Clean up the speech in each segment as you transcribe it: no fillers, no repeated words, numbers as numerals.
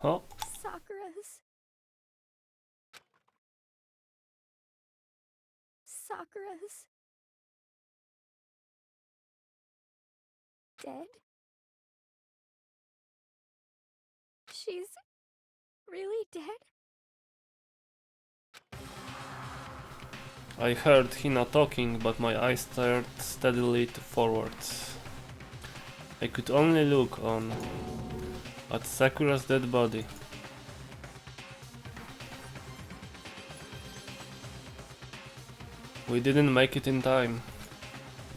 Oh. Sakura's dead? She's really dead? I heard Hina talking, but my eyes stared steadily forwards. I could only look on at Sakura's dead body. We didn't make it in time.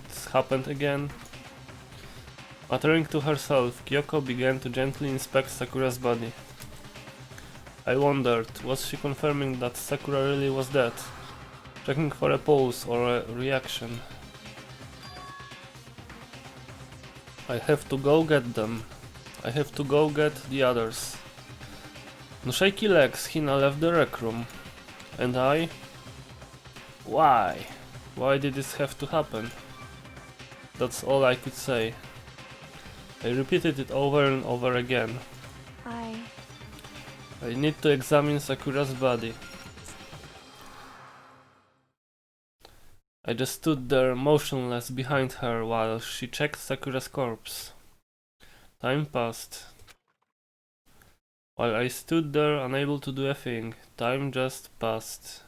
It's happened again. Muttering to herself, Kyoko began to gently inspect Sakura's body. I wondered, was she confirming that Sakura really was dead? Checking for a pulse or a reaction. I have to go get them. I have to go get the others. On shaky legs, Hina left the rec room. And I? Why? Why did this have to happen? That's all I could say. I repeated it over and over again. I need to examine Sakura's body. I just stood there motionless behind her while she checked Sakura's corpse. Time passed. While I stood there unable to do a thing, time just passed.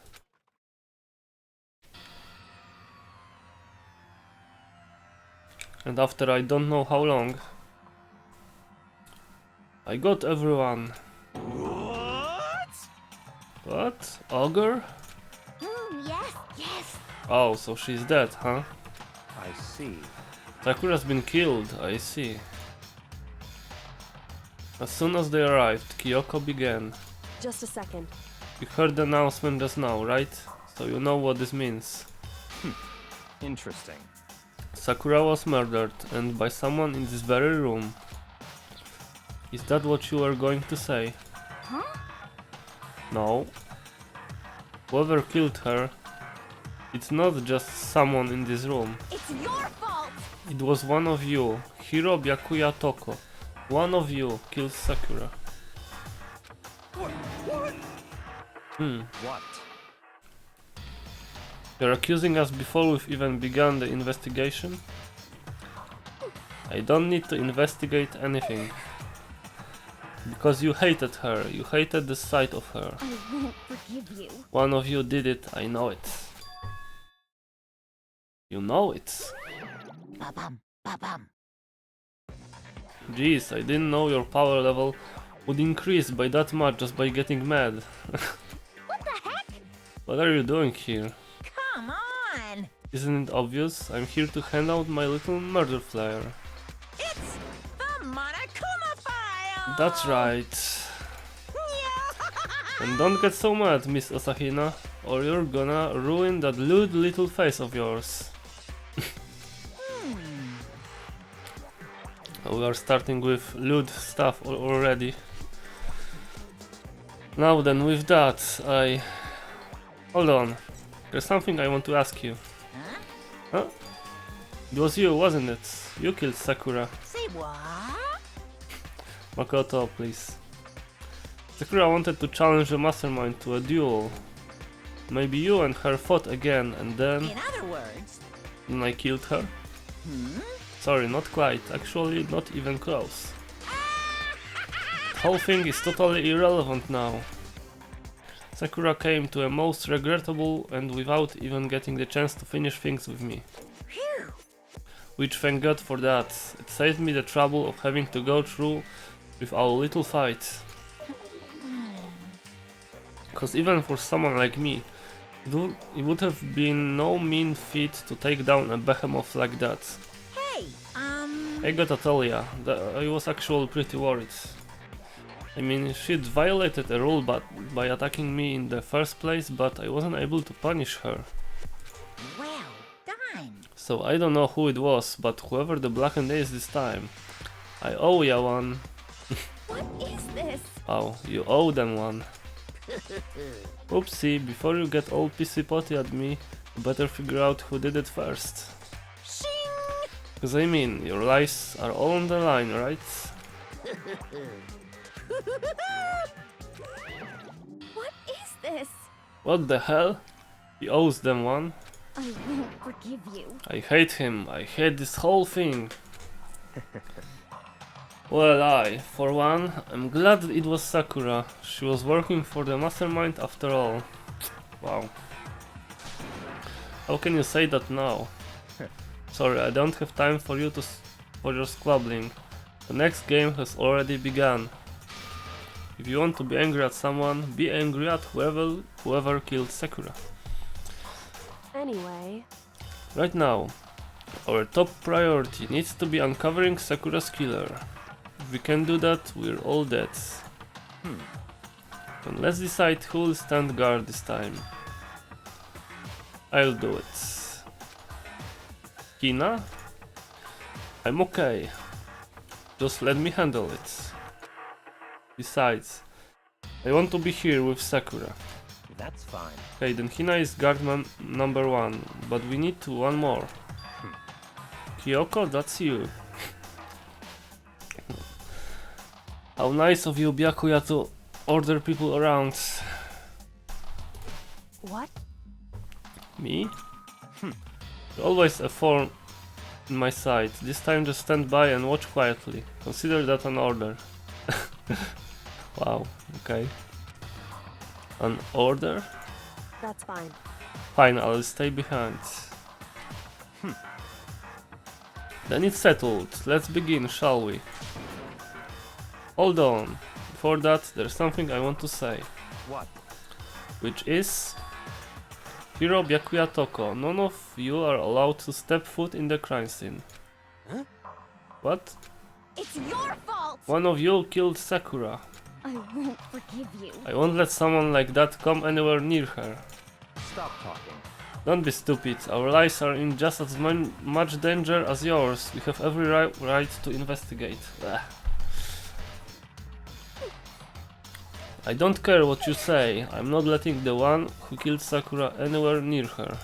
And after I don't know how long, I got everyone. What? Ogre? Yes. Oh, so she's dead, huh? I see. Sakura's been killed, I see. As soon as they arrived, Kyoko began. Just a second. You heard the announcement just now, right? So you know what this means. Interesting. Sakura was murdered, and by someone in this very room. Is that what you were going to say? Huh? No. Whoever killed her, it's not just someone in this room. It's your fault! It was one of you, Hiro Byakuya Toko. One of you killed Sakura. What? What? You're accusing us before we've even begun the investigation? I don't need to investigate anything. Because you hated her, you hated the sight of her. I won't forgive you. One of you did it, I know it. You know it. Ba-bum, ba-bum. Jeez, I didn't know your power level would increase by that much just by getting mad. What the heck? What are you doing here? Come on! Isn't it obvious? I'm here to hand out my little murder flyer. It's the Monokuma file! That's right. And don't get so mad, Miss Asahina, or you're gonna ruin that lewd little face of yours. We are starting with lewd stuff already. Now then, with that, Hold on. There's something I want to ask you. Huh? It was you, wasn't it? You killed Sakura. Say what? Makoto, please. Sakura wanted to challenge the mastermind to a duel. Maybe you and her fought again, and then... In other words... Then I killed her? Sorry, not quite. Actually, not even close. The whole thing is totally irrelevant now. Sakura came to a most regrettable and without even getting the chance to finish things with me. Phew. Which thank God for that. It saved me the trouble of having to go through with our little fight. Cause even for someone like me, it would have been no mean feat to take down a behemoth like that. I gotta tell ya, I was actually pretty worried. I mean, she'd violated a rule by attacking me in the first place, but I wasn't able to punish her. Well done. So I don't know who it was, but whoever the blackened is this time, I owe ya one. What is this? Oh, you owe them one. Oopsie, before you get all pissy potty at me, You better figure out who did it first. Shing! Because I mean, your lives are all on the line, right? What is this? What the hell? He owes them one. I won't forgive you. I hate him. I hate this whole thing. Well, for one, I'm glad it was Sakura. She was working for the mastermind after all. Wow. How can you say that now? Sorry, I don't have time for you for your squabbling. The next game has already begun. If you want to be angry at someone, be angry at whoever killed Sakura. Anyway, Right now, our top priority needs to be uncovering Sakura's killer. If we can do that, we're all dead. And let's decide who will stand guard this time. I'll do it. Hina? I'm okay. Just let me handle it. Besides, I want to be here with Sakura. That's fine. Okay, then Hina is guardman number 1, but we need one more. Kyoko, that's you. How nice of you, Byakuya, to order people around. what? Me? You're always a thorn in my side. This time just stand by and watch quietly. Consider that an order. Wow, okay. An order? That's fine. Fine, I'll stay behind. Then it's settled. Let's begin, shall we? Hold on. Before that, there's something I want to say. What? Which is... Hiro, Byakuya, Toko, none of you are allowed to step foot in the crime scene. Huh? What? It's your fault! One of you killed Sakura. I won't forgive you. I won't let someone like that come anywhere near her. Stop talking. Don't be stupid, our lives are in just as much danger as yours. We have every right to investigate. Ugh. I don't care what you say, I'm not letting the one who killed Sakura anywhere near her.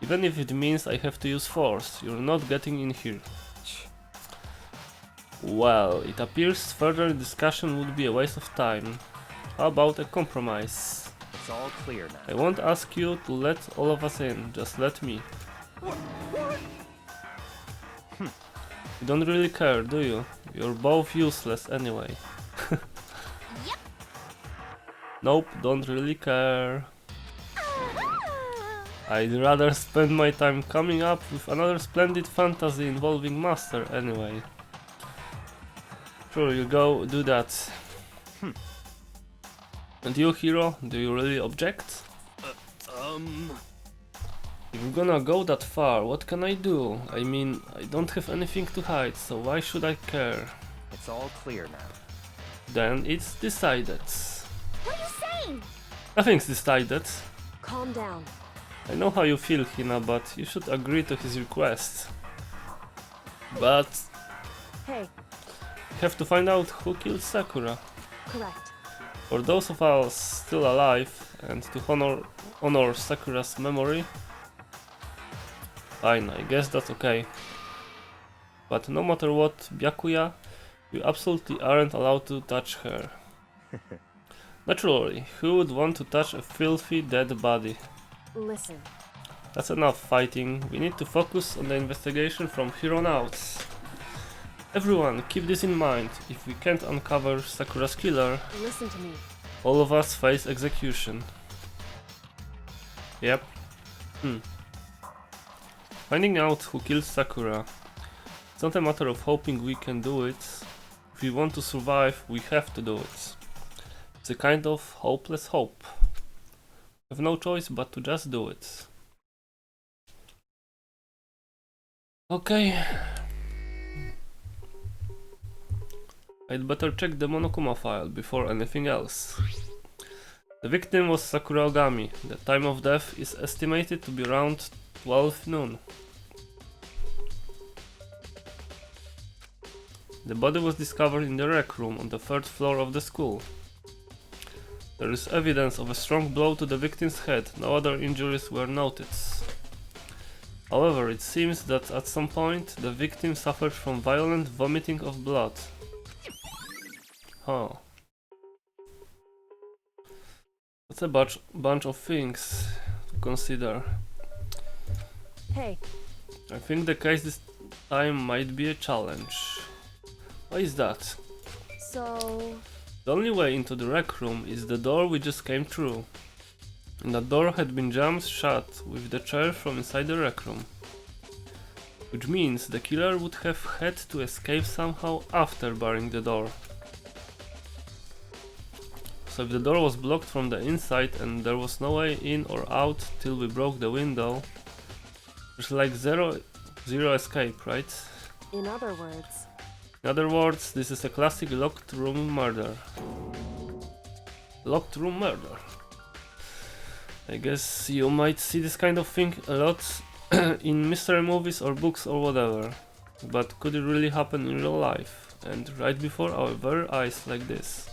Even if it means I have to use force, you're not getting in here. Well, it appears further discussion would be a waste of time. How about a compromise? It's all clear now. I won't ask you to let all of us in, just let me. You don't really care, do you? You're both useless anyway. Yep. Nope, don't really care. Ah! I'd rather spend my time coming up with another splendid fantasy involving Master anyway. Sure, you go do that. And you, Hiro, do you really object? If you're gonna go that far, what can I do? I mean, I don't have anything to hide, so why should I care? It's all clear now. Then it's decided. What are you saying? Nothing's decided. Calm down. I know how you feel, Hina, but you should agree to his request. But Hey, we have to find out who killed Sakura. correct. For those of us still alive and to honor Sakura's memory, fine, I guess that's okay. But no matter what, Byakuya, you absolutely aren't allowed to touch her. Naturally, who would want to touch a filthy dead body? Listen, That's enough fighting, we need to focus on the investigation from here on out. Everyone, keep this in mind, if we can't uncover Sakura's killer, listen to me. all of us face execution. Yep. Finding out who killed Sakura. It's not a matter of hoping we can do it. If we want to survive, we have to do it. It's a kind of hopeless hope. We have no choice but to just do it. Okay. I'd better check the Monokuma file before anything else. The victim was Sakura Ogami. The time of death is estimated to be around 12 noon. The body was discovered in the rec room on the 3rd floor of the school. There is evidence of a strong blow to the victim's head. No other injuries were noted. However, it seems that at some point the victim suffered from violent vomiting of blood. Huh. That's a bunch of things to consider. Hey, I think the case this time might be a challenge. Why is that? so... The only way into the rec room is the door we just came through. And that door had been jammed shut with the chair from inside the rec room. Which means the killer would have had to escape somehow after barring the door. So if the door was blocked from the inside and there was no way in or out till we broke the window, there's like zero escape, right? In other words... In other words, this is a classic locked room murder. Locked room murder. I guess you might see this kind of thing a lot in mystery movies or books or whatever. But could it really happen in real life? And right before our very eyes like this?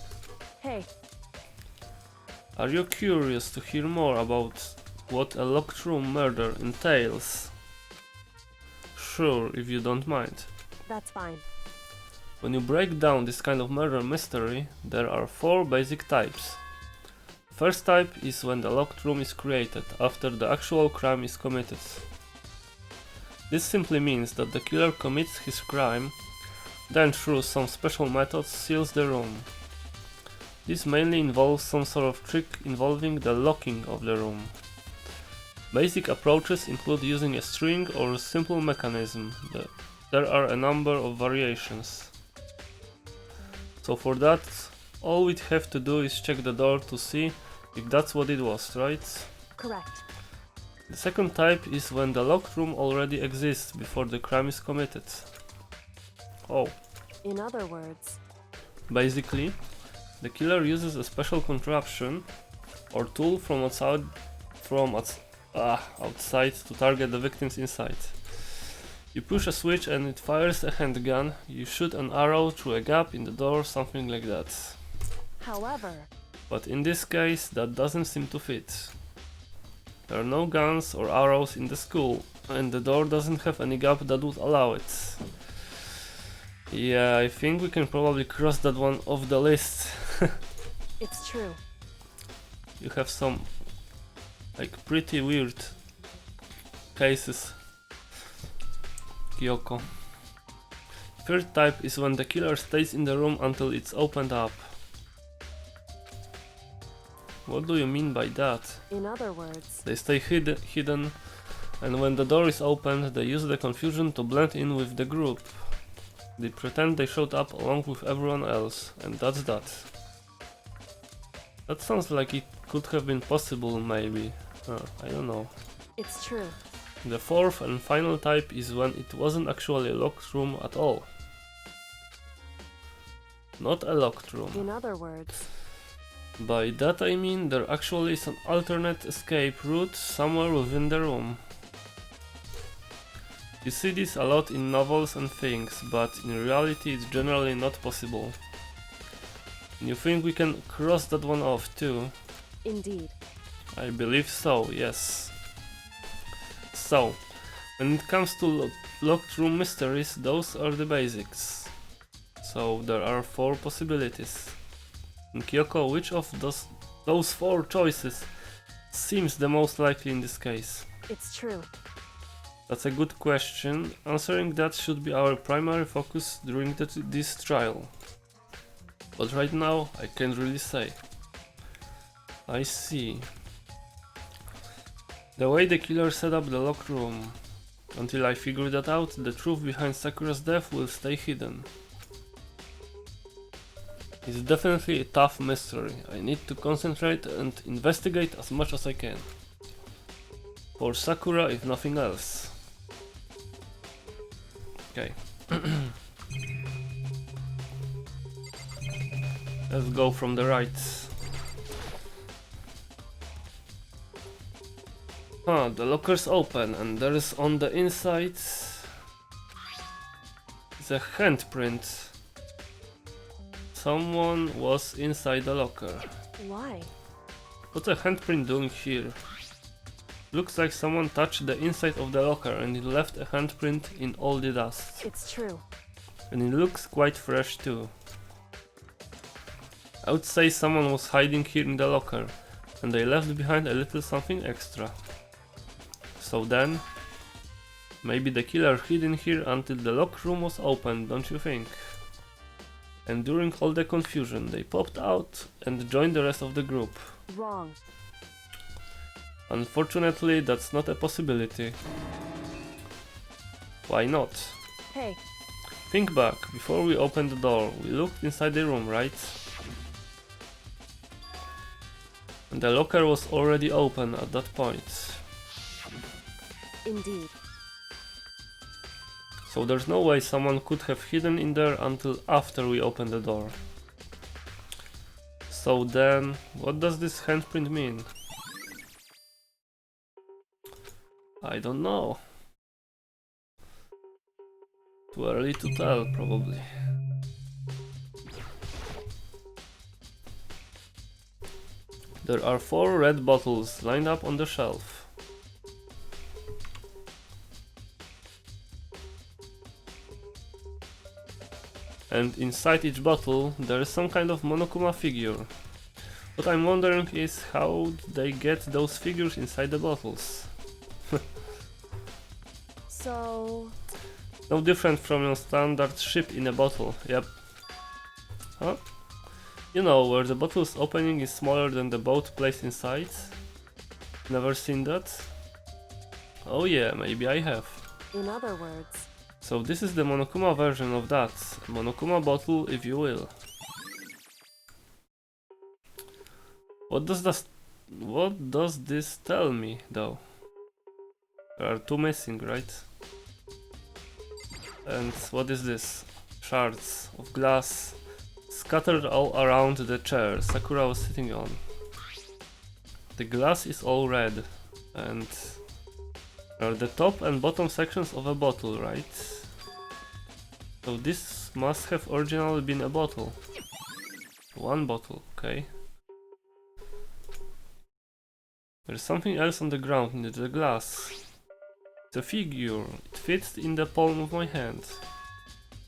Hey, Are you curious to hear more about what a locked room murder entails? Sure, if you don't mind. that's fine. When you break down this kind of murder mystery, there are 4 basic types. First type is when the locked room is created after the actual crime is committed. This simply means that the killer commits his crime, then through some special methods seals the room. This mainly involves some sort of trick involving the locking of the room. Basic approaches include using a string or a simple mechanism. There are a number of variations. So for that, all we'd have to do is check the door to see if that's what it was, right? Correct. The second type is when the locked room already exists before the crime is committed. Oh. In other words... Basically, the killer uses a special contraption or tool from outside to target the victims inside. You push a switch and it fires a handgun. You shoot an arrow through a gap in the door, something like that. However... But in this case, that doesn't seem to fit. There are no guns or arrows in the school, and the door doesn't have any gap that would allow it. Yeah, I think we can probably cross that one off the list. It's true. You have some like pretty weird cases, Kyoko. Third type is when the killer stays in the room until it's opened up. What do you mean by that? In other words... They stay hidden, and when the door is opened, they use the confusion to blend in with the group. They pretend they showed up along with everyone else, and that's that. That sounds like it could have been possible, maybe. I don't know. It's true. The fourth and final type is when it wasn't actually a locked room at all. Not a locked room. In other words... By that I mean there actually is an alternate escape route somewhere within the room. You see this a lot in novels and things, but in reality it's generally not possible. You think we can cross that one off too? Indeed. I believe so, yes. So, when it comes to locked room mysteries, those are the basics. So there are 4 possibilities. And Kyoko, which of those 4 choices seems the most likely in this case? It's true. That's a good question. Answering that should be our primary focus during this trial. But right now, I can't really say. I see. The way the killer set up the locked room. Until I figure that out, the truth behind Sakura's death will stay hidden. It's definitely a tough mystery. I need to concentrate and investigate as much as I can. For Sakura, if nothing else. Okay. Let's go from the right. The locker's open and there is on the inside is a handprint. Someone was inside the locker. Why? What's a handprint doing here? Looks like someone touched the inside of the locker and it left a handprint in all the dust. It's true. And it looks quite fresh too. I would say someone was hiding here in the locker and they left behind a little something extra. So then, maybe the killer hid in here until the lock room was open, don't you think? And during all the confusion, they popped out and joined the rest of the group. Wrong. Unfortunately, that's not a possibility. Why not? Hey, Think back, before we opened the door, we looked inside the room, right? And the locker was already open at that point. indeed. So there's no way someone could have hidden in there until after we opened the door. So then, what does this handprint mean? I don't know. Too early to tell, probably. There are 4 red bottles lined up on the shelf. And inside each bottle there is some kind of Monokuma figure. What I'm wondering is how they get those figures inside the bottles. So, No different from your standard ship in a bottle, yep. Huh? You know, where the bottle's opening is smaller than the boat placed inside? Never seen that? Oh yeah, maybe I have. in other words, So this is the Monokuma version of that. Monokuma bottle, if you will. What does this tell me, though? There are 2 missing, right? And what is this? Shards of glass scattered all around the chair Sakura was sitting on. The glass is all red, and are the top and bottom sections of a bottle, right? So this must have originally been a bottle. 1 bottle, okay. There's something else on the ground near the glass. It's a figure. It fits in the palm of my hand.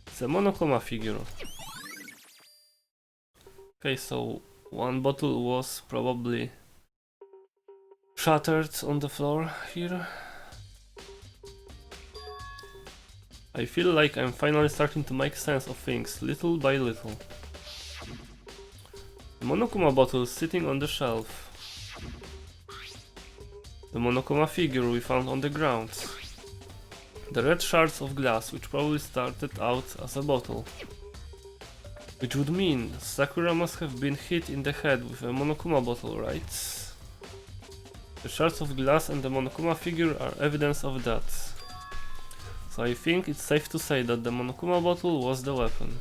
It's a Monokuma figure. Okay, so 1 bottle was probably shattered on the floor here. I feel like I'm finally starting to make sense of things, little by little. The Monokuma bottle is sitting on the shelf. The Monokuma figure we found on the ground. The red shards of glass, which probably started out as a bottle. Which would mean Sakura must have been hit in the head with a Monokuma bottle, right? The shards of glass and the Monokuma figure are evidence of that. So I think it's safe to say that the Monokuma bottle was the weapon.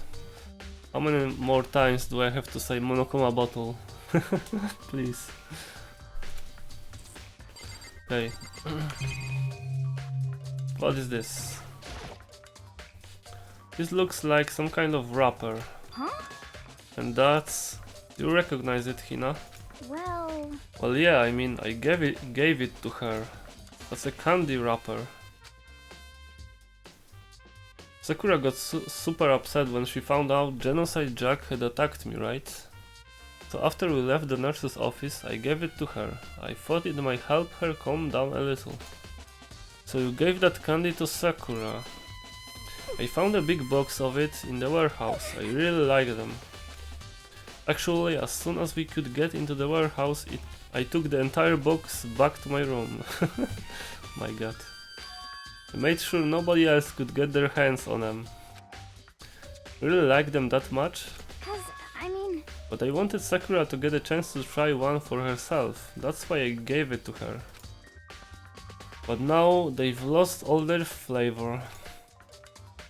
How many more times do I have to say Monokuma bottle? Please. Okay. What is this? This looks like some kind of wrapper. Huh? And that's... You recognize it, Hina? Well, Well, yeah, I mean, I gave it to her. That's a candy wrapper. Sakura got super upset when she found out Genocide Jack had attacked me, right? So after we left the nurse's office, I gave it to her. I thought it might help her calm down a little. So you gave that candy to Sakura. I found a big box of it in the warehouse. I really like them. Actually, as soon as we could get into the warehouse, I took the entire box back to my room. My god. I made sure nobody else could get their hands on them. Really like them that much? 'cause, I mean, But I wanted Sakura to get a chance to try one for herself. That's why I gave it to her. But now they've lost all their flavor.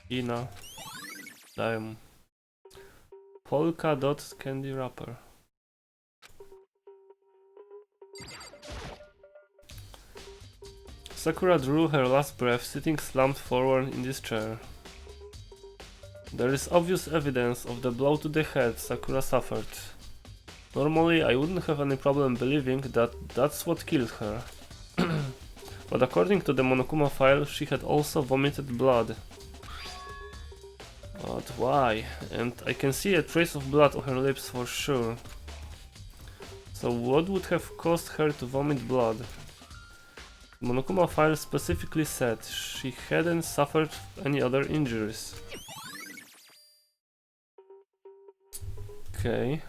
Ina. Damn. Polka dot candy wrapper. Sakura drew her last breath sitting slumped forward in this chair. There is obvious evidence of the blow to the head Sakura suffered. Normally, I wouldn't have any problem believing that that's what killed her. But according to the Monokuma file, she had also vomited blood. But why? And I can see a trace of blood on her lips for sure. So what would have caused her to vomit blood? Monokuma file specifically said she hadn't suffered any other injuries. Okay.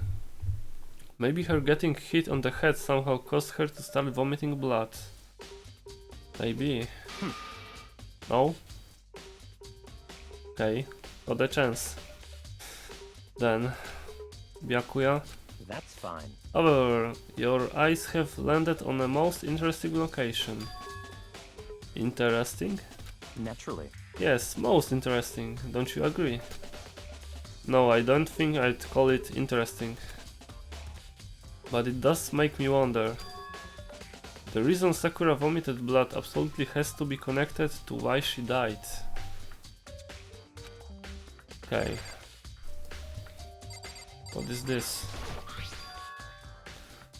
Maybe her getting hit on the head somehow caused her to start vomiting blood. Maybe. No? Okay, got a chance. Then, Byakuya. That's fine. However, your eyes have landed on a most interesting location. Interesting? Naturally. Yes, most interesting, don't you agree? No, I don't think I'd call it interesting. But it does make me wonder. The reason Sakura vomited blood absolutely has to be connected to why she died. Okay. What is this?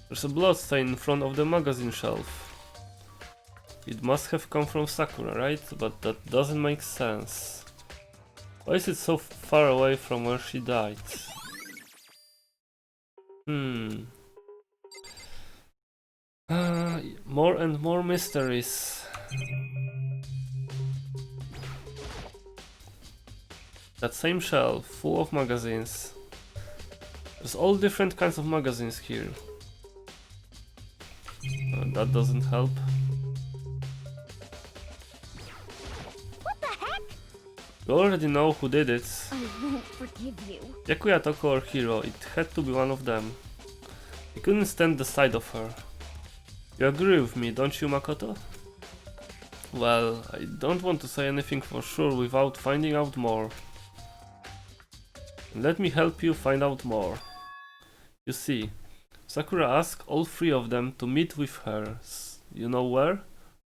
There's a blood stain in front of the magazine shelf. It must have come from Sakura, right? But that doesn't make sense. Why is it so far away from where she died? More and more mysteries. That same shelf, full of magazines. There's all different kinds of magazines here. That doesn't help. What the heck? You already know who did it. I won't forgive you. Byakuya Toko or Hiro, it had to be one of them. I couldn't stand the sight of her. You agree with me, don't you, Makoto? Well, I don't want to say anything for sure without finding out more. Let me help you find out more. You see, Sakura asked all three of them to meet with her. You know where?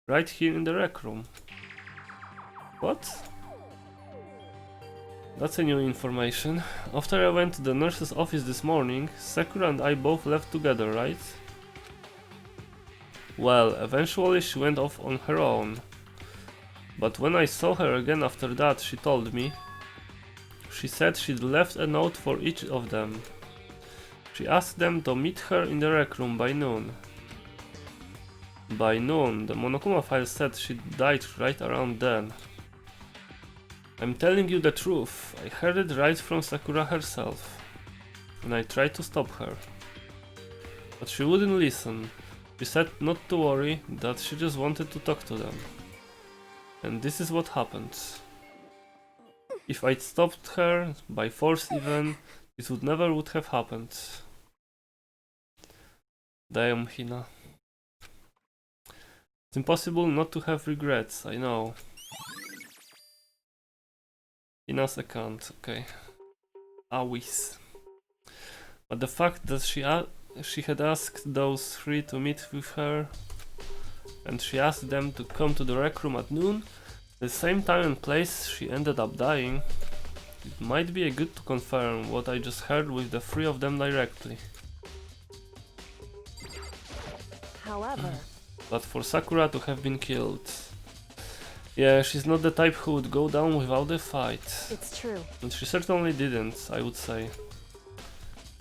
Right here in the rec room. What? That's a new information. After I went to the nurse's office this morning, Sakura and I both left together, right? Well, eventually she went off on her own. But when I saw her again after that, she told me. She said she'd left a note for each of them. She asked them to meet her in the rec room by noon. By noon, the Monokuma file said she died right around then. I'm telling you the truth, I heard it right from Sakura herself. And I tried to stop her. But she wouldn't listen. She said not to worry, that she just wanted to talk to them. And this is what happened. If I'd stopped her, by force even, this would never have happened. Damn, Hina. It's impossible not to have regrets, I know. Hina's account, okay. Awis. But the fact that she had asked those three to meet with her, and she asked them to come to the rec room at noon, the same time and place she ended up dying, it might be a good to confirm what I just heard with the three of them directly. However, But for Sakura to have been killed... Yeah, she's not the type who would go down without a fight. it's true. And she certainly didn't, I would say.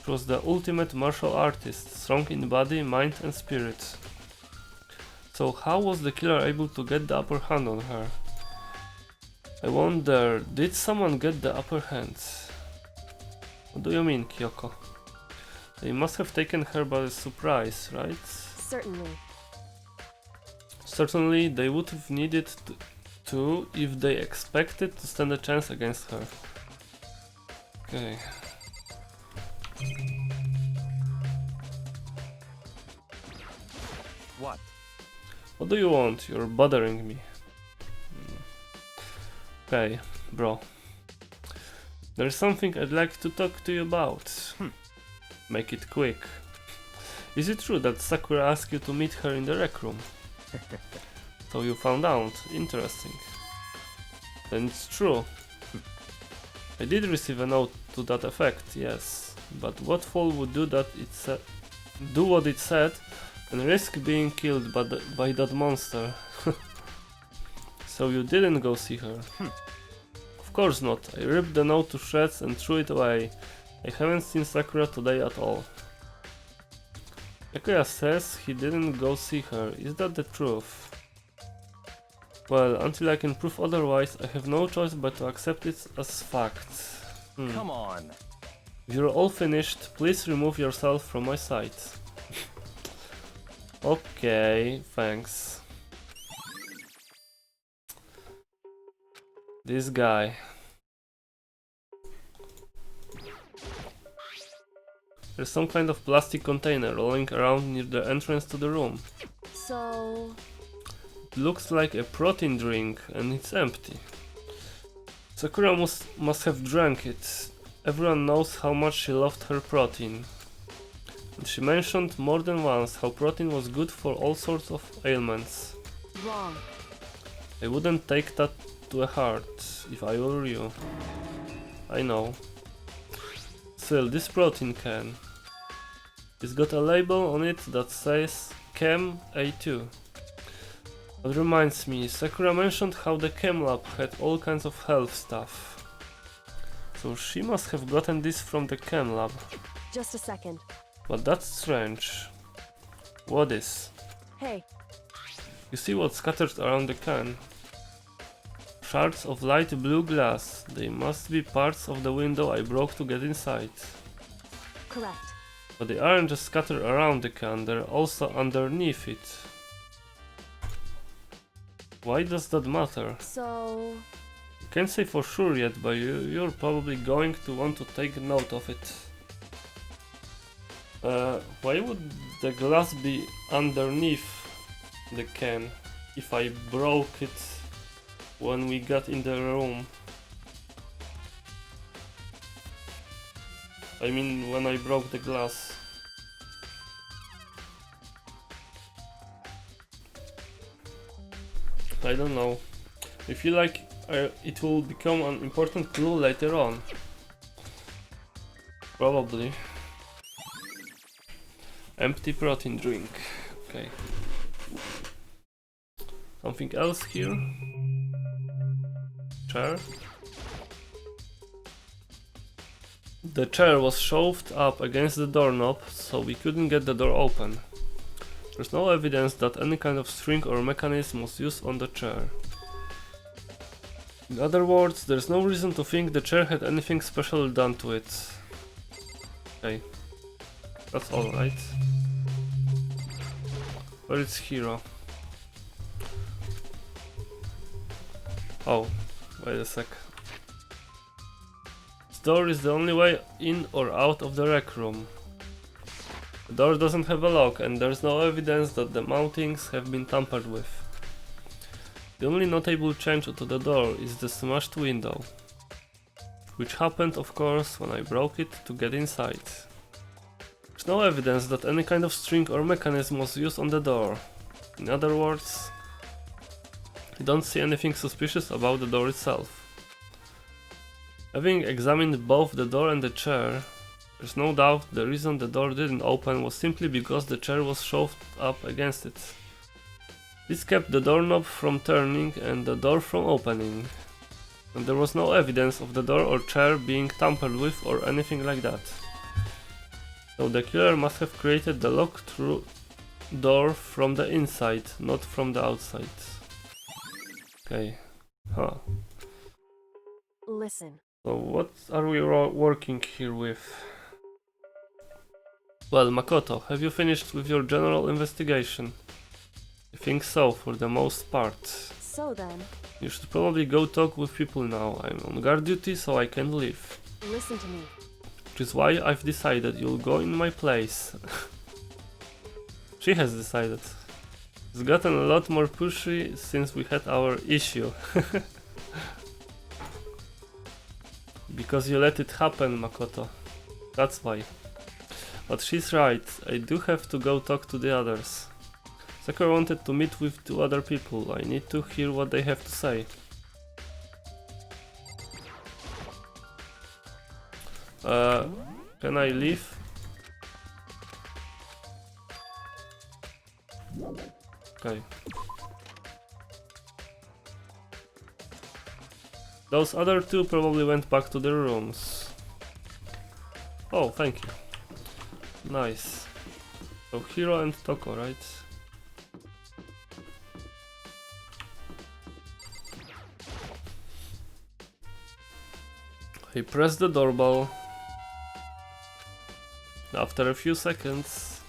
She was the ultimate martial artist, strong in body, mind and spirit. So how was the killer able to get the upper hand on her? I wonder, did someone get the upper hand? What do you mean, Kyoko? They must have taken her by surprise, right? Certainly. Certainly they would have needed to if they expected to stand a chance against her. Okay. What? What do you want? You're bothering me. Okay, bro. There's something I'd like to talk to you about. Make it quick. Is it true that Sakura asked you to meet her in the rec room? So you found out. Interesting. Then it's true. I did receive a note to that effect, yes. But what fool would do that do what it said and risk being killed by that monster? So you didn't go see her? Of course not. I ripped the note to shreds and threw it away. I haven't seen Sakura today at all. Takuya says he didn't go see her. Is that the truth? Well, until I can prove otherwise, I have no choice but to accept it as fact. Come on. If you're all finished, please remove yourself from my sight. Okay, thanks. This guy. There's some kind of plastic container rolling around near the entrance to the room. So... It looks like a protein drink and it's empty. Sakura must have drank it. Everyone knows how much she loved her protein. And she mentioned more than once how protein was good for all sorts of ailments. wrong. I wouldn't take that to heart if I were you. I know. Still, this protein can. It's got a label on it that says Chem A2. That reminds me, Sakura mentioned how the Chem Lab had all kinds of health stuff. So she must have gotten this from the Chem Lab. Just a second. But that's strange. What is? Hey, You see what's scattered around the can? Shards of light blue glass. They must be parts of the window I broke to get inside. correct. But they aren't just scattered around the can, they're also underneath it. Why does that matter? So... Can't say for sure yet, but you're probably going to want to take note of it. Why would the glass be underneath the can if I broke it when we got in the room? I mean, when I broke the glass. I don't know. I feel like it will become an important clue later on. Probably. Empty protein drink. Okay. Something else here? Chair? The chair was shoved up against the doorknob, so we couldn't get the door open. There's no evidence that any kind of string or mechanism was used on the chair. In other words, there's no reason to think the chair had anything special done to it. Okay. That's alright. Where is Hiro? Oh, wait a sec. This door is the only way in or out of the rec room. The door doesn't have a lock and there's no evidence that the mountings have been tampered with. The only notable change to the door is the smashed window, which happened of course when I broke it to get inside. There's no evidence that any kind of string or mechanism was used on the door. In other words, I don't see anything suspicious about the door itself. Having examined both the door and the chair, there's no doubt the reason the door didn't open was simply because the chair was shoved up against it. This kept the doorknob from turning and the door from opening. And there was no evidence of the door or chair being tampered with or anything like that. So the killer must have created the locked door from the inside, not from the outside. Okay. Huh. Listen. So what are we working here with? Well, Makoto, have you finished with your general investigation? I think so, for the most part. So then, You should probably go talk with people now. I'm on guard duty, so I can leave. listen to me. Which is why I've decided you'll go in my place. She has decided. It's gotten a lot more pushy since we had our issue. Because you let it happen, Makoto. That's why. But she's right, I do have to go talk to the others. Sakura wanted to meet with 2 other people. I need to hear what they have to say. Can I leave? Okay. Those other two probably went back to their rooms. Oh, thank you. Nice. So Hiro and Toko, right? He pressed the doorbell. After a few seconds,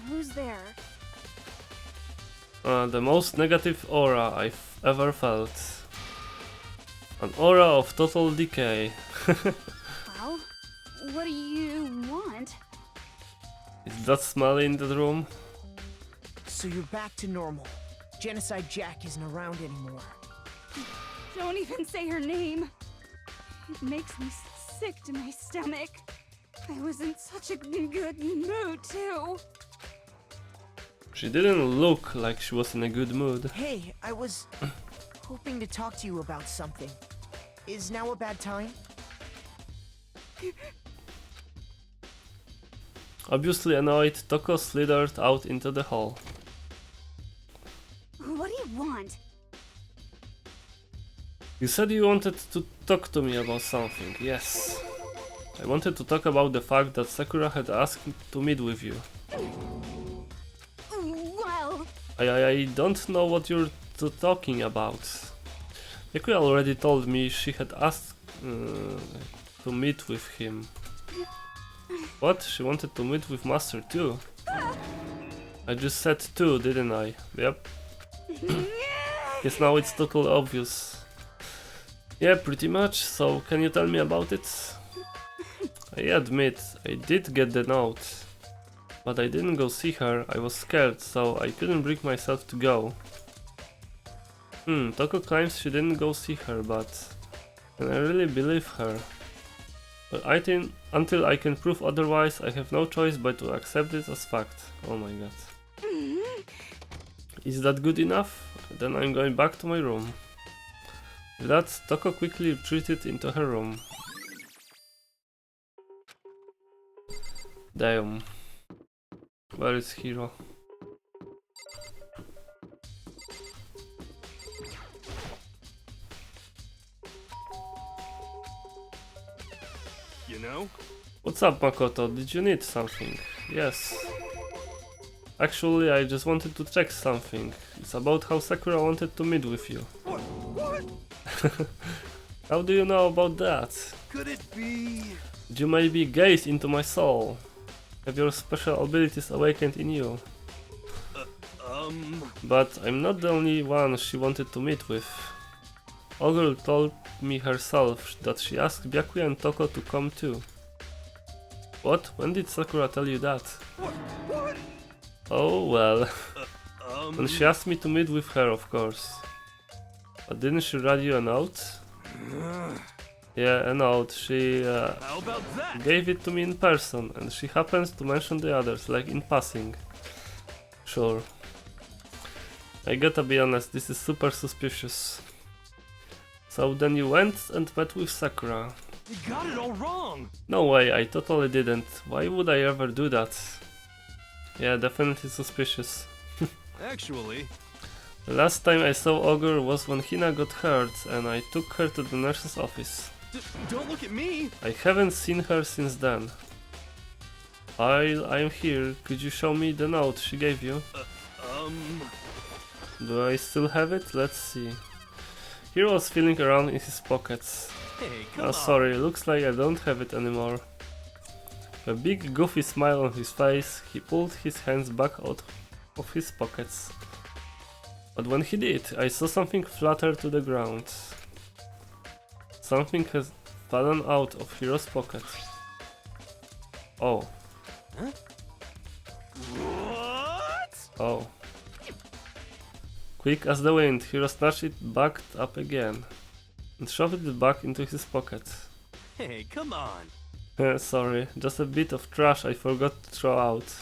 Who's there? the most negative aura I've ever felt. An aura of total decay. Well, what do you want? Is that smelly in the room? So you're back to normal. Genocide Jack isn't around anymore. Don't even say her name. It makes me sick to my stomach. I was in such a good mood, too. She didn't look like she was in a good mood. Hey, I was hoping to talk to you about something. Is now a bad time? Obviously annoyed, Toko slithered out into the hall. What do you want? You said you wanted to talk to me about something, yes. I wanted to talk about the fact that Sakura had asked me to meet with you. Well, I don't know what you're talking about. Yakuya already told me she had asked to meet with him. What? She wanted to meet with Master too? I just said two, didn't I? Yep. Guess now it's totally obvious. Yeah, pretty much. So can you tell me about it? I admit, I did get the note. But I didn't go see her, I was scared, so I couldn't bring myself to go. Toko claims she didn't go see her, but... Can I really believe her? But I think, until I can prove otherwise, I have no choice but to accept it as fact. Oh my god. Is that good enough? Then I'm going back to my room. With that, Toko quickly retreated into her room. Damn. Where is Hiro? You know? What's up, Makoto? Did you need something? Yes. Actually, I just wanted to check something. It's about how Sakura wanted to meet with you. What? How do you know about that? Could it be? Did you maybe gaze into my soul? Have your special abilities awakened in you? But I'm not the only one she wanted to meet with. Ogre told me herself that she asked Byakuya and Toko to come too. What? When did Sakura tell you that? What? Oh well. When she asked me to meet with her, of course. But didn't she write you a note? Yeah, a note. She How about that? gave it to me in person, and she happens to mention the others, like in passing. Sure. I gotta be honest, this is super suspicious. So then you went and met with Sakura. You got it all wrong. No way, I totally didn't. Why would I ever do that? Yeah, definitely suspicious. Actually, The last time I saw Ogre was when Hina got hurt and I took her to the nurse's office. don't look at me. I haven't seen her since then. While I'm here, could you show me the note she gave you? Do I still have it? Let's see. Hiro was feeling around in his pockets. Hey, come Oh, on. sorry, looks like I don't have it anymore. A big goofy smile on his face, he pulled his hands back out of his pockets. But when he did, I saw something flutter to the ground. Something has fallen out of Hiro's pocket. Oh. What? Oh. Quick as the wind, Hiro snatched it back up again and shoved it back into his pocket. Hey, come on. Sorry, just a bit of trash I forgot to throw out.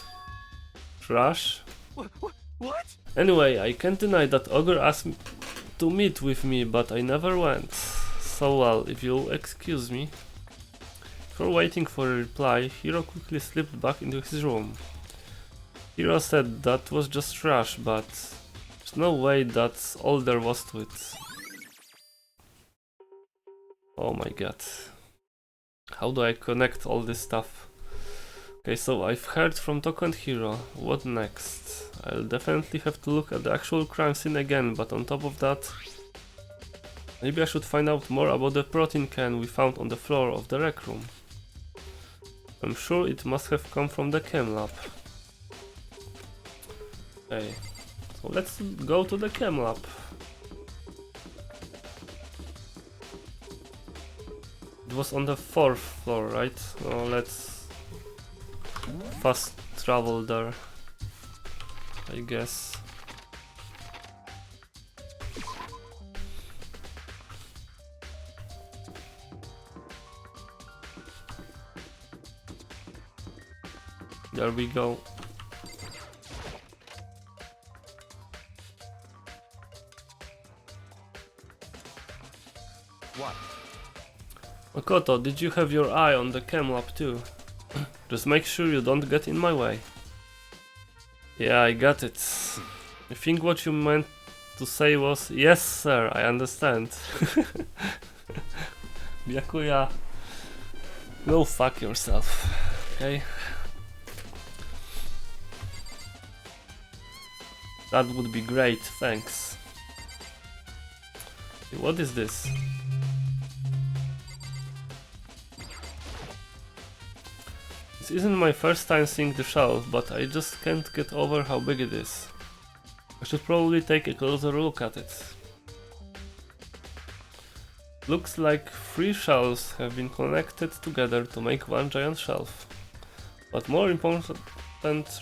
Trash? What? Anyway, I can't deny that Ogre asked me to meet with me, but I never went. So well, if you'll excuse me. Before waiting for a reply, Hiro quickly slipped back into his room. Hiro said that was just trash, but there's no way that's all there was to it. Oh my god. How do I connect all this stuff? Okay, so I've heard from Toko and Hiro. What next? I'll definitely have to look at the actual crime scene again, but on top of that, maybe I should find out more about the protein can we found on the floor of the rec room. I'm sure it must have come from the chem lab. Okay, so let's go to the chem lab. It was on the 4th floor, right? Oh, let's fast travel there, I guess. There we go. What? Makoto, did you have your eye on the chem lab too? Just make sure you don't get in my way. Yeah, I got it. I think what you meant to say was, yes sir, I understand. Byakuya, go fuck yourself, okay? That would be great, thanks. What is this? This isn't my first time seeing the shelf, but I just can't get over how big it is. I should probably take a closer look at it. Looks like 3 shelves have been connected together to make one giant shelf. But more important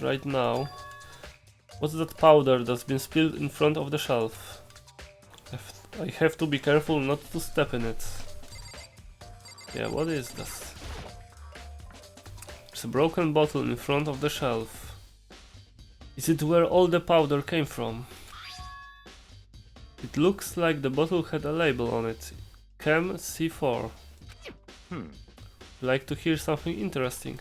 right now, what's that powder that's been spilled in front of the shelf? I have to be careful not to step in it. Yeah, what is this? There's a broken bottle in front of the shelf. Is it where all the powder came from? It looks like the bottle had a label on it. Chem C4. Like to hear something interesting.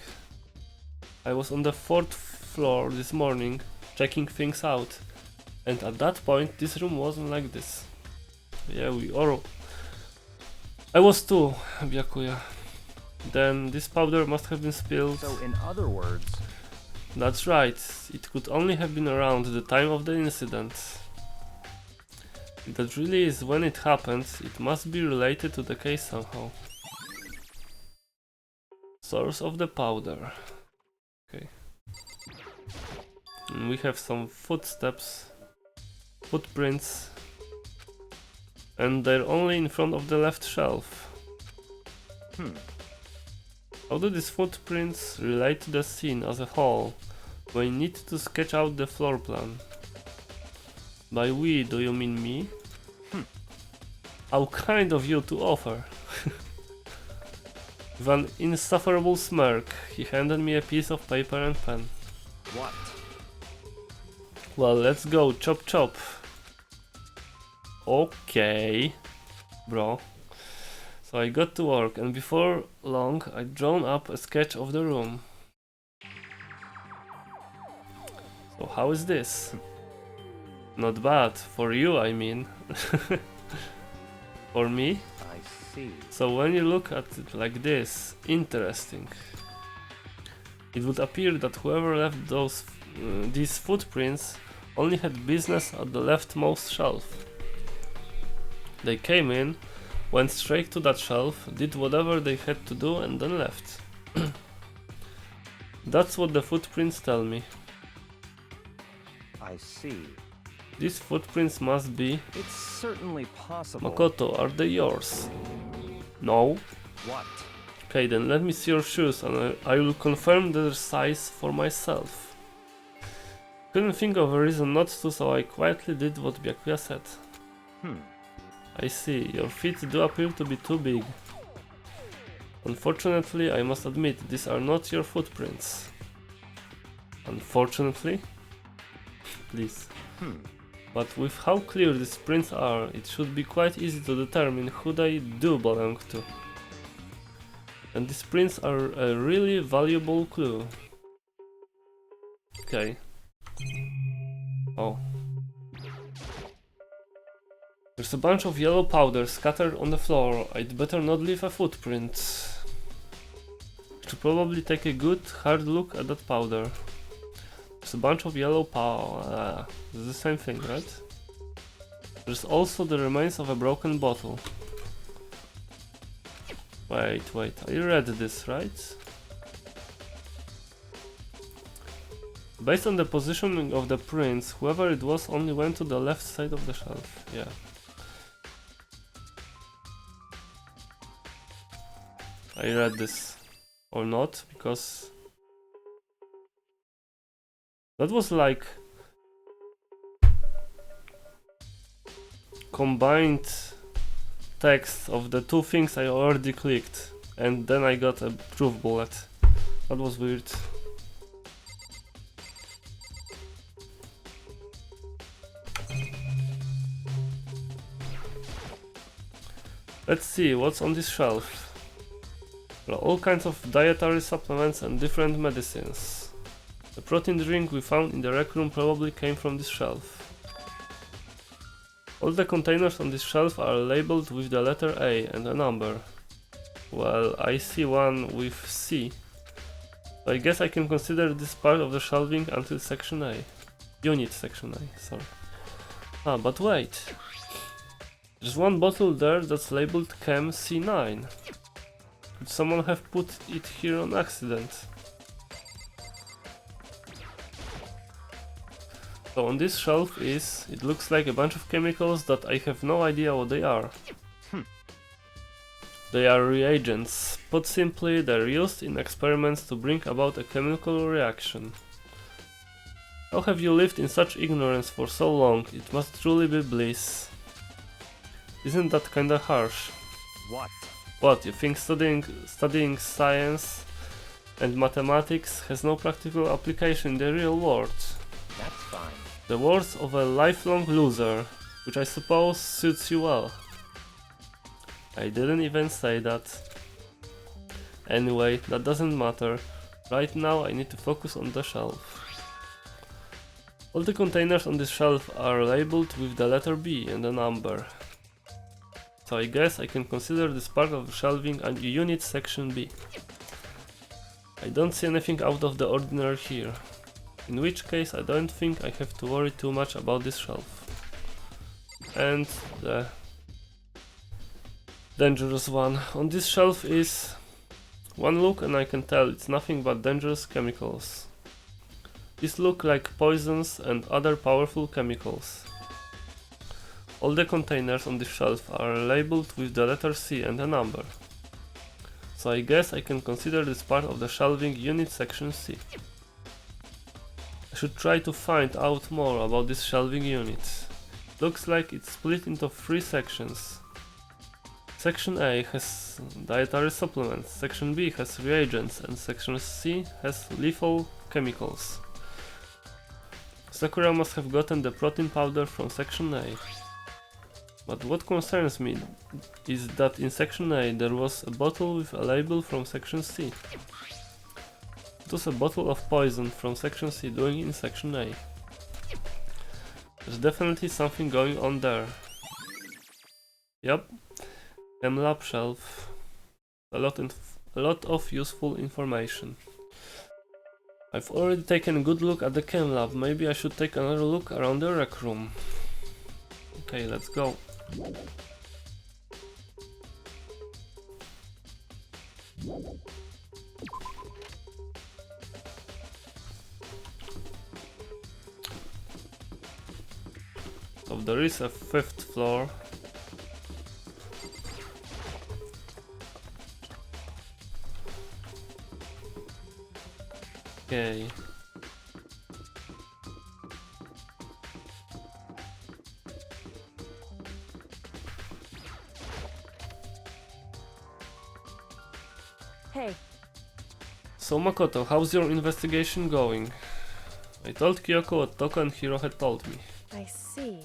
I was on the 4th floor this morning, checking things out, and at that point this room wasn't like this. Yeah, I was too, Byakuya. Then this powder must have been spilled. So in other words... That's right, it could only have been around the time of the incident. If that really is when it happened, it must be related to the case somehow. Source of the powder. Okay. And we have some footsteps, footprints, and they're only in front of the left shelf. How do these footprints relate to the scene as a whole? We need to sketch out the floor plan. By we, do you mean me? How kind of you to offer. With an insufferable smirk, he handed me a piece of paper and pen. What? Well, let's go, chop chop. Okay, bro. So I got to work, and before long I'd drawn up a sketch of the room. So how is this? Not bad, for you I mean. For me? I see. So when you look at it like this, interesting. It would appear that whoever left these footprints only had business at the leftmost shelf. They came in, went straight to that shelf, did whatever they had to do and then left. That's what the footprints tell me. I see. These footprints must be... It's certainly possible. Makoto, are they yours? No? What? Okay, then let me see your shoes and I will confirm their size for myself. Couldn't think of a reason not to, so I quietly did what Byakuya said. I see, your feet do appear to be too big. Unfortunately, I must admit, these are not your footprints. Unfortunately? Please. But with how clear these prints are, it should be quite easy to determine who they do belong to. And these prints are a really valuable clue. Okay. Oh. There's a bunch of yellow powder scattered on the floor. I'd better not leave a footprint. Should probably take a good hard look at that powder. There's a bunch of yellow powder. It's the same thing, right? There's also the remains of a broken bottle. Wait, I read this, right? Based on the positioning of the prints, whoever it was only went to the left side of the shelf. Yeah. I read this. Or not, because that was like combined text of the two things I already clicked, and then I got a proof bullet. That was weird. Let's see what's on this shelf. There are all kinds of dietary supplements and different medicines. The protein drink we found in the rec room probably came from this shelf. All the containers on this shelf are labeled with the letter A and a number. Well, I see one with C. So I guess I can consider this part of the shelving until section A. Unit section A, sorry. Ah, but wait. There's one bottle there that's labeled Chem C9. Could someone have put it here on accident? So on this shelf it looks like a bunch of chemicals that I have no idea what they are. They are reagents. Put simply, they're used in experiments to bring about a chemical reaction. How have you lived in such ignorance for so long? It must truly be bliss. Isn't that kinda harsh? What? What, you think studying science and mathematics has no practical application in the real world? That's fine. The words of a lifelong loser, which I suppose suits you well. I didn't even say that. Anyway, that doesn't matter. Right now I need to focus on the shelf. All the containers on this shelf are labeled with the letter B and a number. So I guess I can consider this part of the shelving under unit section B. I don't see anything out of the ordinary here. In which case I don't think I have to worry too much about this shelf. And the dangerous one. On this shelf is one look and I can tell it's nothing but dangerous chemicals. These look like poisons and other powerful chemicals. All the containers on this shelf are labeled with the letter C and a number. So I guess I can consider this part of the shelving unit section C. I should try to find out more about this shelving unit. Looks like it's split into 3 sections. Section A has dietary supplements, Section B has reagents, and Section C has lethal chemicals. Sakura must have gotten the protein powder from Section A. But what concerns me is that in Section A there was a bottle with a label from Section C. It was a bottle of poison from Section C doing in Section A. There's definitely something going on there. Yep. Chem lab shelf. A lot of useful information. I've already taken a good look at the chem lab. Maybe I should take another look around the rec room. Okay, let's go. So there is a 5th floor. Okay. Hey, So Makoto, how's your investigation going? I told Kyoko what Toko and Hiro had told me. I see.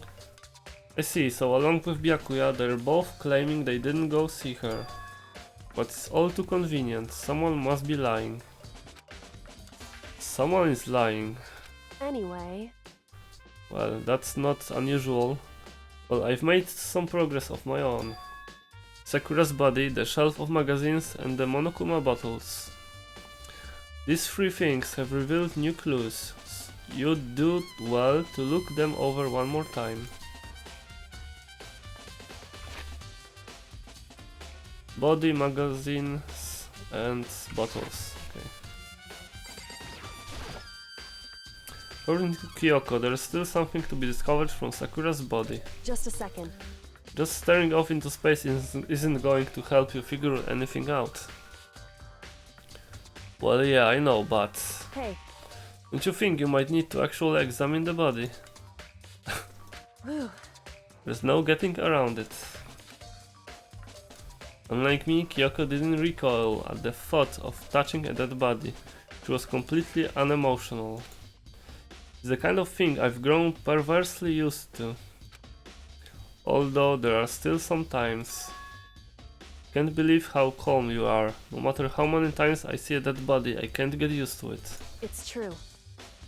I see, so along with Byakuya, they're both claiming they didn't go see her. But it's all too convenient. Someone must be lying. Someone is lying. Anyway, Well, that's not unusual. Well, I've made some progress of my own. Sakura's body, the shelf of magazines, and the Monokuma bottles. These three things have revealed new clues. You'd do well to look them over one more time. Body, magazines, and bottles. Okay. According to Kyoko, there's still something to be discovered from Sakura's body. just a second. Just staring off into space isn't going to help you figure anything out. Well, yeah, I know, but Hey, don't you think you might need to actually examine the body? whew. There's no getting around it. Unlike me, Kyoko didn't recoil at the thought of touching a dead body. She was completely unemotional. It's the kind of thing I've grown perversely used to. Although there are still some times. Can't believe how calm you are. No matter how many times I see a dead body, I can't get used to it. It's true.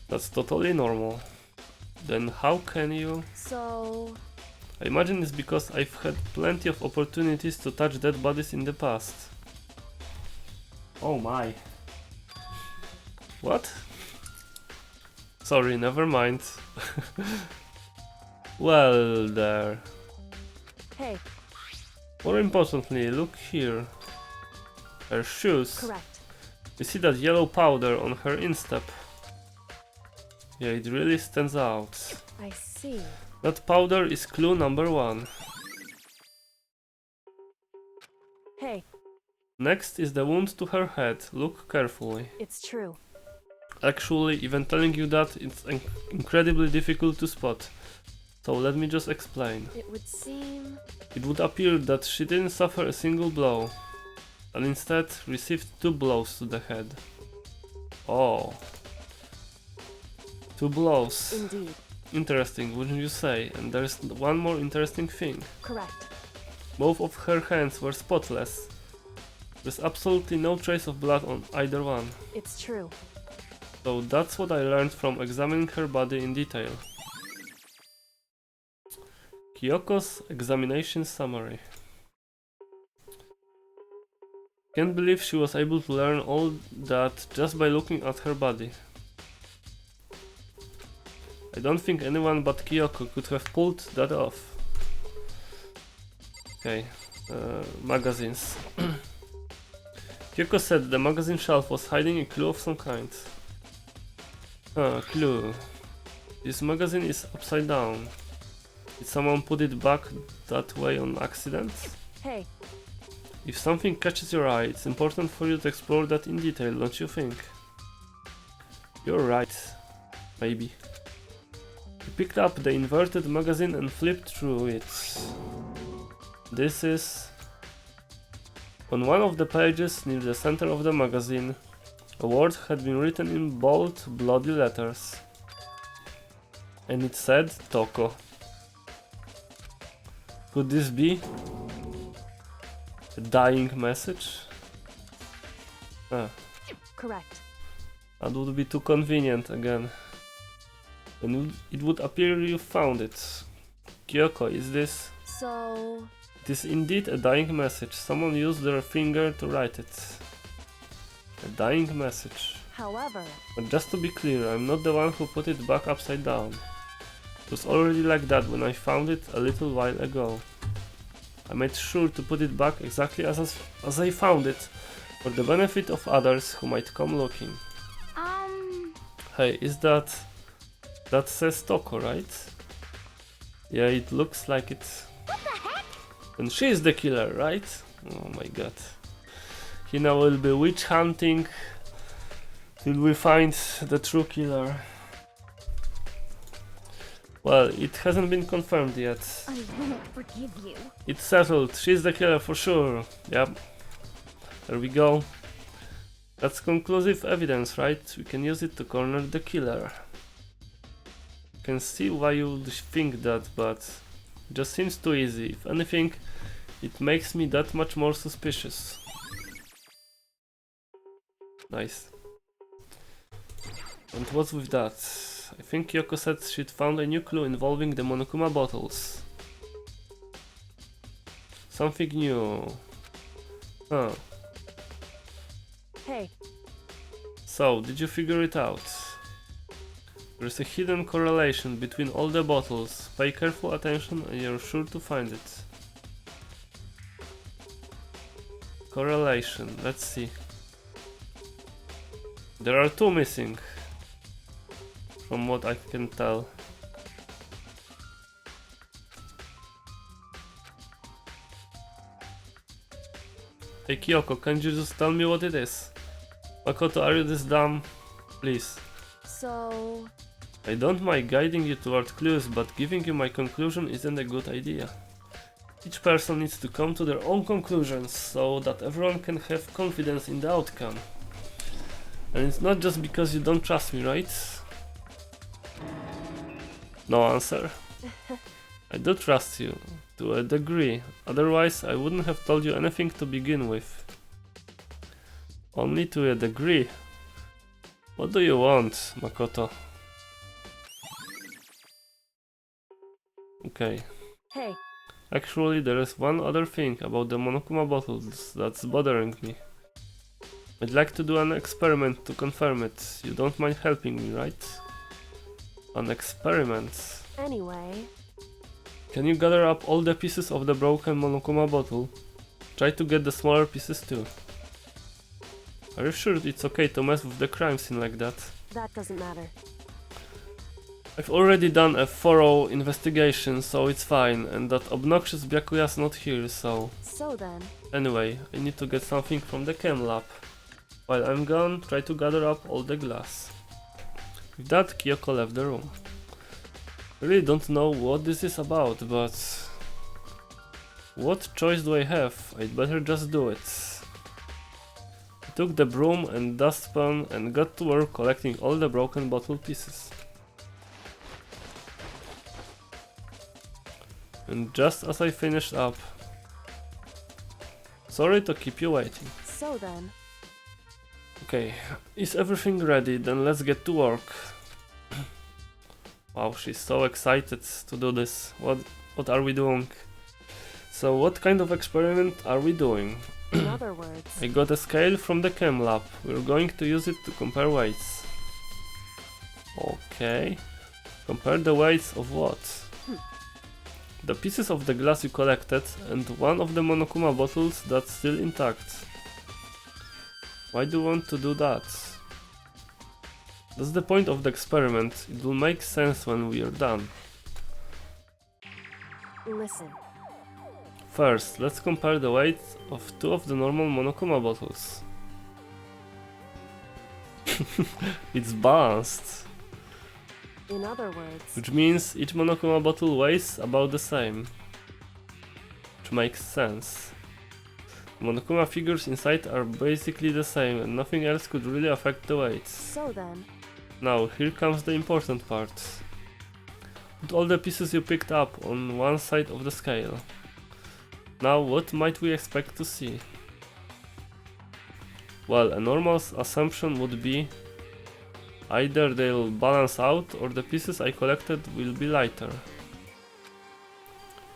That's totally normal. Then how can you? So, I imagine it's because I've had plenty of opportunities to touch dead bodies in the past. Oh my. What? Sorry, never mind. Well, there. hey, More importantly, look here. Her shoes. correct. You see that yellow powder on her instep? Yeah, it really stands out. I see. That powder is clue number 1. Hey, Next is the wound to her head. Look carefully. it's true. Actually, even telling you that, it's incredibly difficult to spot. So let me just explain. It would seem... It would appear that she didn't suffer a single blow, and instead received 2 blows to the head. Oh. 2 blows. Indeed. Interesting, wouldn't you say? And there's one more interesting thing. Correct. Both of her hands were spotless. There's absolutely no trace of blood on either one. It's true. So that's what I learned from examining her body in detail. Kyoko's examination summary. Can't believe she was able to learn all that just by looking at her body. I don't think anyone but Kyoko could have pulled that off. Okay, magazines. Kyoko said the magazine shelf was hiding a clue of some kind. Clue. This magazine is upside down. Did someone put it back that way on accident? Hey, If something catches your eye, it's important for you to explore that in detail, don't you think? You're right. Maybe. He picked up the inverted magazine and flipped through it. This is... On one of the pages near the center of the magazine, a word had been written in bold, bloody letters. And it said Toko. Could this be a dying message? correct. That would be too convenient again. And it would appear you found it. Kyoko, is this? So, It is indeed a dying message. Someone used their finger to write it. A dying message. however, But just to be clear, I'm not the one who put it back upside down. It was already like that when I found it a little while ago. I made sure to put it back exactly as I found it, for the benefit of others who might come looking. Hey, is that... That says Toko, right? Yeah, it looks like it. What the heck? And she's the killer, right? Oh my god. Hina will be witch hunting till we find the true killer. Well, it hasn't been confirmed yet. I won't forgive you. It's settled. She's the killer for sure. Yep. There we go. That's conclusive evidence, right? We can use it to corner the killer. Can see why you would think that, but it just seems too easy. If anything, it makes me that much more suspicious. Nice. And what's with that? I think Yoko said she'd found a new clue involving the Monokuma bottles. Something new. Huh. Hey, So, did you figure it out? There's a hidden correlation between all the bottles. Pay careful attention and you're sure to find it. Correlation, let's see. There are two missing, from what I can tell. Hey Kyoko, can you just tell me what it is? Makoto, are you this dumb? Please. so I don't mind guiding you toward clues, but giving you my conclusion isn't a good idea. Each person needs to come to their own conclusions, so that everyone can have confidence in the outcome. And it's not just because you don't trust me, right? No answer. I do trust you, to a degree, otherwise I wouldn't have told you anything to begin with. Only to a degree. What do you want, Makoto? Okay. hey, Actually, there is one other thing about the Monokuma bottles that's bothering me. I'd like to do an experiment to confirm it. You don't mind helping me, right? An experiment? anyway, Can you gather up all the pieces of the broken Monokuma bottle? Try to get the smaller pieces too. Are you sure it's okay to mess with the crime scene like that? that doesn't matter. I've already done a thorough investigation, so it's fine, and that obnoxious Byakuya's not here, so... So then, Anyway, I need to get something from the chem lab. While I'm gone, try to gather up all the glass. With that, Kyoko left the room. I really don't know what this is about, but... what choice do I have? I'd better just do it. I took the broom and dustpan and got to work collecting all the broken bottle pieces. And just as I finished up... Sorry to keep you waiting. so then, Okay, is everything ready? Then let's get to work. Wow, she's so excited to do this. What are we doing? So what kind of experiment are we doing? in other words, I got a scale from the chem lab. We're going to use it to compare weights. Okay. Compare the weights of what? The pieces of the glass you collected and one of the Monokuma bottles that's still intact. Why do you want to do that? That's the point of the experiment. It will make sense when we are done. listen, First, let's compare the weight of two of the normal Monokuma bottles. It's balanced, in other words, which means each Monokuma bottle weighs about the same. Which makes sense. The Monokuma figures inside are basically the same and nothing else could really affect the weights. so then, Now, here comes the important part. Put all the pieces you picked up on one side of the scale. Now, what might we expect to see? Well, a normal assumption would be either they'll balance out or the pieces I collected will be lighter.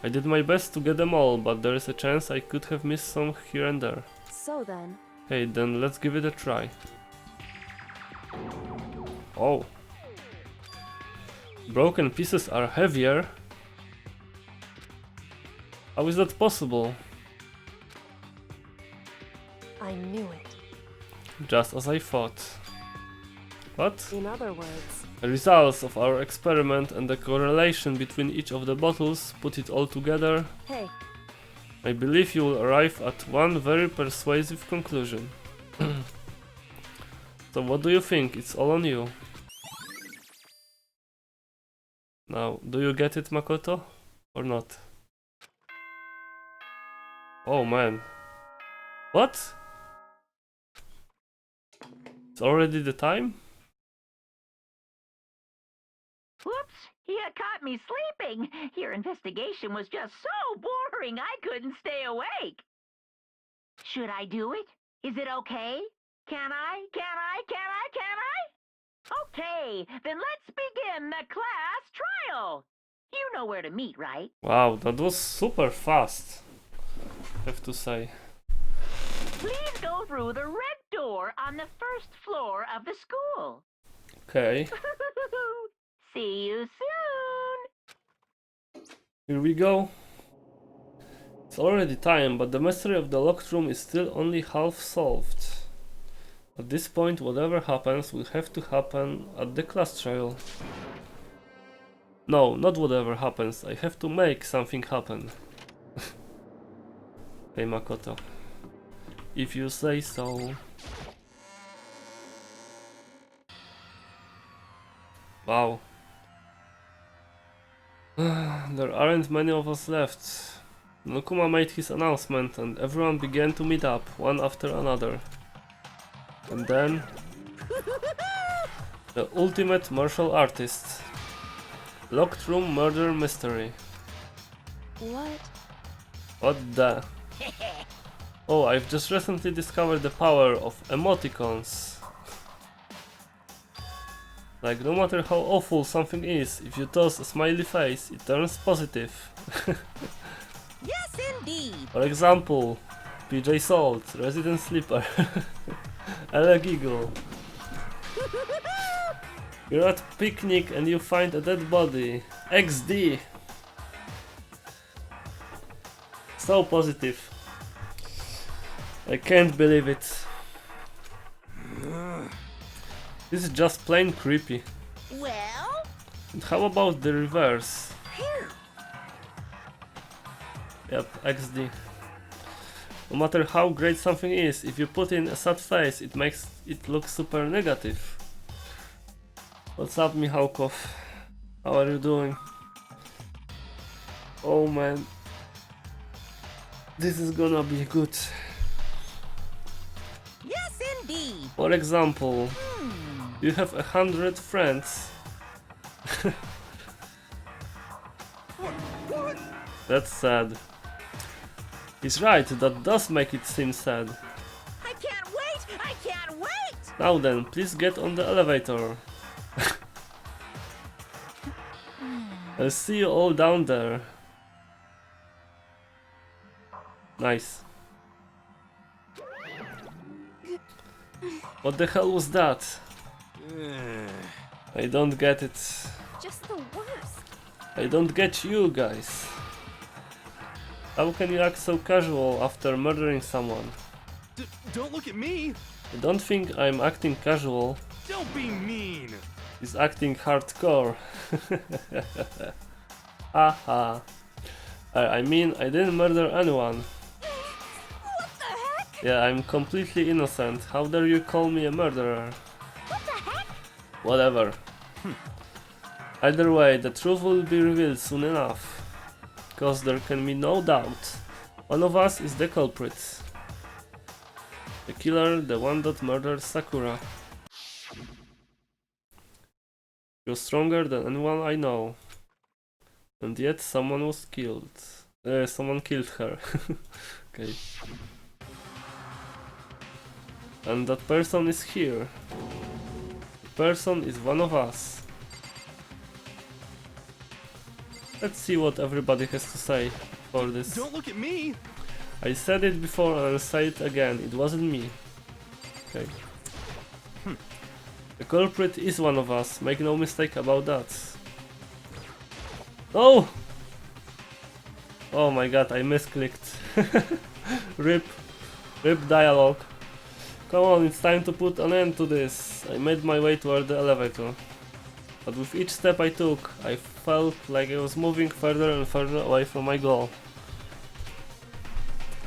I did my best to get them all, but there is a chance I could have missed some here and there. so then, Hey, then let's give it a try. Oh. Broken pieces are heavier? How is that possible? I knew it. Just as I thought. What? In other words, The results of our experiment and the correlation between each of the bottles, put it all together, hey, I believe you will arrive at one very persuasive conclusion. So what do you think? It's all on you. Now, do you get it, Makoto? Or not? Oh man. What? It's already the time? Whoops! You caught me sleeping. Your investigation was just so boring I couldn't stay awake. Should I do it? Is it okay? Can I? Can I? Can I? Can I? Okay, then let's begin the class trial. You know where to meet, right? Wow, that was super fast, I have to say. Please go through the red door on the first floor of the school. Okay, See you soon. here we go. It's already time, but the mystery of the locked room is still only half solved. At this point, whatever happens will have to happen at the class trial. No, not whatever happens. I have to make something happen. Hey Makoto. If you say so. Wow. There aren't many of us left. Nokuma made his announcement and everyone began to meet up, one after another. And then... the ultimate martial artist. Locked room murder mystery. What? What the? Oh, I've just recently discovered the power of emoticons. Like, no matter how awful something is, if you toss a smiley face, it turns positive. Yes, indeed. For example, PJ Salt, Resident Sleeper, Ella Giggle. You're at a picnic and you find a dead body. XD! So positive. I can't believe it. This is just plain creepy. Well, And how about the reverse? here. Yep, XD. No matter how great something is, if you put in a sad face, it makes it look super negative. What's up, Mihalkov? How are you doing? Oh man. This is gonna be good. Yes, indeed. For example, you have 100 friends. What? That's sad. He's right, that does make it seem sad. I can't wait. I can't wait. Now then, please get on the elevator. I'll see you all down there. Nice. What the hell was that? I don't get it. Just the worst. I don't get you guys. How can you act so casual after murdering someone? Don't look at me. I don't think I'm acting casual. Don't be mean. He's acting hardcore. Haha. I mean, I didn't murder anyone. What the heck? Yeah, I'm completely innocent. How dare you call me a murderer? What the heck? Whatever. Either way, the truth will be revealed soon enough. Because there can be no doubt. One of us is the culprit. The killer, the one that murdered Sakura. You're stronger than anyone I know. And yet someone was killed. Someone killed her. Okay. And that person is here. The person is one of us. Let's see what everybody has to say for this. Don't look at me. I said it before and I'll say it again. It wasn't me. Okay. The culprit is one of us. Make no mistake about that. Oh! Oh my god, I misclicked. Rip. Rip dialogue. Come on, it's time to put an end to this. I made my way toward the elevator. But with each step I took, I felt like I was moving further and further away from my goal.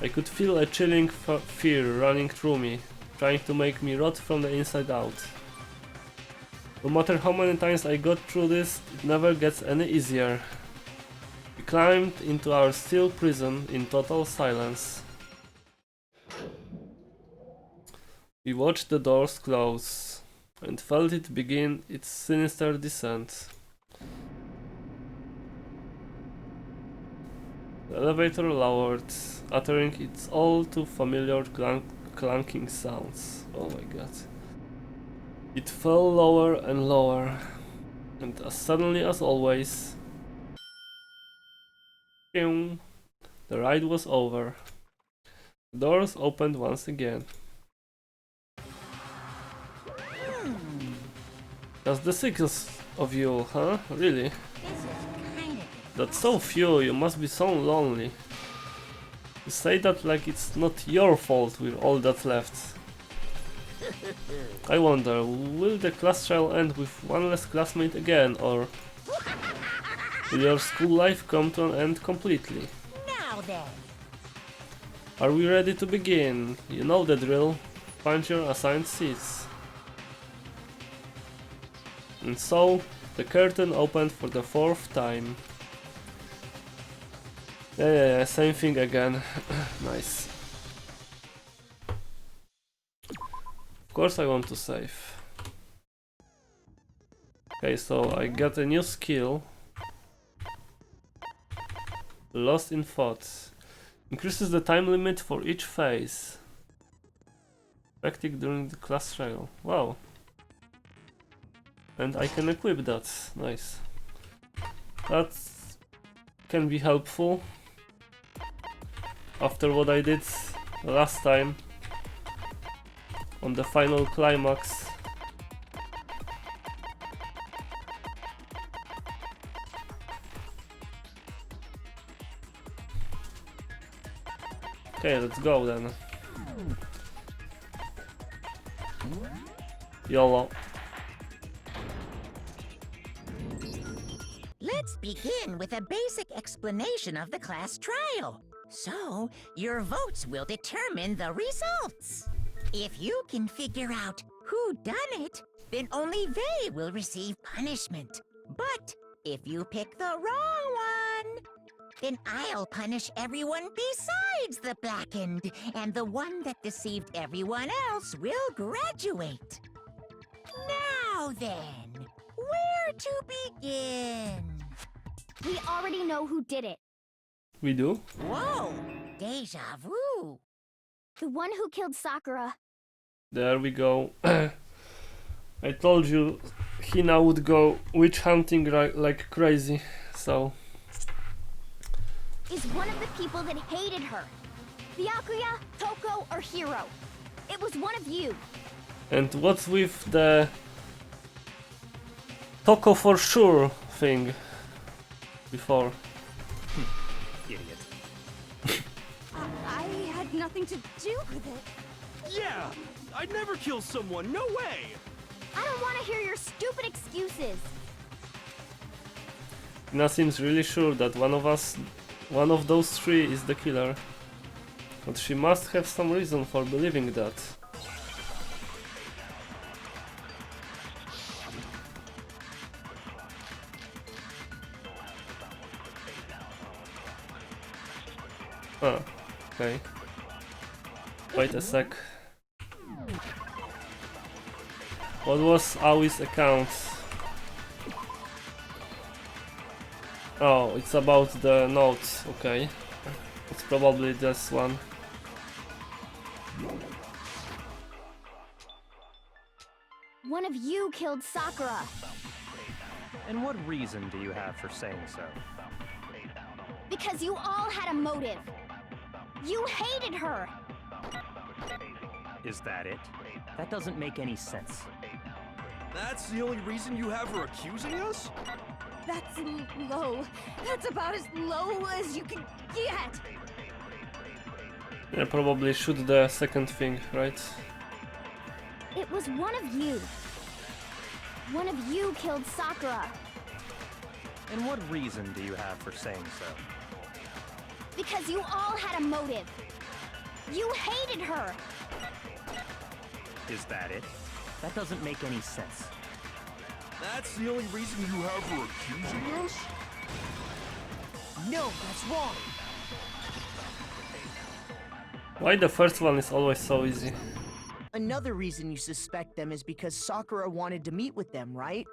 I could feel a chilling fear running through me, trying to make me rot from the inside out. No matter how many times I got through this, it never gets any easier. We climbed into our steel prison in total silence. We watched the doors close and felt it begin its sinister descent. The elevator lowered, uttering its all too familiar clanking sounds. Oh my god. It fell lower and lower, and as suddenly as always, the ride was over. The doors opened once again. That's the six of you, huh? Really? That's so few, you must be so lonely. You say that like it's not your fault with all that's left. I wonder, will the class trial end with one less classmate again, or will your school life come to an end completely? Now then. Are we ready to begin? You know the drill. Find your assigned seats. And so, the curtain opened for the fourth time. Yeah, same thing again. Nice. Of course I want to save. Okay, so I got a new skill. Lost in Thoughts. Increases the time limit for each phase. Effective during the class trial. Wow. And I can equip that. Nice. That can be helpful. After what I did last time on the final climax. Okay, let's go then. YOLO. Let's begin with a basic explanation of the class trial. So, your votes will determine the results. If you can figure out who done it, then only they will receive punishment. But if you pick the wrong one, then I'll punish everyone besides the blackened, and the one that deceived everyone else will graduate. Now then, where to begin? We already know who did it. We do? Whoa! Deja vu! The one who killed Sakura. There we go. I told you Hina would go witch hunting like crazy, so... Is one of the people that hated her. Byakuya, Toko, or Hiro. It was one of you. And what's with the Toko for sure thing before? Idiot. I had nothing to do with it. Yeah! I'd never kill someone, no way! I don't want to hear your stupid excuses. Hina seems really sure that one of those three is the killer. But she must have some reason for believing that. Ah, okay. Wait a sec. What was Aoi's account? Oh, it's about the notes, okay. It's probably this one. One of you killed Sakura. And what reason do you have for saying so? Because you all had a motive. You hated her. Is that it? That doesn't make any sense. That's the only reason you have for accusing us? That's low. That's about as low as you can get. Yeah, probably shoot the second thing, right? It was one of you. One of you killed Sakura. And what reason do you have for saying so? Because you all had a motive. You hated her. Is that it? That doesn't make any sense. That's the only reason you have for accusing us? No, that's wrong. Why the first one is always so easy? Another reason you suspect them is because Sakura wanted to meet with them, right?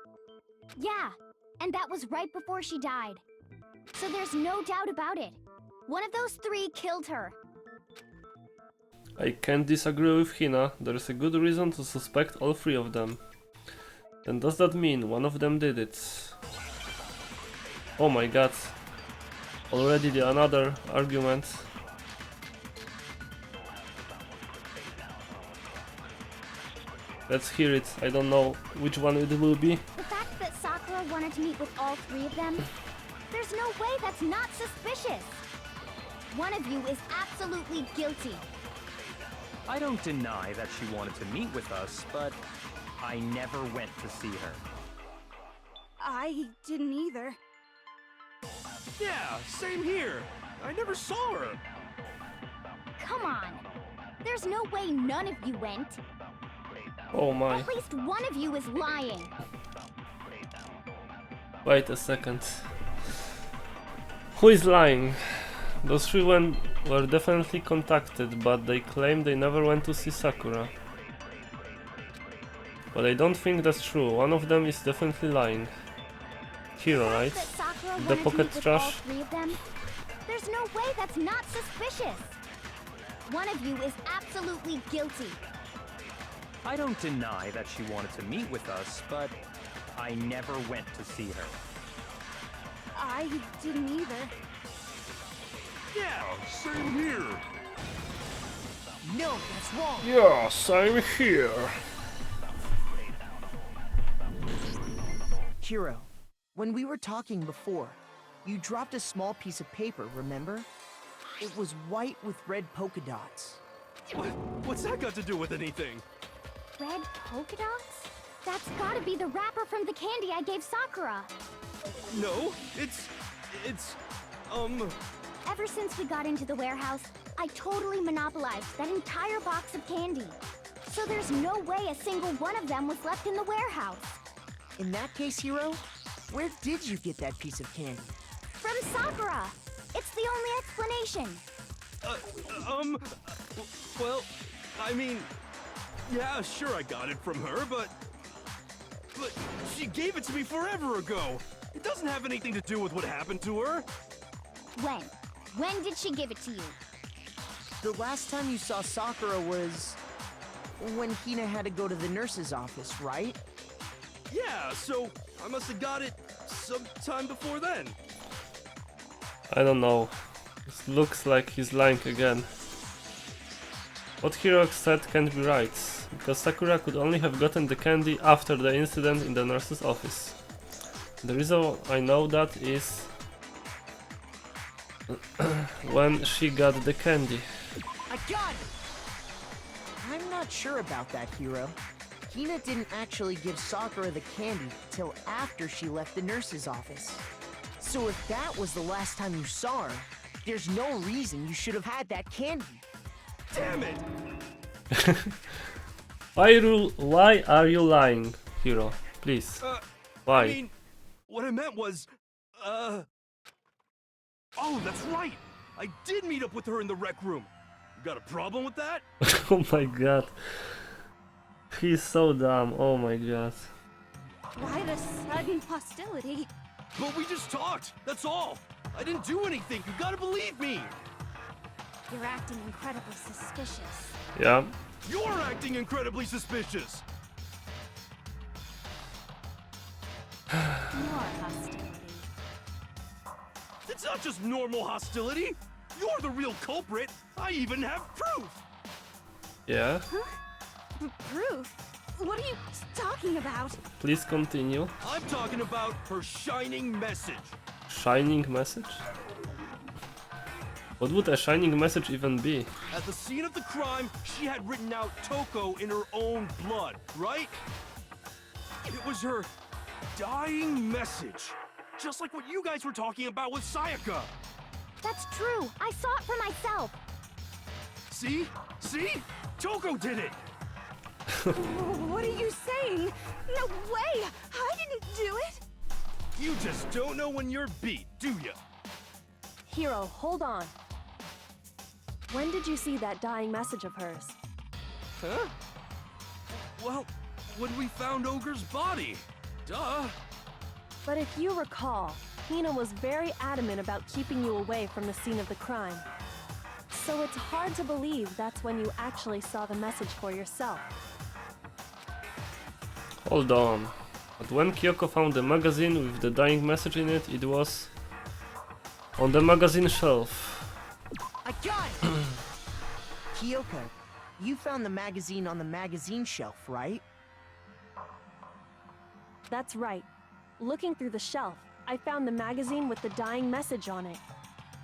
Yeah, and that was right before she died. So there's no doubt about it. One of those three killed her. I can't disagree with Hina. There is a good reason to suspect all three of them. Then does that mean one of them did it? Oh my god. Already another argument. Let's hear it. I don't know which one it will be. The fact that Sakura wanted to meet with all three of them, there's no way that's not suspicious. One of you is absolutely guilty. I don't deny that she wanted to meet with us, but I never went to see her. I didn't either. Yeah, same here. I never saw her. Come on. There's no way none of you went. Oh my. At least one of you is lying. Wait a second. Who is lying? Those three were definitely contacted, but they claim they never went to see Sakura. But I don't think that's true. One of them is definitely lying. Hiro, right? That Sakura The wanted to pocket meet with all trash? three of them, there's no way that's not suspicious. One of you is absolutely guilty. I don't deny that she wanted to meet with us, but I never went to see her. I didn't either. Yeah, same here. No, that's wrong. Yeah, same here. Hiro, when we were talking before, you dropped a small piece of paper, remember? It was white with red polka dots. What's that got to do with anything? Red polka dots? That's gotta be the wrapper from the candy I gave Sakura. No, it's, Ever since we got into the warehouse, I totally monopolized that entire box of candy. So there's no way a single one of them was left in the warehouse. In that case, Hiro, where did you get that piece of candy? From Sakura! It's the only explanation. well, I mean, yeah, sure I got it from her, but she gave it to me forever ago. It doesn't have anything to do with what happened to her. When? When did she give it to you? The last time you saw Sakura was when Hina had to go to the nurse's office, right? Yeah, so I must have got it sometime before then. I don't know. It looks like he's lying again. What Hiro said can't be right, because Sakura could only have gotten the candy after the incident in the nurse's office. The reason I know that is when she got the candy. I got it! I'm not sure about that, Hiro. Hina didn't actually give Sakura the candy till after she left the nurse's office. So if that was the last time you saw her, there's no reason you should have had that candy. Damn it! Why are you lying, Hiro? Please. Why? I mean, what I meant was, oh, that's right! I did meet up with her in the rec room. You got a problem with that? Oh my god. He's so dumb. Oh my god. Why the sudden hostility? But we just talked, that's all! I didn't do anything, you gotta believe me! You're acting incredibly suspicious. Yeah. You're acting incredibly suspicious! More hostility. It's not just normal hostility! You're the real culprit! I even have proof! Yeah. Proof? What are you talking about? Please continue. I'm talking about her shining message. Shining message? What would a shining message even be? At the scene of the crime, she had written out Toko in her own blood, right? It was her dying message. Just like what you guys were talking about with Sayaka. That's true. I saw it for myself. See? See? Toko did it! What are you saying? No way! I didn't do it! You just don't know when you're beat, do ya? Hiro, hold on. When did you see that dying message of hers? Huh? Well, when we found Ogre's body. Duh. But if you recall, Hina was very adamant about keeping you away from the scene of the crime. So it's hard to believe that's when you actually saw the message for yourself. Hold on. But when Kyoko found the magazine with the dying message in it, it was on the magazine shelf. I got it! Kyoko, you found the magazine on the magazine shelf, right? That's right. Looking through the shelf, I found the magazine with the dying message on it.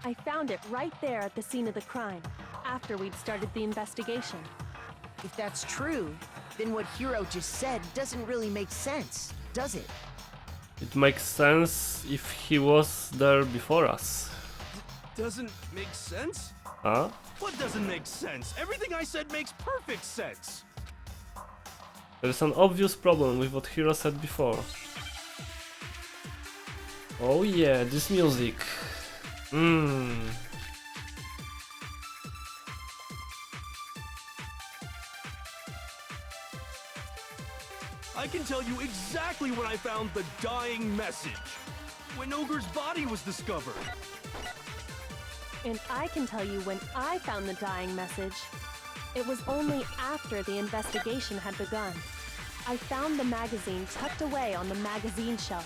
I found it right there at the scene of the crime, after we'd started the investigation. If that's true, then what Hiro just said doesn't really make sense, does it? It makes sense if he was there before us. Doesn't make sense? Huh? What doesn't make sense? Everything I said makes perfect sense. There's an obvious problem with what Hiro said before. Oh yeah, this music. I can tell you exactly when I found the dying message. When Ogre's body was discovered. And I can tell you when I found the dying message. It was only after the investigation had begun. I found the magazine tucked away on the magazine shelf.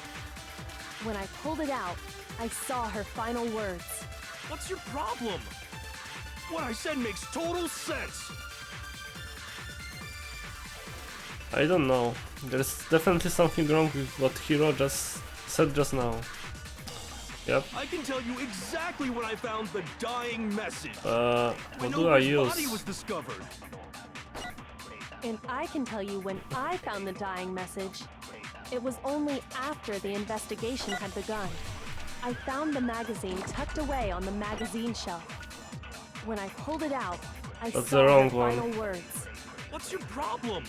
When I pulled it out, I saw her final words. What's your problem? What I said makes total sense. I don't know. There's definitely something wrong with what Hiro just said just now. Yep. I can tell you exactly when I found the dying message. What do I use? Body was discovered. And I can tell you when I found the dying message. It was only after the investigation had begun. I found the magazine tucked away on the magazine shelf. When I pulled it out, I That's saw the wrong her one. final words. What's your problem?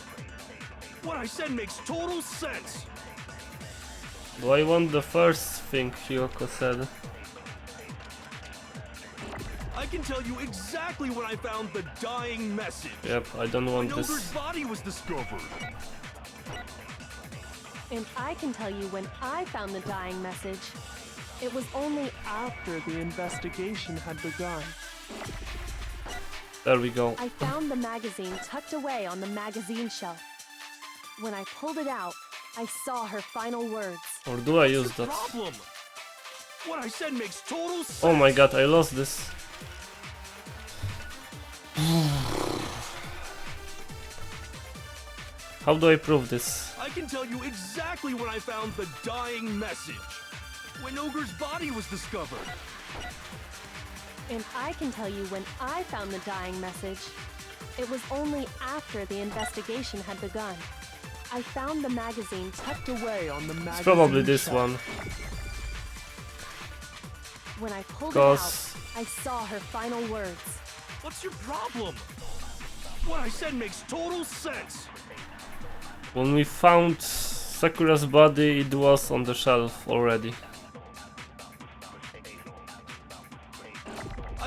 What I said makes total sense. Do I want the first thing Kyoko said? I can tell you exactly when I found the dying message. Yep, I don't want When Ogre's this. body was discovered. And I can tell you when I found the dying message. It was only After the investigation had begun. There we go. I found the magazine tucked away on the magazine shelf. When I pulled it out, I saw her final words. Or do I use What's your that? problem? What I said makes total sense. Oh my god, I lost this. How do I prove this? I can tell you exactly when I found the dying message. When Ogre's body was discovered. And I can tell you when I found the dying message. It was only after the investigation had begun. I found the magazine tucked away on the magazine It's probably this shelf. one. When I pulled it out, Cause I saw her final words. What's your problem? What I said makes total sense. when we found Sakura's body, it was on the shelf already.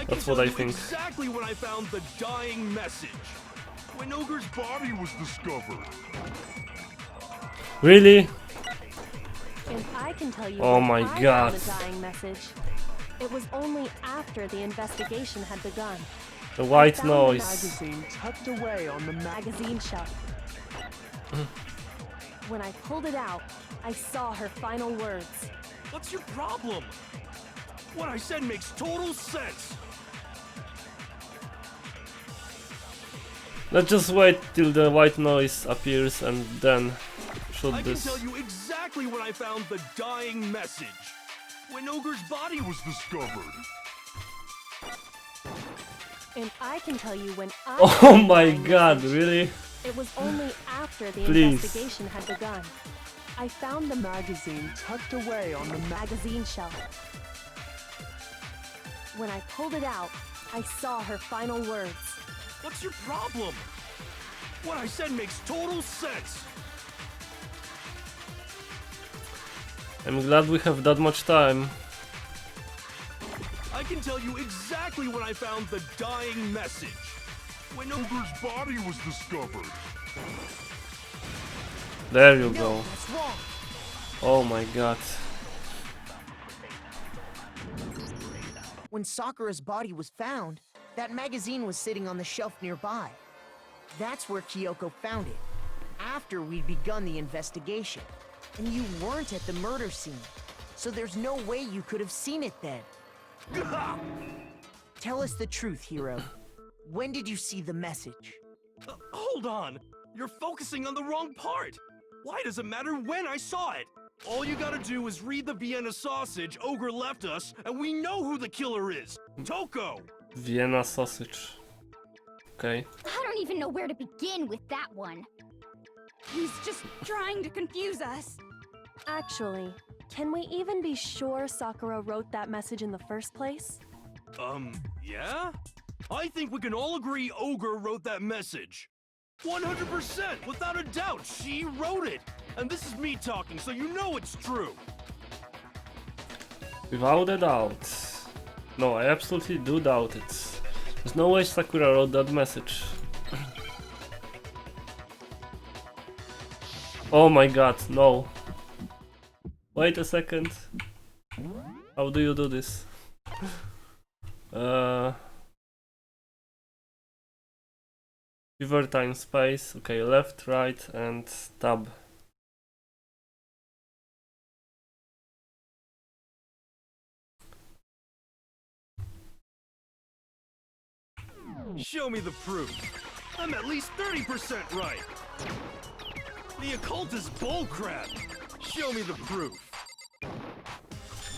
That's what I think. Exactly when I found the dying message. When Ogre's body was discovered. Really? And I can tell you Oh when my I God. found the dying message. It was only after the investigation had begun. The white found the noise. Magazine tucked away on the Magazine shelf. When I pulled it out, I saw her final words. What's your problem? What I said makes total sense. Let's just wait till the white noise appears and then shoot I can this. tell you exactly when I found the dying message. When Ogre's body was discovered. And I can tell you when I Oh found the my dying god, message. really? It was only after the Please. investigation had begun. I found the magazine tucked away on the magazine shelf. When I pulled it out, I saw her final words. What's your problem? What I said makes total sense. I'm glad we have that much time. I can tell you exactly when I found the dying message. When Ogre's body was discovered. There you go. That's wrong. Oh my god. When Sakura's body was found, that magazine was sitting on the shelf nearby. That's where Kyoko found it, after we'd begun the investigation. And you weren't at the murder scene, so there's no way you could have seen it then. Tell us the truth, Hiro. When did you see the message? Hold on! You're focusing on the wrong part! Why does it matter when I saw it? All you gotta do is read the Vienna sausage Ogre left us, and we know who the killer is! Toko! Vienna sausage. Okay. I don't even know where to begin with that one. He's just trying to confuse us. Actually, can we even be sure Sakura wrote that message in the first place? Yeah? I think we can all agree Ogre wrote that message. 100%, without a doubt, she wrote it! And this is me talking, so you know it's true! Without a doubt. No, I absolutely do doubt it. There's no way Sakura wrote that message. Oh my god, no. Wait a second. How do you do this? Pivot time space. Okay, left, right, and tab. Show me the proof. I'm at least 30% right. The occult is bullcrap. Show me the proof.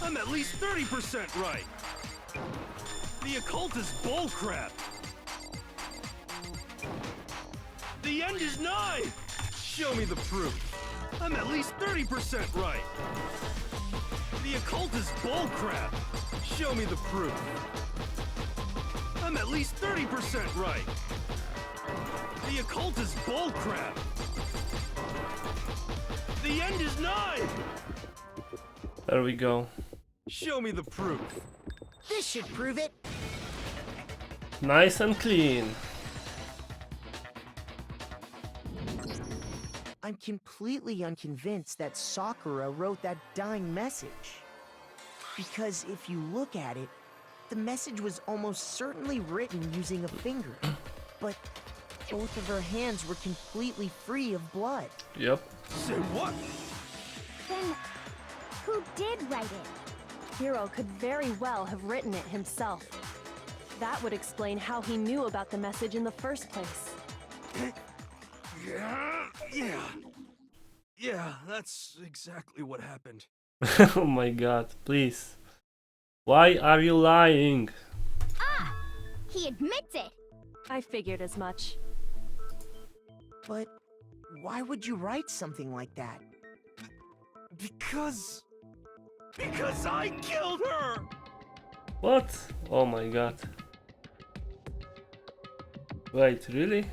I'm at least 30% right. The occult is bullcrap. The end is nigh. Show me the proof. I'm at least 30% right. The occult is bullcrap. Show me the proof. I'm at least 30% right. The occult is bullcrap. The end is nigh. There we go. Show me the proof. This should prove it. Nice and clean. I'm completely unconvinced that Sakura wrote that dying message. Because if you look at it, the message was almost certainly written using a finger. But both of her hands were completely free of blood. Yep. Say what? Then, who did write it? Hiro could very well have written it himself. That would explain how he knew about the message in the first place. Yeah, that's exactly what happened. Oh my god, please. Why are you lying? Ah! He admits it! I figured as much. But why would you write something like that? Because I killed her! What? Oh my god. Wait, really?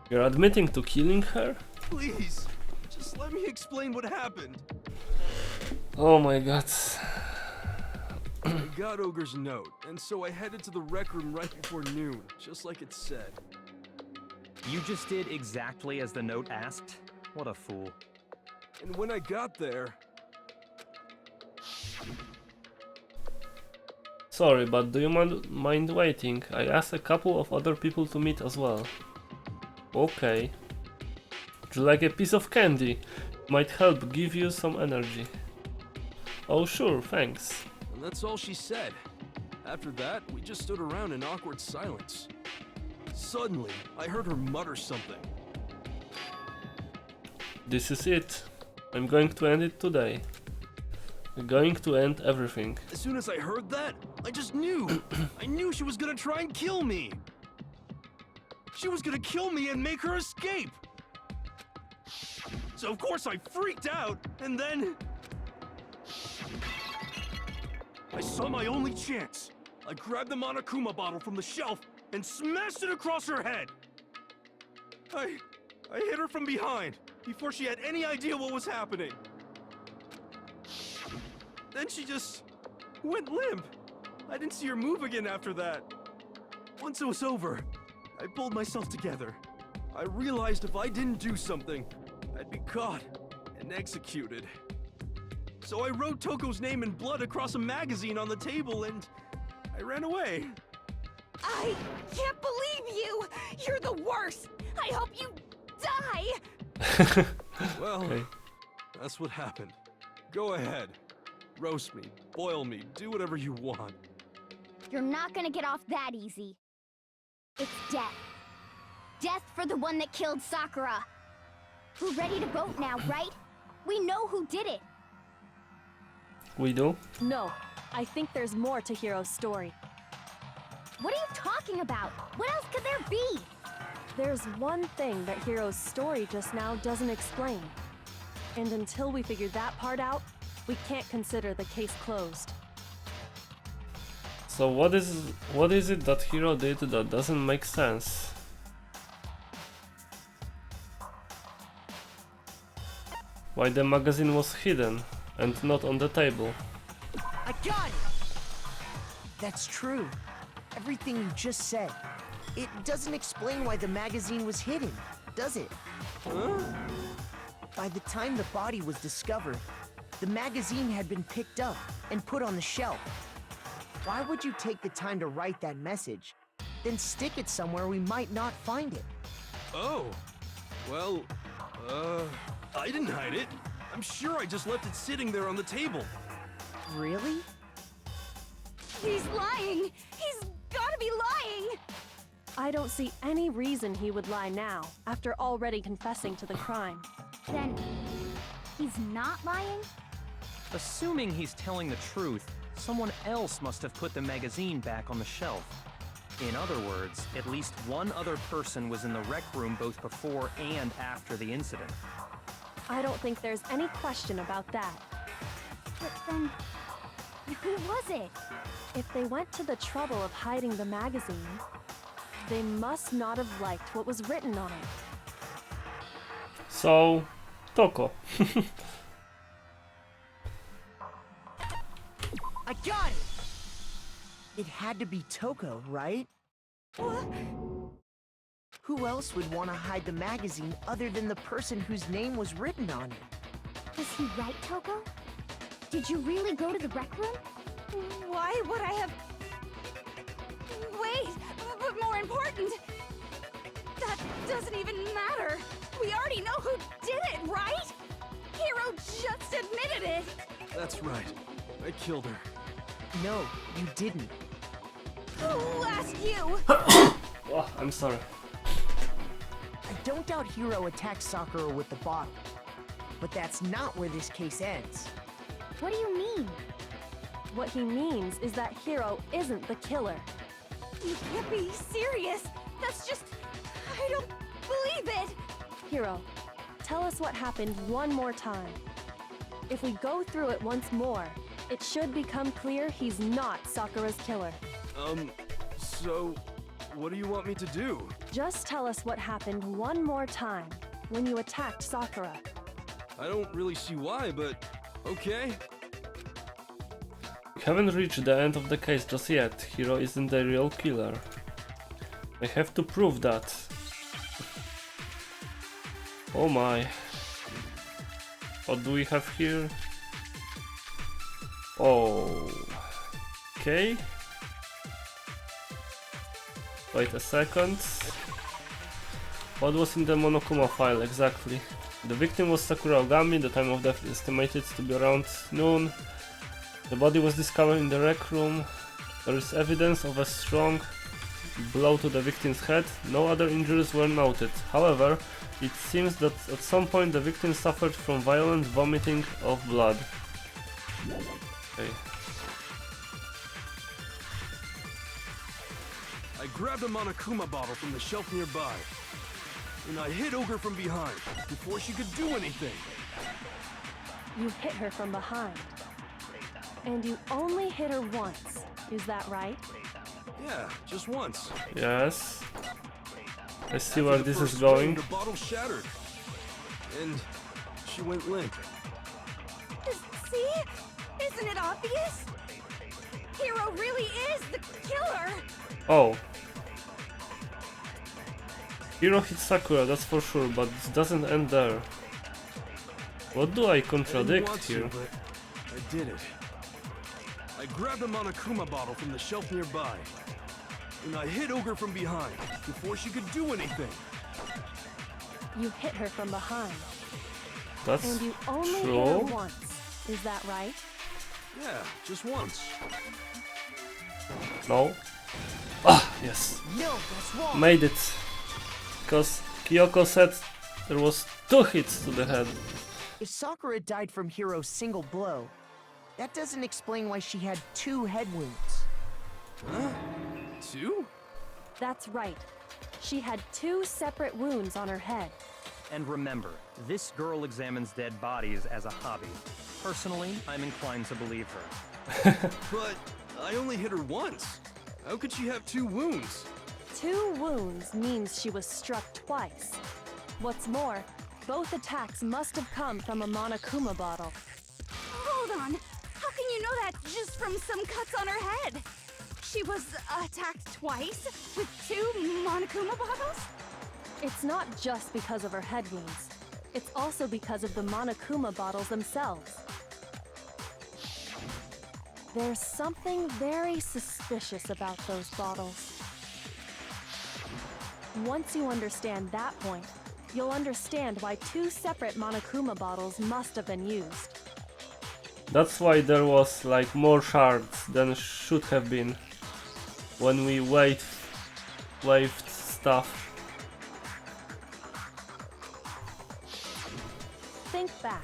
You're admitting to killing her? Please, just let me explain what happened. Oh my god. I got Ogre's note, and so I headed to the rec room right before noon, just like it said. You just did exactly as the note asked? What a fool. And when I got there... Sorry, but do you mind waiting? I asked a couple of other people to meet as well. Okay. Would you like a piece of candy? Might help give you some energy. Oh sure, thanks. And that's all she said. After that, we just stood around in awkward silence. Suddenly, I heard her mutter something. This is it. I'm going to end it today. I'm going to end everything. As soon as I heard that, I just knew. I knew she was gonna try and kill me. She was gonna kill me and make her escape. So of course I freaked out, and then... I saw my only chance. I grabbed the Monokuma bottle from the shelf and smashed it across her head. I hit her from behind, before she had any idea what was happening. Then she just went limp. I didn't see her move again after that. Once it was over, I pulled myself together. I realized if I didn't do something, I'd be caught and executed. So I wrote Toko's name in blood across a magazine on the table and I ran away. I can't believe you! You're the worst! I hope you die! Well, Okay. that's what happened. Go ahead. Roast me, boil me, do whatever you want. You're not gonna get off that easy. It's death. Death for the one that killed Sakura. We're ready to vote now, right? We know who did it. We do? No, I think there's more to Hiro's story. What are you talking about? What else could there be? There's one thing that Hiro's story just now doesn't explain. And until we figure that part out, we can't consider the case closed. So what is it that Hiro did that doesn't make sense? Why the magazine was hidden and not on the table? I got it! That's true. Everything you just said. It doesn't explain why the magazine was hidden, does it? Huh? By the time the body was discovered, the magazine had been picked up and put on the shelf. Why would you take the time to write that message, then stick it somewhere we might not find it? Oh. Well, I didn't hide it. I'm sure I just left it sitting there on the table. Really? He's lying! He's gotta be lying! I don't see any reason he would lie now, after already confessing to the crime. Then, he's not lying? Assuming he's telling the truth, someone else must have put the magazine back on the shelf. In other words, at least one other person was in the rec room both before and after the incident. I don't think there's any question about that. But then, who was it? If they went to the trouble of hiding the magazine, they must not have liked what was written on it. So, Toko. I got it! It had to be Toko, right? What? Who else would want to hide the magazine other than the person whose name was written on it? Was he right, Toko? Did you really go to the rec room? Why would I have... Wait, but more important... That doesn't even matter. We already know who did it, right? Hiro just admitted it. That's right. I killed her. No, you didn't. Who asked you? Oh, I'm sorry. I don't doubt Hiro attacked Sakura with the bottle. But that's not where this case ends. What do you mean? What he means is that Hiro isn't the killer. You can't be serious. That's just... I don't believe it. Hiro, tell us what happened one more time. If we go through it once more, it should become clear he's not Sakura's killer. So, what do you want me to do? Just tell us what happened one more time when you attacked Sakura. I don't really see why, but okay. We haven't reached the end of the case just yet. Hiro isn't the real killer. I have to prove that. Oh my. What do we have here? Oh. Okay. Wait a second. What was in the Monokuma file exactly? The victim was Sakura Ogami, the time of death is estimated to be around noon. The body was discovered in the rec room. There is evidence of a strong blow to the victim's head. No other injuries were noted. However, it seems that at some point the victim suffered from violent vomiting of blood. Okay. I grabbed a Monokuma bottle from the shelf nearby, and I hit Ogre from behind before she could do anything. You hit her from behind. And you only hit her once, is that right? Yeah, just once. Yes. I see After where the this first is going. swing, the bottle shattered, and she went limp. See? Isn't it obvious? Hiro really is the killer. Oh. Hiro hit Sakura, that's for sure, but it doesn't end there. What do I I didn't contradict want to, here? but I did it. I grabbed the Monokuma bottle from the shelf nearby, and I hit Ogre from behind before she could do anything. You hit her from behind. That's And you only hit true. her once. Is that right? Yeah, just once. No. Ah, yes. No, that's wrong. Made it. Because Kyoko said there was 2 hits to the head. If Sakura died from Hiro's single blow, that doesn't explain why she had 2 head wounds. Huh? 2? That's right. She had 2 separate wounds on her head. And remember, this girl examines dead bodies as a hobby. Personally, I'm inclined to believe her. But I only hit her once. How could she have 2 wounds? 2 wounds means she was struck twice. What's more, both attacks must have come from a Monokuma bottle. Hold on. How can you know that just from some cuts on her head? She was attacked twice with 2 Monokuma bottles? It's not just because of her head wounds. It's also because of the Monokuma bottles themselves. There's something very suspicious about those bottles. Once you understand that point, you'll understand why 2 separate Monokuma bottles must have been used. That's why there was like more shards than should have been when we waved stuff. Think back.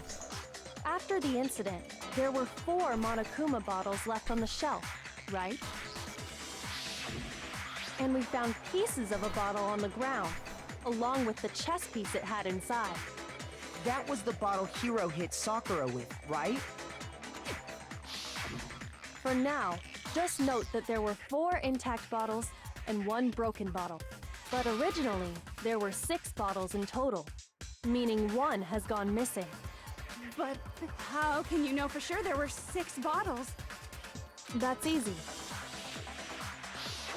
After the incident, there were 4 Monokuma bottles left on the shelf, right? And we found pieces of a bottle on the ground, along with the chess piece it had inside. That was the bottle Hiro hit Sakura with, right? For now, just note that there were 4 intact bottles and 1 broken bottle. But originally, there were 6 bottles in total, meaning 1 has gone missing. But how can you know for sure there were 6 bottles? That's easy.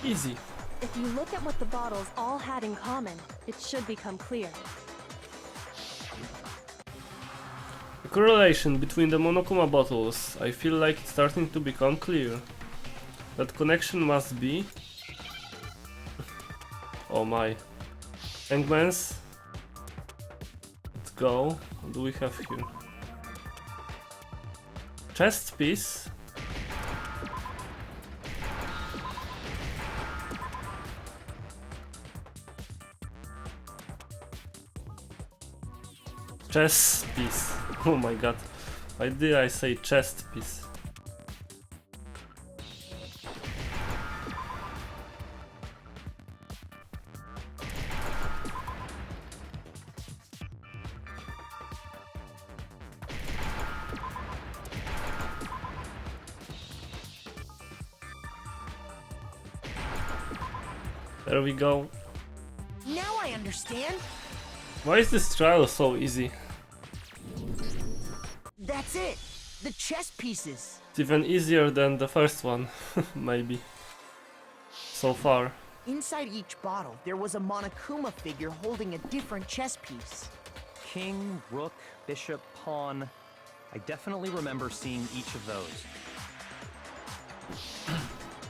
Easy. If you look at what the bottles all had in common, it should become clear. The correlation between the Monokuma bottles, I feel like it's starting to become clear. That connection must be... Oh my. Hangman's. Let's go. What do we have here? Chest piece. Chess piece. Oh my god. Why did I say chest piece? There we go. Now I understand. Why is this trial so easy? That's it. The chess pieces. It's even easier than the first one, maybe. So far. Inside each bottle, there was a Monokuma figure holding a different chess piece. King, rook, bishop, pawn. I definitely remember seeing each of those.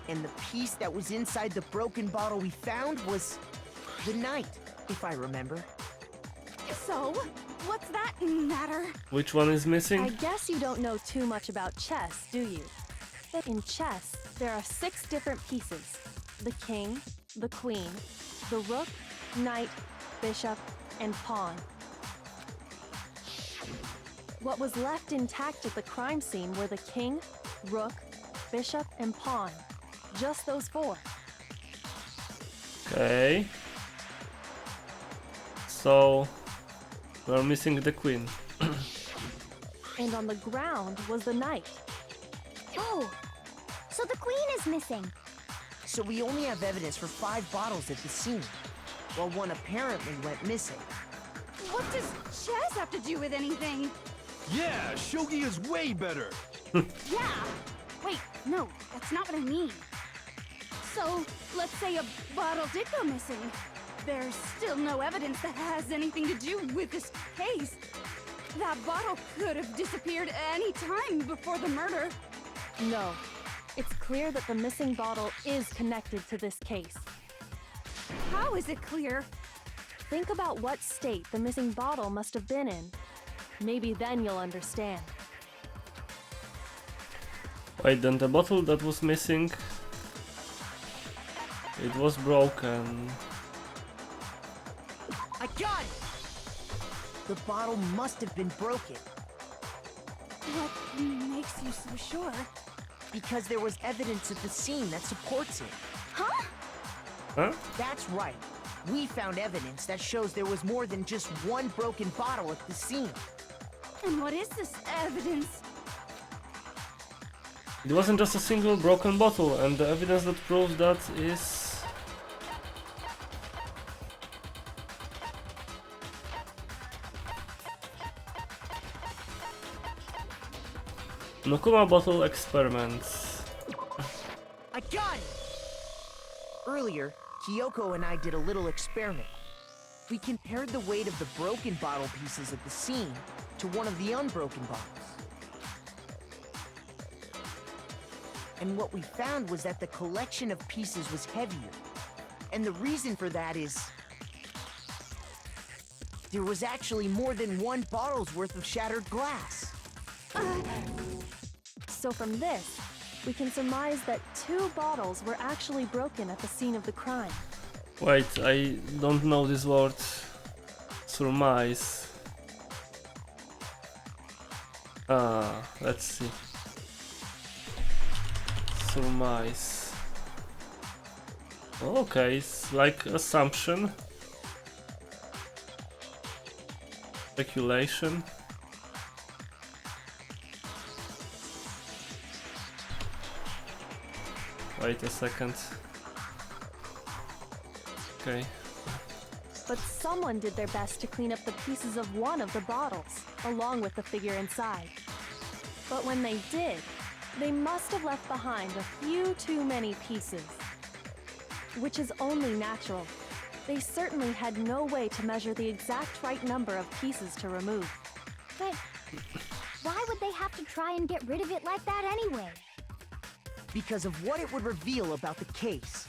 And the piece that was inside the broken bottle we found was the knight, if I remember. So, what's that matter? Which one is I missing? guess you don't know too much about chess, do you? In chess, there are 6 different pieces. The king, the queen, the rook, knight, bishop, and pawn. What was left intact at the crime scene were the king, rook, bishop, and pawn. Just those 4. Okay. So we're missing the queen. And on the ground was the knight. Oh, so the queen is missing. So we only have evidence for 5 bottles at the scene, while one apparently went missing. What does chess have to do with anything? Yeah, shogi is way better. Yeah. Wait, no, that's not what I mean. So, let's say a bottle did go missing. There's still no evidence that has anything to do with this case. That bottle could have disappeared any time before the murder. No. It's clear that the missing bottle is connected to this case. How is it clear? Think about what state the missing bottle must have been in. Maybe then you'll understand. Wait, then the bottle that was missing, it was broken. I got it! The bottle must have been broken. What makes you so sure? Because there was evidence at the scene that supports it. Huh? Huh? That's right. We found evidence that shows there was more than just one broken bottle at the scene. And what is this evidence? It wasn't just a single broken bottle, and the evidence that proves that is... Nokuma bottle experiments. I got it! Earlier, Kyoko and I did a little experiment. We compared the weight of the broken bottle pieces at the scene to one of the unbroken bottles. And what we found was that the collection of pieces was heavier. And the reason for that is... there was actually more than one bottle's worth of shattered glass. So from this, we can surmise that 2 bottles were actually broken at the scene of the crime. Wait, I don't know this word. Surmise. Let's see. Surmise. Okay, it's like assumption. Speculation. Wait a second. Okay. But someone did their best to clean up the pieces of one of the bottles, along with the figure inside. But when they did, they must have left behind a few too many pieces. Which is only natural. They certainly had no way to measure the exact right number of pieces to remove. But why would they have to try and get rid of it like that anyway? Because of what it would reveal about the case.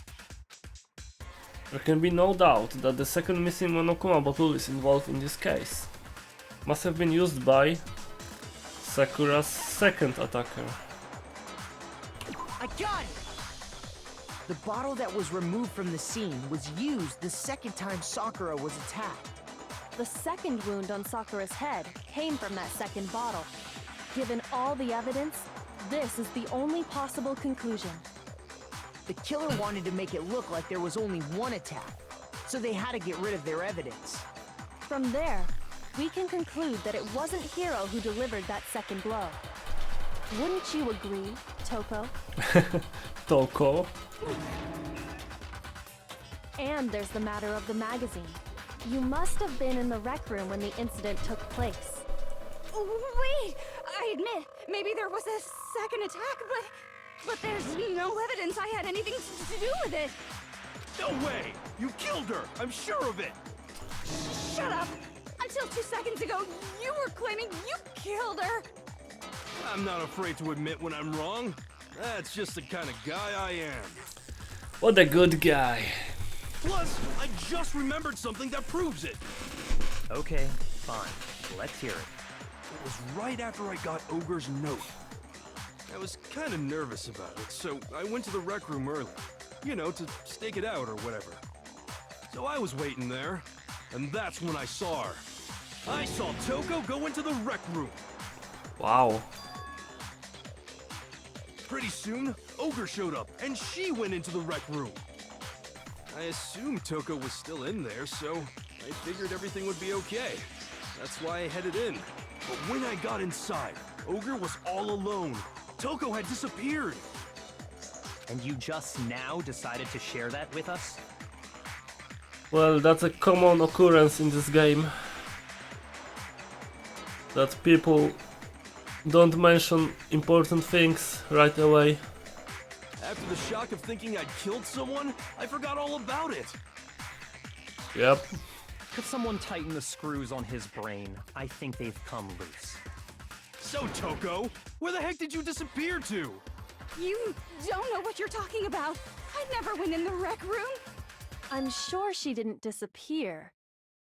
There can be no doubt that the second missing Monokuma bottle is involved in this case. Must have been used by Sakura's second attacker. I got it! The bottle that was removed from the scene was used the second time Sakura was attacked. The second wound on Sakura's head came from that second bottle. Given all the evidence, this is the only possible conclusion. The killer wanted to make it look like there was only one attack, so they had to get rid of their evidence. From there, we can conclude that it wasn't Hiro who delivered that second blow. Wouldn't you agree, Toko? Toko? And there's the matter of the magazine. You must have been in the rec room when the incident took place. Wait! I admit, maybe there was a second attack, but there's no evidence I had anything to do with it. No way! You killed her! I'm sure of it! Shut up! Until 2 seconds ago, you were claiming you killed her! I'm not afraid to admit when I'm wrong. That's just the kind of guy I am. What a good guy. Plus, I just remembered something that proves it. Okay, fine. Let's hear it. It was right after I got Ogre's note. I was kind of nervous about it, so I went to the rec room early. You know, to stake it out or whatever. So I was waiting there, and that's when I saw her. I saw Toko go into the rec room. Wow. Pretty soon, Ogre showed up, and she went into the rec room. I assumed Toko was still in there, so I figured everything would be okay. That's why I headed in. But when I got inside, Ogre was all alone. Toko had disappeared. And you just now decided to share that with us? Well, that's a common occurrence in this game. That people don't mention important things right away. After the shock of thinking I'd killed someone, I forgot all about it. Yep. Could someone tighten the screws on his brain? I think they've come loose. So, Toko, where the heck did you disappear to? You don't know what you're talking about. I never went in the rec room. I'm sure she didn't disappear,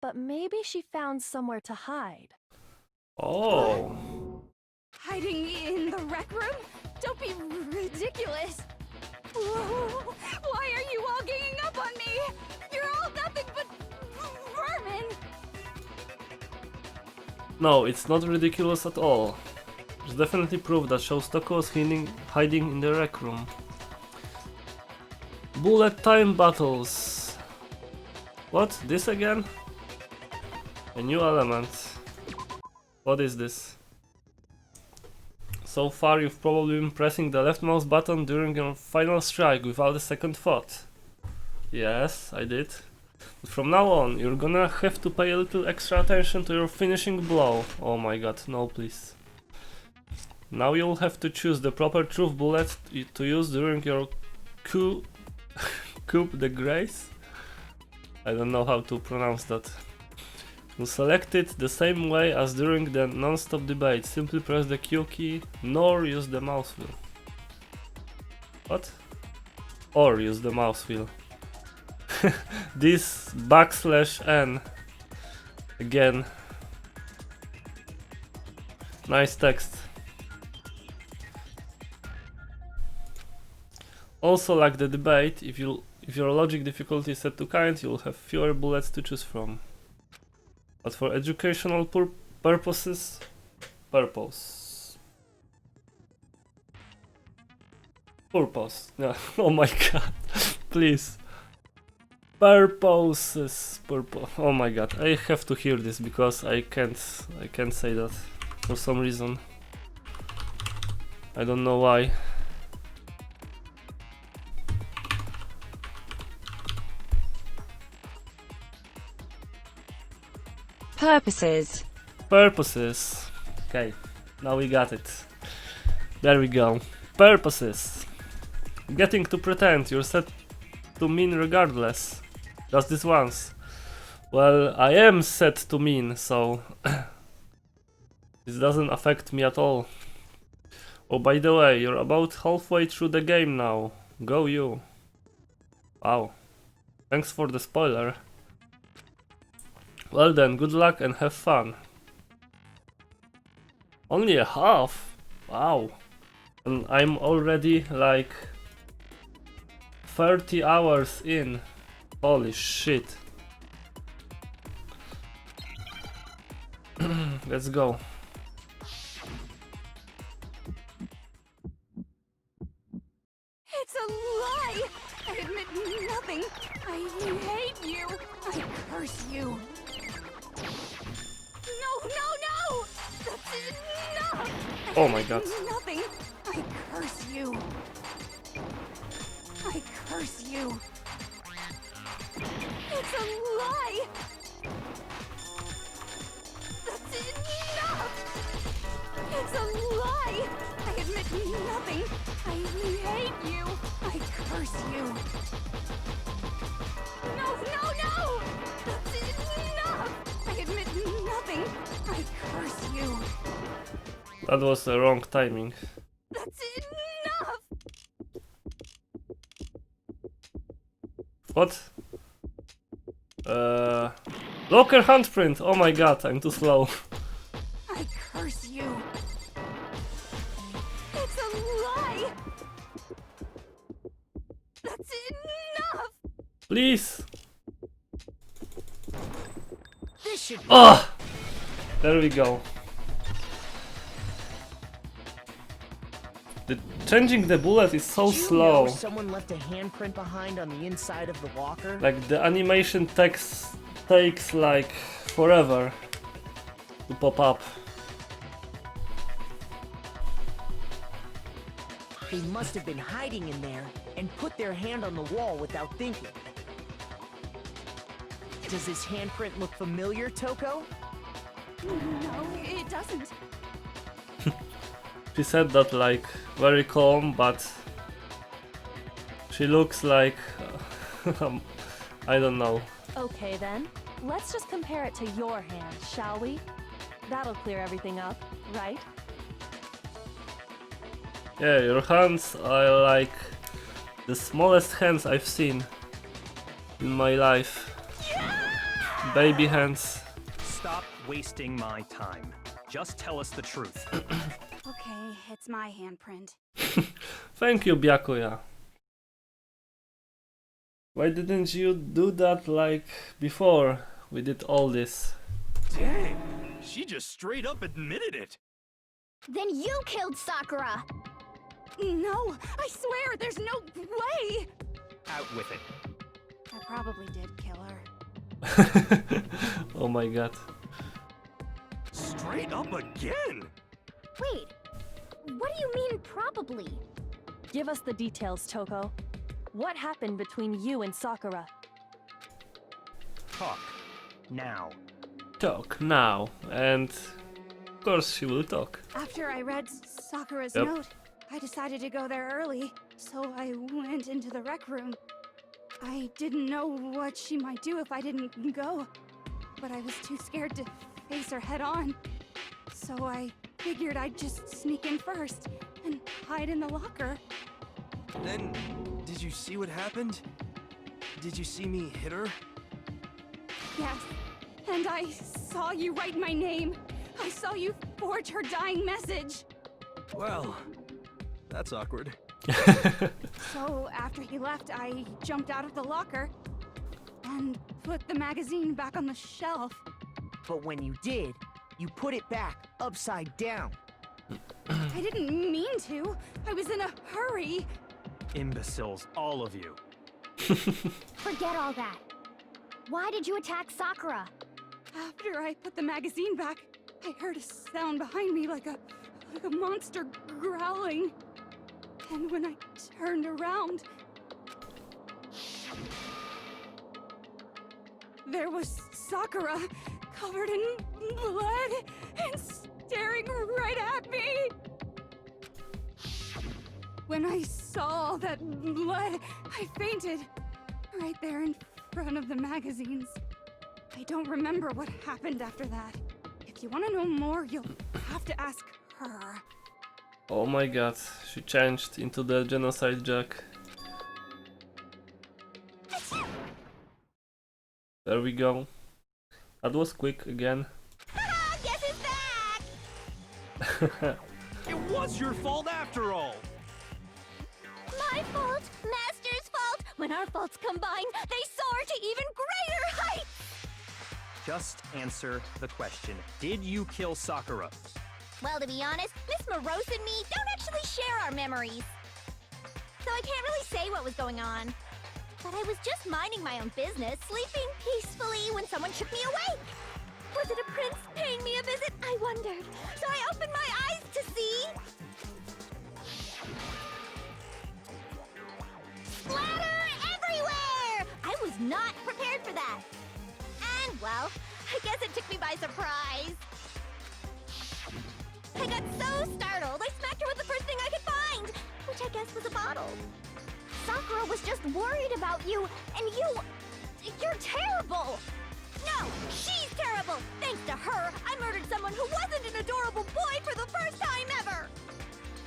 but maybe she found somewhere to hide. Oh. Hiding in the rec room? Don't be ridiculous. Whoa, why are you all ganging up on me? You're all nothing but vermin. No, it's not ridiculous at all. There's definitely proof that shows Toko was hiding in the rec room. Bullet time battles. What? This again? A new element. What is this? So far you've probably been pressing the left mouse button during your final strike without a second thought. Yes, I did. But from now on, you're gonna have to pay a little extra attention to your finishing blow. Oh my god, no please. Now you'll have to choose the proper truth bullet to use during your coup de grace? I don't know how to pronounce that. You select it the same way as during the non-stop debate. Simply press the Q key, nor use the mouse wheel. What? Or use the mouse wheel. This \n again. Nice text. Also, like the debate, if your logic difficulty is set to kind, you'll have fewer bullets to choose from. But for educational purposes, purpose. Yeah. Oh my god, please. Purposes. Oh my god, I have to hear this because I can't say that for some reason. I don't know why. Purposes. Purposes. Okay, now we got it. There we go. Purposes. Getting to pretend you're set to mean regardless. Just this once. Well, I am set to mean, so this doesn't affect me at all. Oh, by the way, you're about halfway through the game now. Go you. Wow. Thanks for the spoiler. Well then, good luck and have fun. Only a half? Wow. And I'm already like 30 hours in. Holy shit. Let's go. It's a lie! I admit nothing. I hate you. I curse you. No! That's enough! Oh my god. Nothing. I curse you. I curse you. It's a lie! That's enough! It's a lie! I admit nothing. I hate you. I curse you. No! That's enough! I admit nothing. I curse you. That was the wrong timing. That's enough! What? Locker handprint! Oh my god, I'm too slow. I curse you. It's a lie! That's enough! Please! This should Ah! There we go. Changing the bullet is so Did you slow. know someone left a handprint behind on the inside of the locker? Like the animation takes like forever to pop up. They must have been hiding in there and put their hand on the wall without thinking. Does this handprint look familiar, Toko? No, it doesn't. She said that like very calm, but she looks like I don't know. Okay then. Let's just compare it to your hand, shall we? That'll clear everything up, right? Yeah, your hands are like the smallest hands I've seen in my life. Baby hands. Stop wasting my time. Just tell us the truth. Okay, it's my handprint. Thank you, Byakuya. Why didn't you do that like before we did all this? Dang, she just straight up admitted it. Then you killed Sakura! No, I swear, there's no way! Out with it. I probably did kill her. Oh my god. Straight up again? Wait, what do you mean probably? Give us the details, Toko. What happened between you and Sakura? Talk. Now. Talk now. And of course she will talk. After I read Sakura's Yep. note, I decided to go there early, so I went into the rec room. I didn't know what she might do if I didn't go, but I was too scared to face her head on. So I figured I'd just sneak in first and hide in the locker. Then, did you see what happened? Did you see me hit her? Yes, and I saw you write my name. I saw you forge her dying message. Well, that's awkward. So after he left, I jumped out of the locker and put the magazine back on the shelf. But when you did, you put it back upside down. I didn't mean to. I was in a hurry. Imbeciles, all of you. Forget all that. Why did you attack Sakura? After I put the magazine back, I heard a sound behind me like a monster growling. And when I turned around, there was Sakura, covered in blood and staring right at me. When I saw all that blood, I fainted right there in front of the magazines. I don't remember what happened after that. If you want to know more, you'll have to ask her. Oh my god, she changed into the genocide jack. There we go. That was quick again. Guess who's back? It was your fault after all. My fault, Master's fault. When our faults combine, they soar to even greater heights. Just answer the question. Did you kill Sakura? Well, to be honest, Miss Morose and me don't actually share our memories. So I can't really say what was going on. But I was just minding my own business, sleeping peacefully when someone shook me awake. Was it a prince paying me a visit? I wondered. So I opened my eyes to see... splatter everywhere! I was not prepared for that. And, well, I guess it took me by surprise. I got so startled, I smacked her with the first thing I could find, which I guess was a bottle. Sakura was just worried about you, and you're terrible! No, she's terrible! Thanks to her, I murdered someone who wasn't an adorable boy for the first time ever!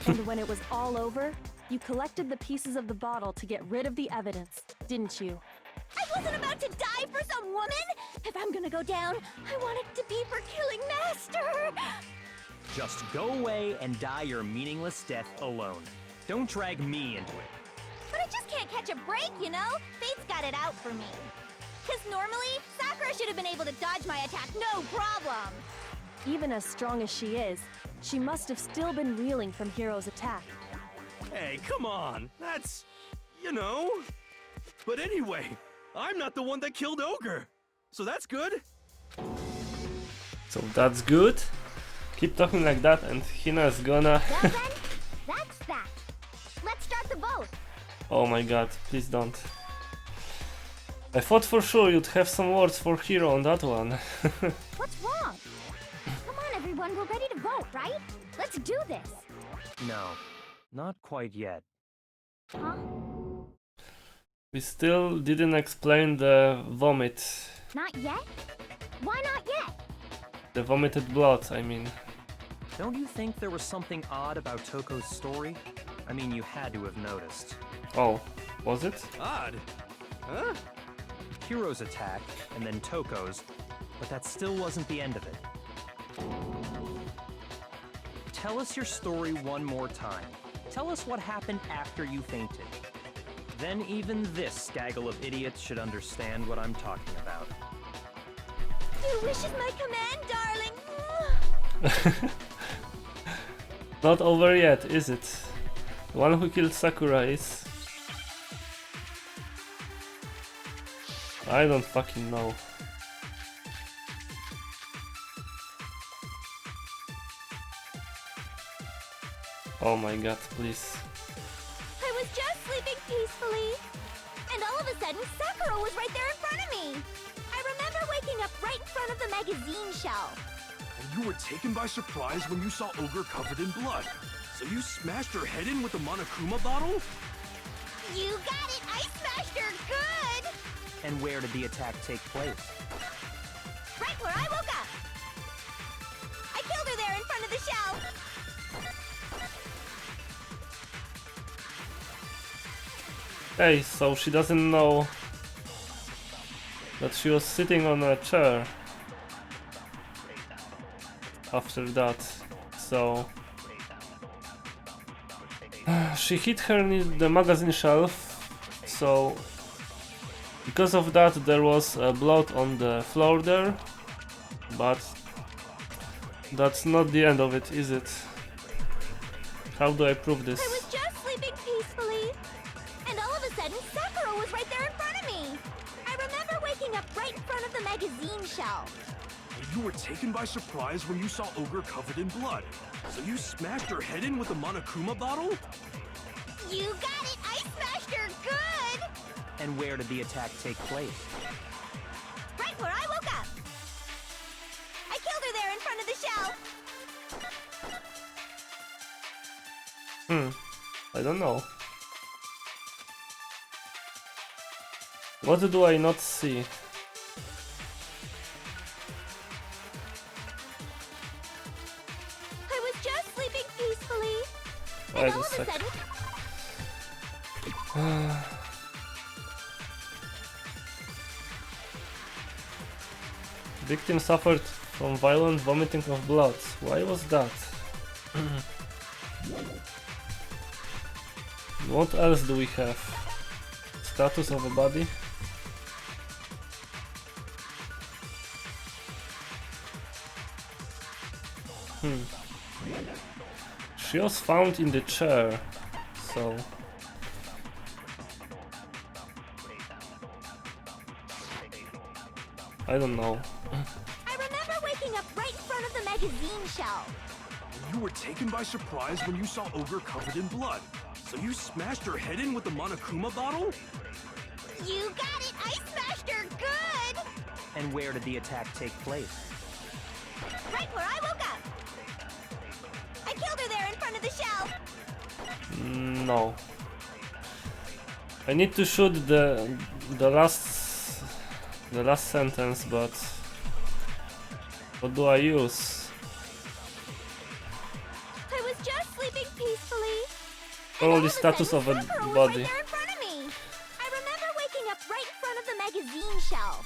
And when it was all over, you collected the pieces of the bottle to get rid of the evidence, didn't you? I wasn't about to die for some woman! If I'm gonna go down, I want it to be for killing Master! Just go away and die your meaningless death alone. Don't drag me into it. But I just can't catch a break, you know? Fate's got it out for me. Because normally, Sakura should have been able to dodge my attack, no problem! Even as strong as she is, she must have still been reeling from Hiro's attack. Hey, come on. That's, you know. But anyway, I'm not the one that killed Ogre. So that's good. So that's good. Keep talking like that and Hina's gonna... Well then, that's that. Let's start the boat. Oh my god, please don't. I thought for sure you'd have some words for Hiro on that one. What's wrong? Come on, everyone, we're ready to vote, right? Let's do this. No, not quite yet. Huh? We still didn't explain the vomit. Not yet? Why not yet? The vomited blood, I mean. Don't you think there was something odd about Toko's story? I mean, you had to have noticed. Oh, was it? Odd. Huh? Hiro's attack, and then Toko's, but that still wasn't the end of it. Tell us your story one more time. Tell us what happened after you fainted. Then even this gaggle of idiots should understand what I'm talking about. Your wish is my command, darling. Not over yet, is it? The one who killed Sakura is... I don't fucking know. Oh my god, please. I was just sleeping peacefully, and all of a sudden Sakura was right there in front of me. I remember waking up right in front of the magazine shelf. And you were taken by surprise when you saw Ogre covered in blood. So you smashed her head in with the Monokuma bottle? You got it! I smashed her good! And where did the attack take place? Right where I woke up! I killed her there in front of the shelf! Hey, so she doesn't know that she was sitting on a chair after that, so she hit her near the magazine shelf, so because of that there was blood on the floor there, but that's not the end of it, is it? How do I prove this? I was just sleeping peacefully, and all of a sudden Sakura was right there in front of me. I remember waking up right in front of the magazine shelf. And you were taken by surprise when you saw Ogre covered in blood. So you smashed her head in with the Monokuma bottle? You got it! I smashed her good! And where did the attack take place? Right where I woke up! I killed her there in front of the shelf! I don't know. What do I not see? I was just sleeping peacefully, Wait and all a of a sec. sudden... Victim suffered from violent vomiting of blood. Why was that? What else do we have? Status of a body? She was found in the chair, so... I don't know. I remember waking up right in front of the magazine shelf. And you were taken by surprise when you saw Ogre covered in blood. So you smashed her head in with the Monokuma bottle? You got it! I smashed her good! And where did the attack take place? Right where I woke up! I killed her there in front of the shelf! No. I need to shoot the last sentence, but what do I use? I was just sleeping peacefully. Probably status of a Sakura was body. right there in front of me. I remember waking up right in front of the magazine shelf.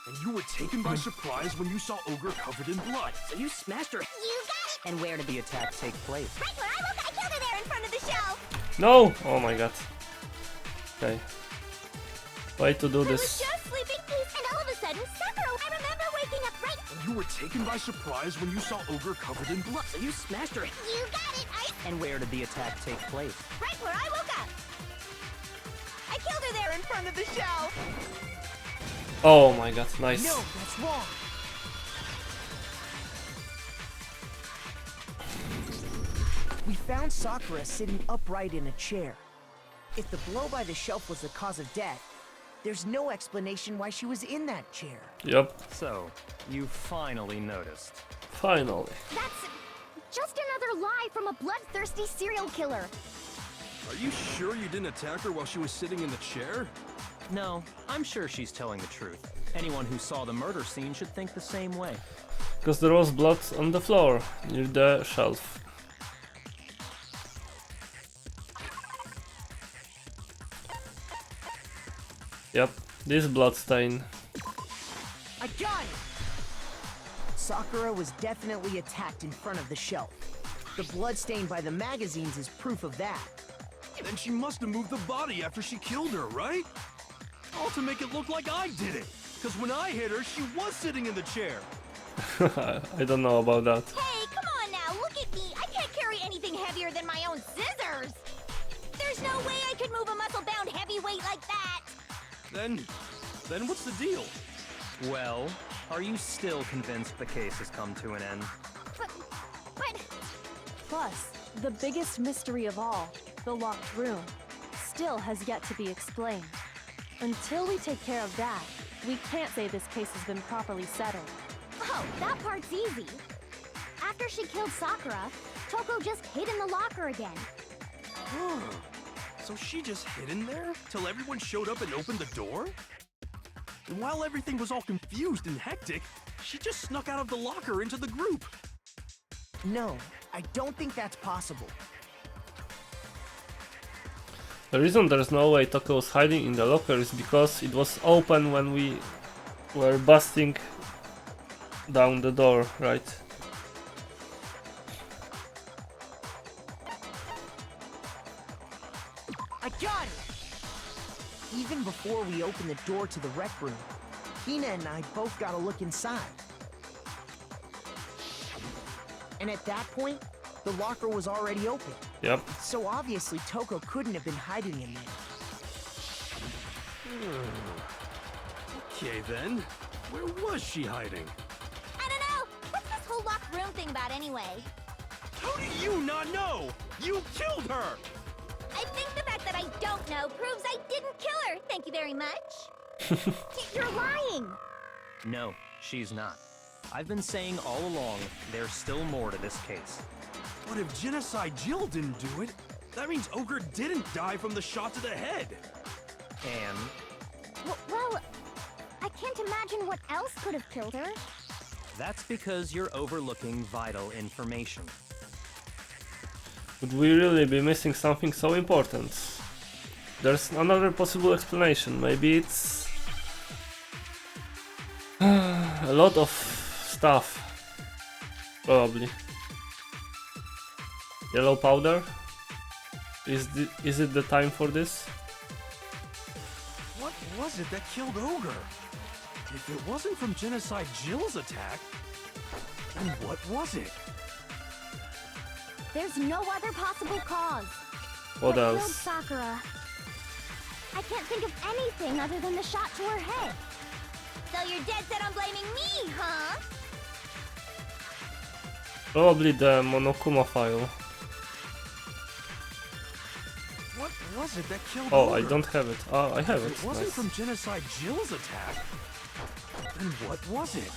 And you were taken by surprise when you saw Ogre covered in blood. So you smashed her. You got it! And where did the attack take place? Right where I woke up! I killed her there in front of the shelf. No! Oh my god. Okay. Way to do I was this. just sleeping peacefully, and all of a sudden, Sakura. I remember waking up right. And you were taken by surprise when you saw Ogre covered in blood. So you smashed her. You got it! And where did the attack take place? Right where I woke up. I killed her there in front of the shelf. Oh my god, nice. No, that's wrong. We found Sakura sitting upright in a chair. If the blow by the shelf was the cause of death, there's no explanation why she was in that chair. Yep, So, you finally noticed. finally. That's just another lie from a bloodthirsty serial killer. Are you sure you didn't attack her while she was sitting in the chair? No, I'm sure she's telling the truth. Anyone who saw the murder scene should think the same way. Because there was blood on the floor near the shelf. Yep, this blood stain. I got it! Sakura was definitely attacked in front of the shelf. The blood stain by the magazines is proof of that. Then she must have moved the body after she killed her, right? All to make it look like I did it. Because when I hit her, she was sitting in the chair. I don't know about that. Hey, come on now, look at me. I can't carry anything heavier than my own scissors. There's no way I could move a muscle-bound heavyweight like that. Then what's the deal? Well, are you still convinced the case has come to an end? But... Plus, the biggest mystery of all, the locked room, still has yet to be explained. Until we take care of that, we can't say this case has been properly settled. Oh, that part's easy. After she killed Sakura, Toko just hid in the locker again. So she just hid in there till everyone showed up and opened the door? And while everything was all confused and hectic, she just snuck out of the locker into the group. No, I don't think that's possible. The reason there's no way Toko was hiding in the locker is because it was open when we were busting down the door, right? I got it! Even before we open the door to the rec room, Hina and I both got a look inside. And at that point, the locker was already open. Yep. So obviously Toko couldn't have been hiding in there. Okay then, where was she hiding? I don't know. What's this whole locked room thing about anyway? How do you not know? You killed her! I think the fact that I don't know proves I didn't kill her. Thank you very much. You're lying. No, she's not. I've been saying all along, there's still more to this case. But if Genocide Jill didn't do it, that means Ogre didn't die from the shot to the head. And Well, I can't imagine what else could have killed her. that's because you're overlooking vital information. Would we really be missing something so important? There's another possible explanation. Maybe it's a lot of stuff. Probably. Yellow powder? Is it the time for this? What was it that killed Ogre? If it wasn't from Genocide Jill's attack, then what was it? There's no other possible cause. What killed else? Sakura? I can't think of anything other than the shot to her head. So you're dead set on blaming me, huh? Probably the Monokuma file. What was it that killed Oh, Ogre? I don't have it. Oh, I have If it. it wasn't Nice. from Genocide Jill's attack, then what was it?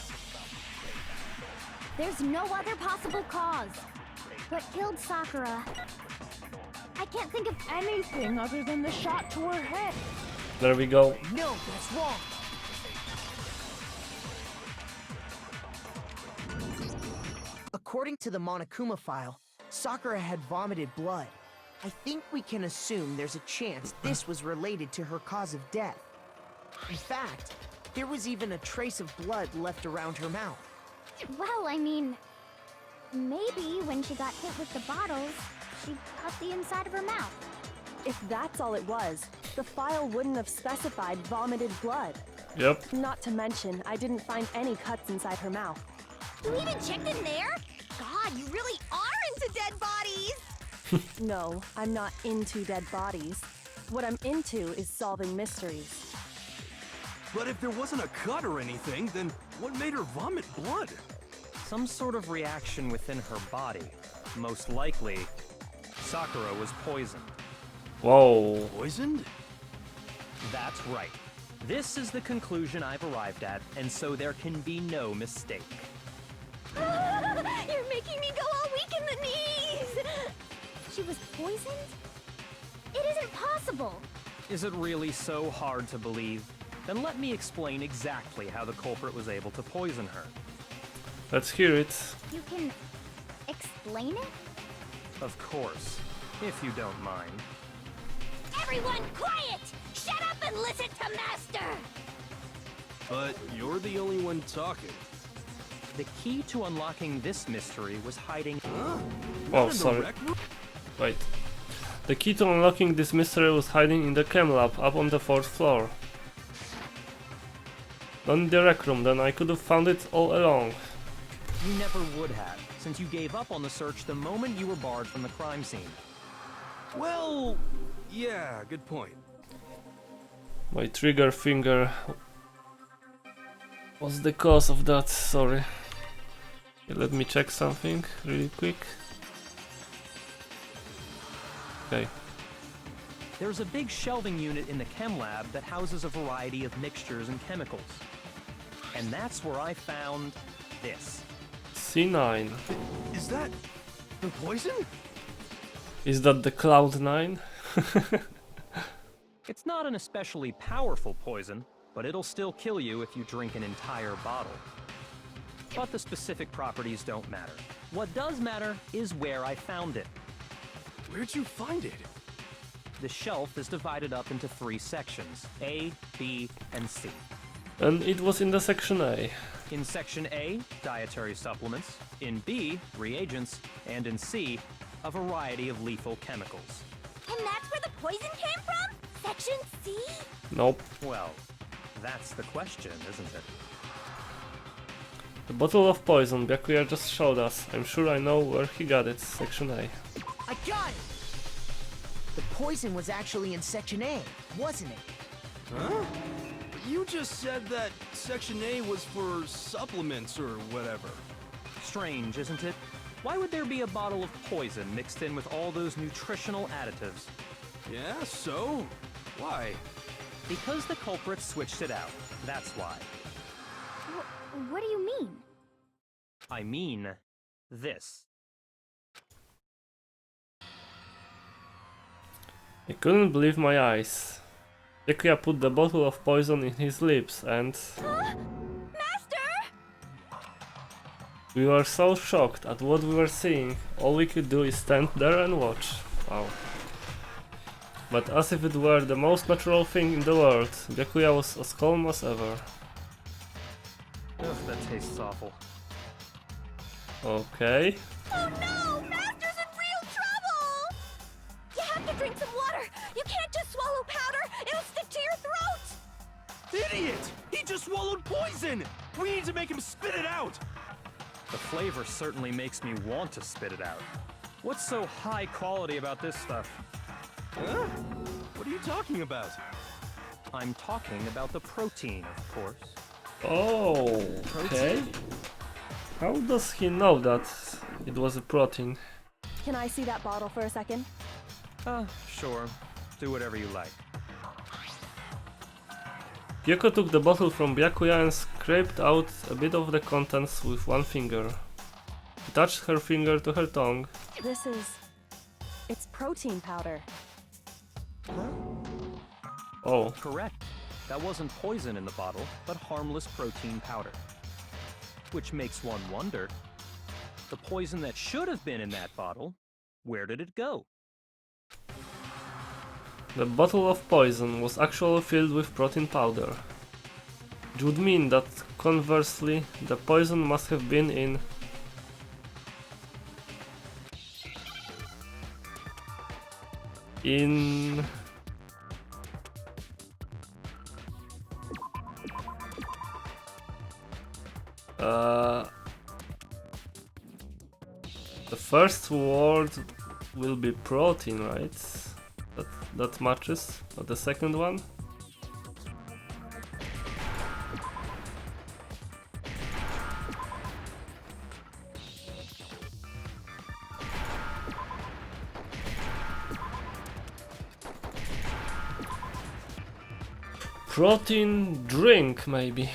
There's no other possible cause. What killed Sakura? I can't think of anything other than the shot to her head. There we go. No, that's wrong. According to the Monokuma file, Sakura had vomited blood. I think we can assume there's a chance this was related to her cause of death. In fact, there was even a trace of blood left around her mouth. Well, I mean, maybe when she got hit with the bottles, she cut the inside of her mouth. If that's all it was, the file wouldn't have specified vomited blood. Yep. Not to mention, I didn't find any cuts inside her mouth. You even checked in there? God, you really are into dead bodies! No, I'm not into dead bodies. What I'm into is solving mysteries. But if there wasn't a cut or anything, then what made her vomit blood? Some sort of reaction within her body. Most likely, Sakura was poisoned. Whoa. Poisoned? That's right. This is the conclusion I've arrived at, and so there can be no mistake. You're making me go all weak in the knees! She was poisoned? impossible. Is it really so hard to believe? Then let me explain exactly how the culprit was able to poison her. Let's hear it. You can explain it? Of course, if you don't mind. Everyone quiet! Shut up and listen to Master! But you're the only one talking. The key to unlocking this mystery was hiding. Oh, In the sorry. rec room? Wait. The key to unlocking this mystery was hiding in the chem lab up on the 4th floor. Not in the rec room, then I could have found it all along. You never would have, since you gave up on the search the moment you were barred from the crime scene. Well, yeah, good point. My trigger finger was the cause of that, sorry. Okay, let me check something really quick. Okay. There's a big shelving unit in the chem lab that houses a variety of mixtures and chemicals. And that's where I found this. C9. Is that the poison? Is that the Cloud9? It's not an especially powerful poison, but it'll still kill you if you drink an entire bottle. But the specific properties don't matter. What does matter is where I found it. Where'd you find it? The shelf is divided up into 3 sections, A, B, and C. And it was in the section A. In Section A, dietary supplements. In B, reagents. And in C, a variety of lethal chemicals. And that's where the poison came from? Section C? Nope. Well, that's the question, isn't it? The bottle of poison Byakuya just showed us. I'm sure I know where he got it. Section A. I got it! The poison was actually in Section A, wasn't it? Huh? You just said that Section A was for supplements or whatever. Strange, isn't it? Why would there be a bottle of poison mixed in with all those nutritional additives? Yeah, so? Why? Because the culprit switched it out. That's why. What do you mean? I mean, this. I couldn't believe my eyes. Byakuya put the bottle of poison in his lips and... Master! We were so shocked at what we were seeing, all we could do is stand there and watch. Wow. But as if it were the most natural thing in the world, Byakuya was as calm as ever. Ugh, that tastes awful. Okay. Oh no! Master's in real trouble! You have to drink some water! You can't just swallow powder! It'll stick to your throat! Idiot! He just swallowed poison! We need to make him spit it out! The flavor certainly makes me want to spit it out. What's so high quality about this stuff? Huh? What are you talking about? I'm talking about the protein, of course. Oh, okay. How does he know that it was a protein? Can I see that bottle for a second? Sure. Do whatever you like. Kyoko took the bottle from Byakuya and scraped out a bit of the contents with one finger. She touched her finger to her tongue. This is... it's protein powder. Oh, Correct. That wasn't poison in the bottle, but harmless protein powder. Which makes one wonder, the poison that should have been in that bottle, where did it go? the bottle of poison was actually filled with protein powder. It would mean that, conversely, the poison must have been in... The first word will be protein, right? That matches. But the second one? Protein drink, maybe.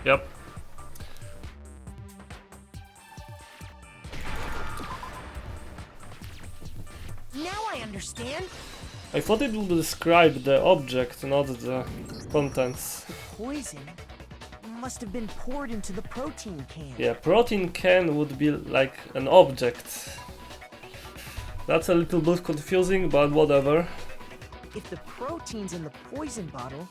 Yep. I thought it would describe the object, not the contents. The poison must have been poured into the protein can. Yeah, protein can would be like an object. That's a little bit confusing, but whatever. If the protein's in the poison bottle,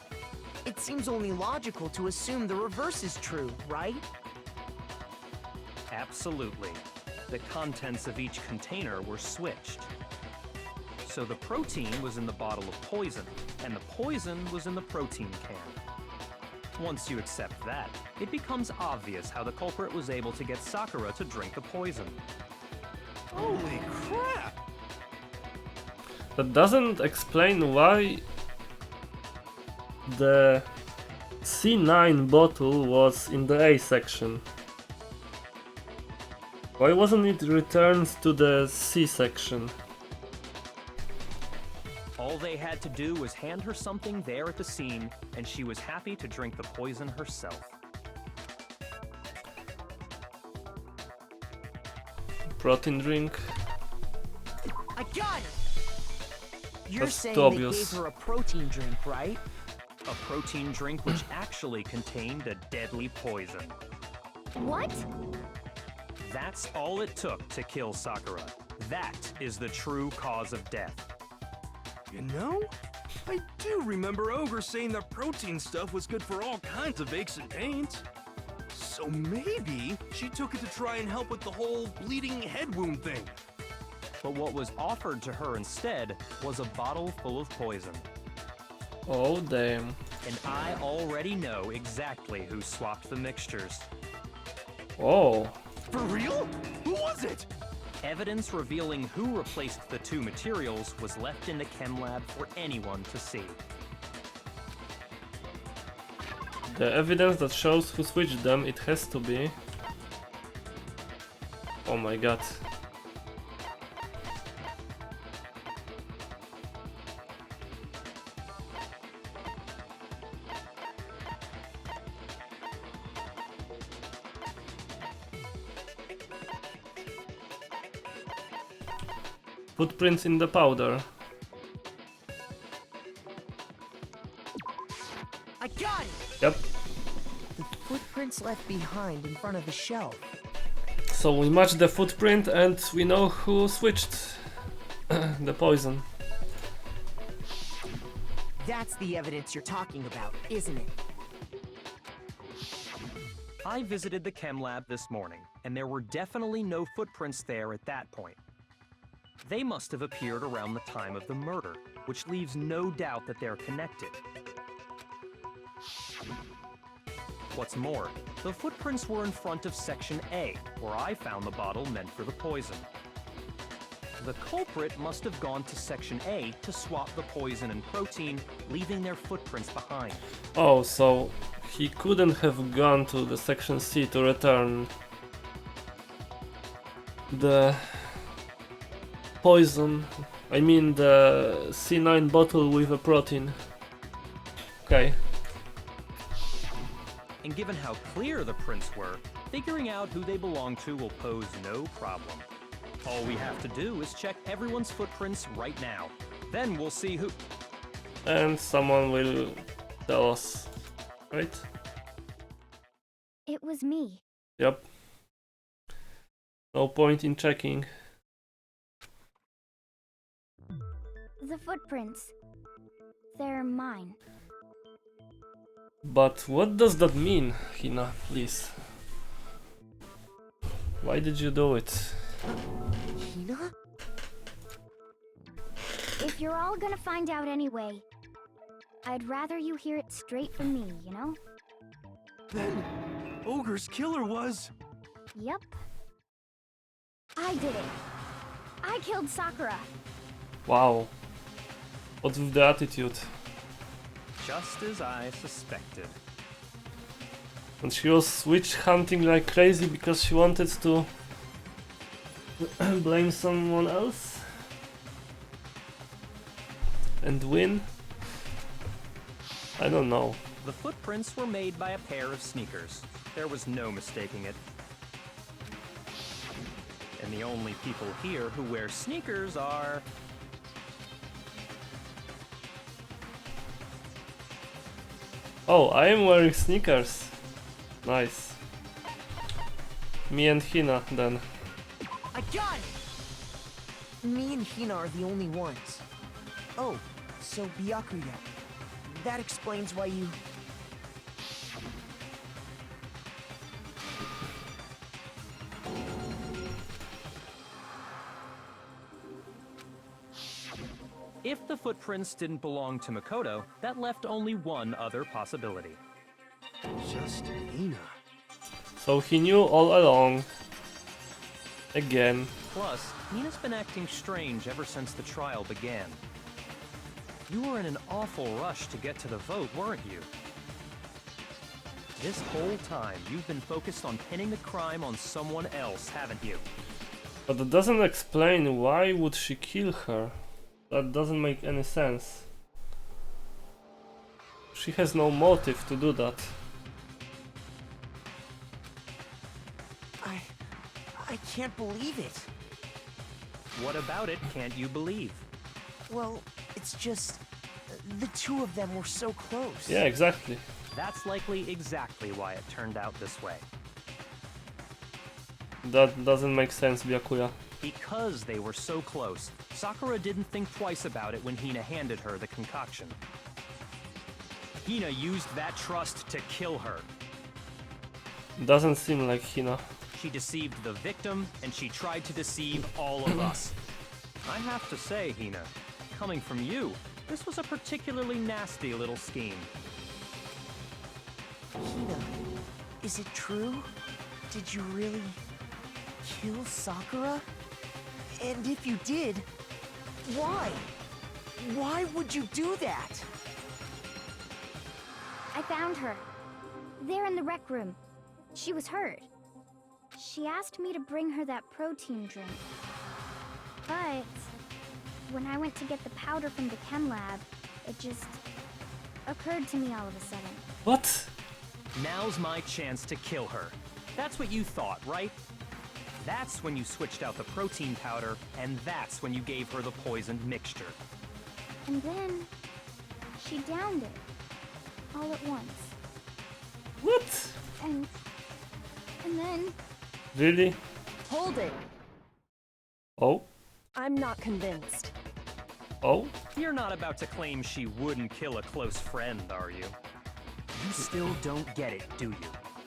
it seems only logical to assume the reverse is true, right? Absolutely. The contents of each container were switched. So the protein was in the bottle of poison, and the poison was in the protein can. Once you accept that, it becomes obvious how the culprit was able to get Sakura to drink the poison. Holy crap! That doesn't explain why the C9 bottle was in the A section. Why wasn't it returned to the C section? All they had to do was hand her something there at the scene, and she was happy to drink the poison herself. Protein drink. I got it! You're That's saying too they obvious. gave her a protein drink, right? A protein drink which actually contained a deadly poison. What? That's all it took to kill Sakura. That is the true cause of death. You know, I do remember Ogre saying that protein stuff was good for all kinds of aches and pains. So maybe she took it to try and help with the whole bleeding head wound thing. But what was offered to her instead was a bottle full of poison. Oh damn. And I already know exactly who swapped the mixtures. Oh. For real? Who was it? Evidence revealing who replaced the two materials was left in the chem lab for anyone to see. The evidence that shows who switched them, it has to be... Oh my god. Footprints in the powder. I got it! Yep. The footprints left behind in front of the shelf. So we match the footprint and we know who switched the poison. That's the evidence you're talking about, isn't it? I visited the chem lab this morning, and there were definitely no footprints there at that point. They must have appeared around the time of the murder, which leaves no doubt that they're connected. What's more, the footprints were in front of Section A, where I found the bottle meant for the poison. The culprit must have gone to Section A to swap the poison and protein, leaving their footprints behind. Oh, so he couldn't have gone to the Section C to return the poison. I mean the C9 bottle with a protein. Okay. And given how clear the prints were, figuring out who they belong to will pose no problem. All we have to do is check everyone's footprints right now. Then we'll see who... And someone will tell us, right? It was me. Yep. No point in checking. The footprints. They're mine. But what does that mean, Hina, please? Why did you do it? Hina? If you're all gonna find out anyway, I'd rather you hear it straight from me, you know? Then Ogre's killer was... Yep. I did it. I killed Sakura. Wow. What's with the attitude? Just as I suspected. And she was witch hunting like crazy because she wanted to blame someone else and win? I don't know. The footprints were made by a pair of sneakers. There was no mistaking it. And the only people here who wear sneakers are... Oh, I am wearing sneakers. Nice. Me and Hina then. I got it! Me and Hina are the only ones. Oh, so Byakuya. That explains why you... If the footprints didn't belong to Makoto, that left only one other possibility. Just Nina. So he knew all along. Again. Plus, Nina's been acting strange ever since the trial began. You were in an awful rush to get to the vote, weren't you? This whole time, you've been focused on pinning the crime on someone else, haven't you? But that doesn't explain why would she kill her. That doesn't make any sense. She has no motive to do that. I can't believe it. What about it can't you believe? Well, it's just... the two of them were so close. Yeah, exactly. That's likely exactly why it turned out this way. That doesn't make sense, Byakuya. Because they were so close, Sakura didn't think twice about it when Hina handed her the concoction. Hina used that trust to kill her. Doesn't seem like Hina. She deceived the victim, and she tried to deceive all of us. I have to say, Hina, coming from you, this was a particularly nasty little scheme. Hina, is it true? Did you really kill Sakura? And if you did, why? Why would you do that? I found her. There in the rec room. She was hurt. She asked me to bring her that protein drink. But when I went to get the powder from the chem lab, it just occurred to me all of a sudden. What? Now's my chance to kill her. That's what you thought, right? That's when you switched out the protein powder, and that's when you gave her the poisoned mixture. And then she downed it all at once. What? And then... Really? Hold it. Oh? I'm not convinced. Oh? You're not about to claim she wouldn't kill a close friend, are you? You still don't get it, do you?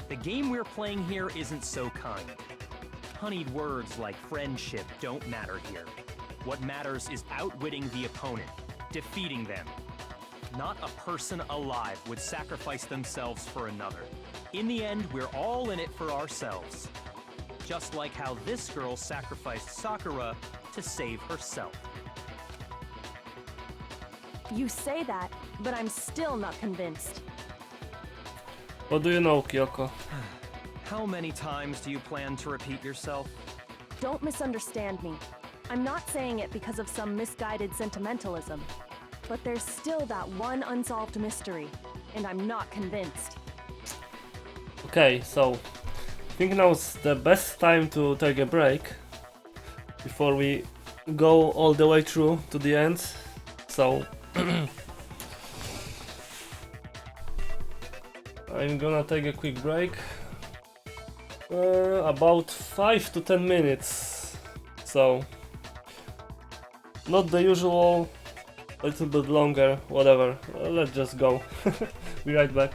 The game we're playing here isn't so kind. Honeyed words like friendship don't matter here. What matters is outwitting the opponent, defeating them. Not a person alive would sacrifice themselves for another. In the end, we're all in it for ourselves. Just like how this girl sacrificed Sakura to save herself. You say that, but I'm still not convinced. What do you know, Kyoko? How many times do you plan to repeat yourself? Don't misunderstand me. I'm not saying it because of some misguided sentimentalism. But there's still that one unsolved mystery, and I'm not convinced. Okay, so I think now's the best time to take a break before we go all the way through to the end. So I'm gonna take a quick break, about 5 to 10 minutes, so not the usual, a little bit longer, whatever. Let's just go. Be right back.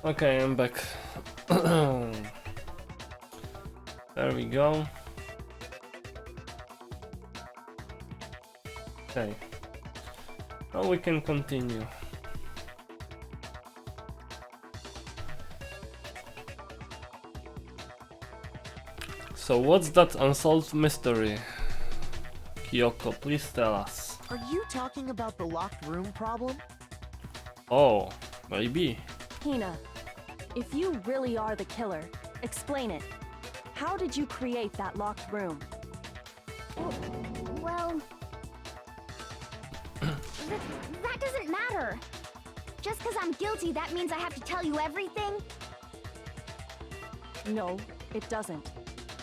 Okay, I'm back. There we go. Okay. Now we can continue. So what's that unsolved mystery? Kyoko, please tell us. Are you talking about the locked room problem? Oh, maybe. Hina, if you really are the killer, explain it. How did you create that locked room? Well... that doesn't matter. Just because I'm guilty, that means I have to tell you everything? No, it doesn't.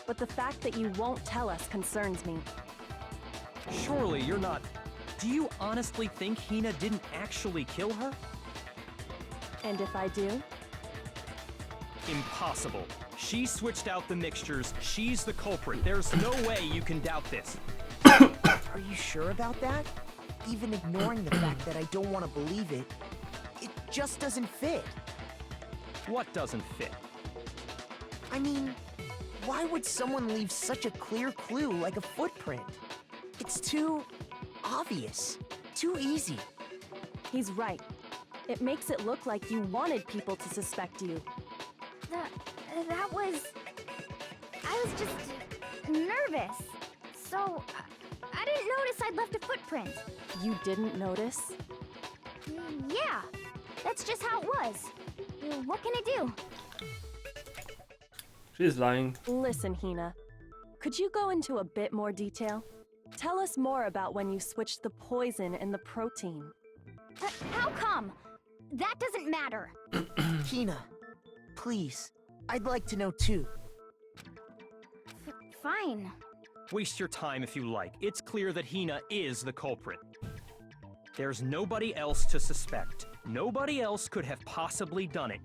But the fact that you won't tell us concerns me. Surely you're not... Do you honestly think Hina didn't actually kill her? And if I do? Impossible. She switched out the mixtures. She's the culprit. There's no way you can doubt this. Are you sure about that? Even ignoring the fact that I don't want to believe it, it just doesn't fit. What doesn't fit? I mean, why would someone leave such a clear clue like a footprint? It's too obvious, too easy. He's right. It makes it look like you wanted people to suspect you. That was... I was just nervous. So, I didn't notice I'd left a footprint. You didn't notice? Yeah, that's just how it was. What can I do? She's lying. Listen, Hina. Could you go into a bit more detail? Tell us more about when you switched the poison and the protein. How come? That doesn't matter. Hina, please, I'd like to know too. Fine. Waste your time if you like. It's clear that Hina is the culprit. There's nobody else to suspect. Nobody else could have possibly done it.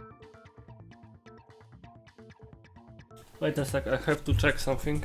Wait a sec, I have to check something.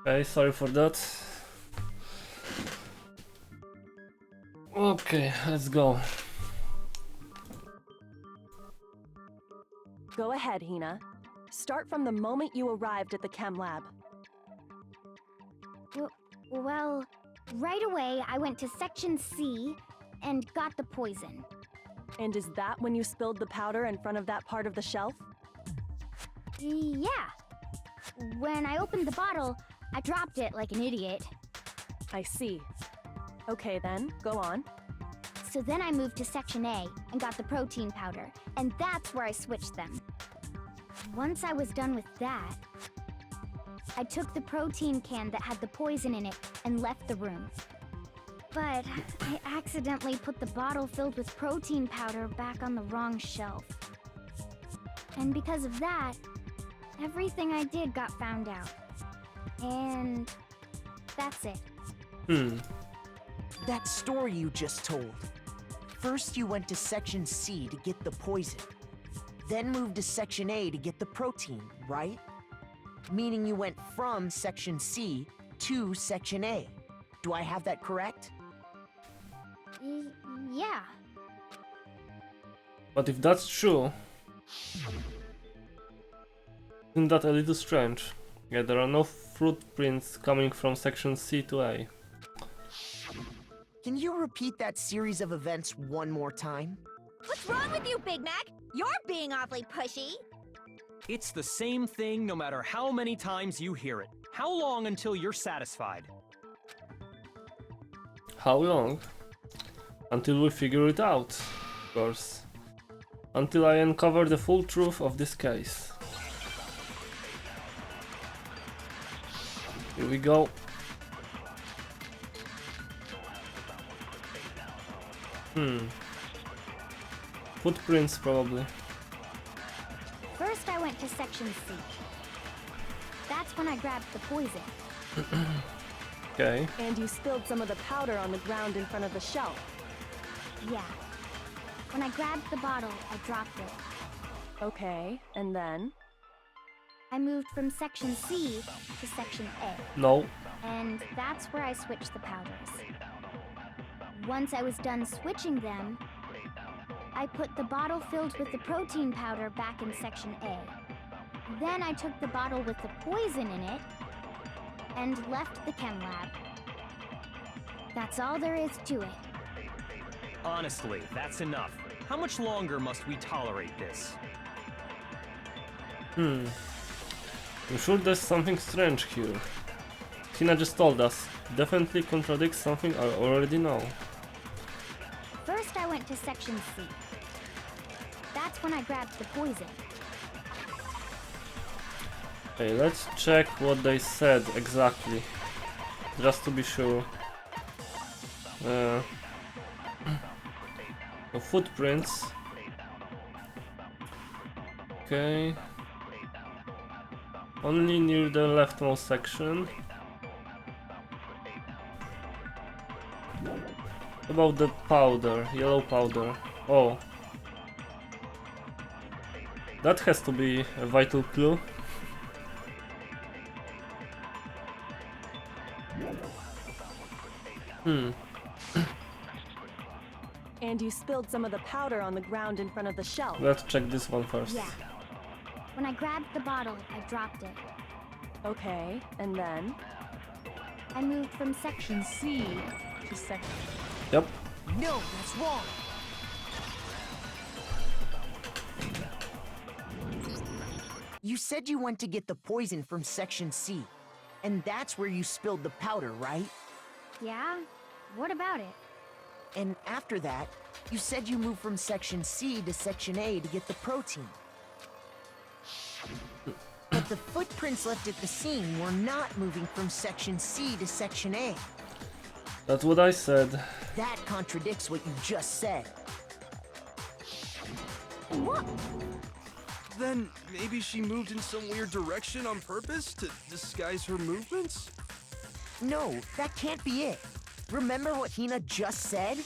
Okay, sorry for that. Okay, let's go. Go ahead, Hina. Start from the moment you arrived at the chem lab. Well, right away I went to Section C and got the poison. And is that when you spilled the powder in front of that part of the shelf? Yeah. When I opened the bottle, I dropped it like an idiot. I see. Okay then, go on. So then I moved to Section A and got the protein powder, and that's where I switched them. Once I was done with that, I took the protein can that had the poison in it and left the room. But I accidentally put the bottle filled with protein powder back on the wrong shelf. And because of that, everything I did got found out. And that's it. That story you just told. First you went to Section C to get the poison, then moved to Section A to get the protein, right? Meaning you went from Section C to Section A. Do I have that correct? Yeah. But if that's true, isn't that a little strange? Yeah, there are no footprints coming from Section C to A. Can you repeat that series of events one more time? What's wrong with you, Big Mac? You're being awfully pushy. It's the same thing no matter how many times you hear it. How long until you're satisfied? How long? Until we figure it out, of course. Until I uncover the full truth of this case. Here we go. Footprints, probably. First, I went to Section C. That's when I grabbed the poison. Okay. And you spilled some of the powder on the ground in front of the shelf. Yeah. When I grabbed the bottle, I dropped it. Okay, and then? I moved from Section C to Section A. No. And that's where I switched the powders. Once I was done switching them, I put the bottle filled with the protein powder back in Section A. Then I took the bottle with the poison in it and left the chem lab. That's all there is to it. Honestly, that's enough. How much longer must we tolerate this? I'm sure there's something strange here. Tina just told us. Definitely contradicts something I already know. First, I went to Section C. That's when I grabbed the poison. Okay, let's check what they said exactly. Just to be sure. The footprints. Okay. Only near the leftmost section. About the powder, yellow powder. Oh. That has to be a vital clue. And you spilled some of the powder on the ground in front of the shelf. Let's check this one first. Yeah. When I grabbed the bottle, I dropped it. Okay, and then? I moved from Section C to Section... Yep. No, that's wrong. You said you went to get the poison from Section C, and that's where you spilled the powder, right? Yeah? What about it? And after that, you said you moved from Section C to Section A to get the protein. But the footprints left at the scene were not moving from Section C to Section A. That's what I said. That contradicts what you just said. What? Then maybe she moved in some weird direction on purpose to disguise her movements? No, that can't be it. Remember what Hina just said?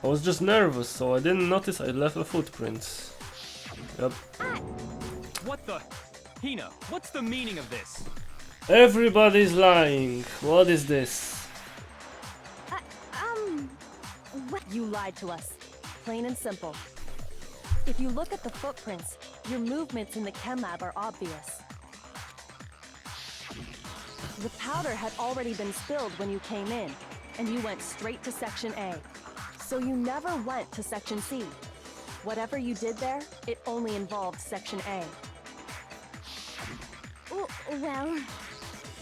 I was just nervous, so I didn't notice I left a footprint. Yep. What the? Hina, what's the meaning of this? Everybody's lying. What is this? You lied to us. Plain and simple. If you look at the footprints, your movements in the chem lab are obvious. The powder had already been spilled when you came in, and you went straight to Section A. So you never went to Section C. Whatever you did there, it only involved Section A. Well,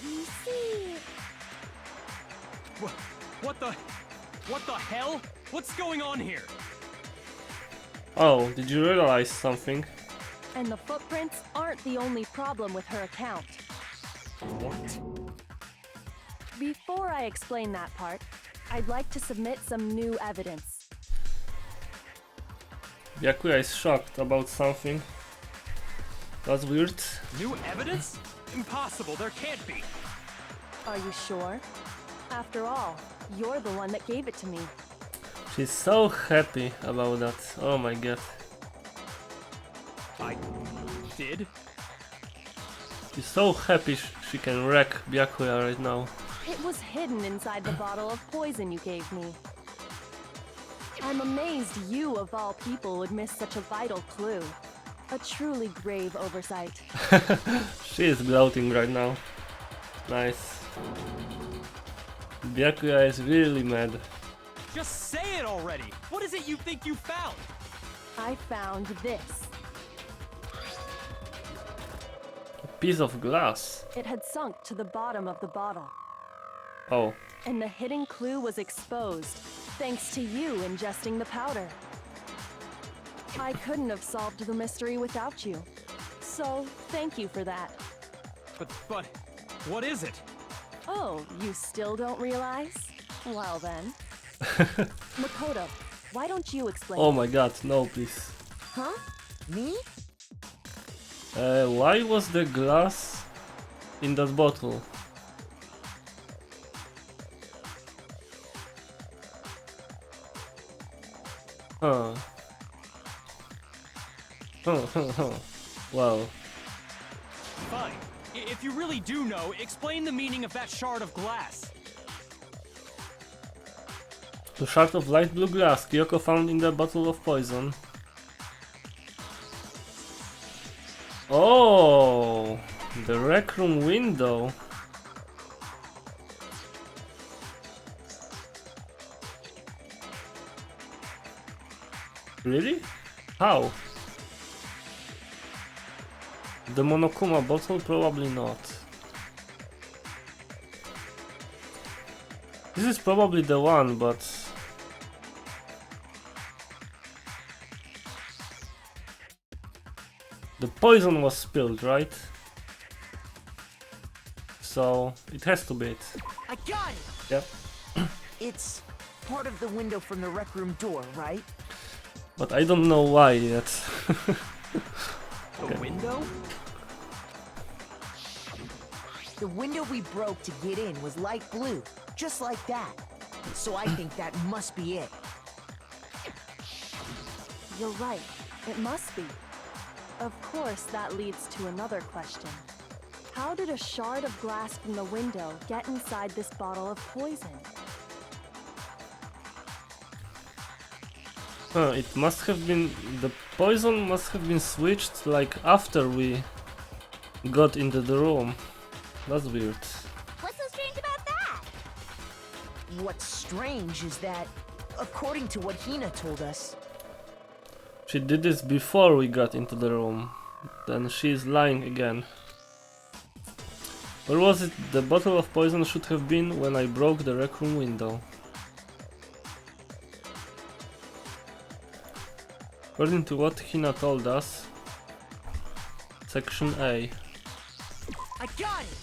you see... What the hell? What's going on here? Oh, did you realize something? And the footprints aren't the only problem with her account. What? Before I explain that part, I'd like to submit some new evidence. Byakuya is shocked about something. That's weird. New evidence? Impossible, there can't be. Are you sure? After all, you're the one that gave it to me. She's so happy about that. Oh my god. I did? She's so happy she can wreck Byakuya right now. It was hidden inside the bottle of poison you gave me. I'm amazed you, of all people, would miss such a vital clue. A truly grave oversight. She is gloating right now. Nice. Byakuya is really mad. Just say it already! What is it you think you found? I found this. A piece of glass. It had sunk to the bottom of the bottle. Oh. And the hidden clue was exposed, thanks to you ingesting the powder. I couldn't have solved the mystery without you. So, thank you for that. But, what is it? Oh, you still don't realize? Well then. Makoto, why don't you explain? Oh my god, no, please. Huh? Me? Why was the glass in that bottle? Huh. Well. Fine. If you really do know, explain the meaning of that shard of glass. The shard of light blue glass Kyoko found in the bottle of poison. Oh, the rec room window. Really? How? The Monokuma bottle? Probably not. This is probably the one, but... the poison was spilled, right? So, it has to be it. I got it! Yep. It's part of the window from the rec room door, right? But I don't know why yet. The window? The window we broke to get in was light blue, just like that. So I think that must be it. You're right. It must be. Of course, that leads to another question. How did a shard of glass from the window get inside this bottle of poison? It must have been... the poison must have been switched like after we got into the room. That's weird. What's so strange about that? What's strange is that, according to what Hina told us, She did this before we got into the room. Then she's lying again. Where was it the bottle of poison should have been when I broke the rec room window? According to what Hina told us, Section A. I got it!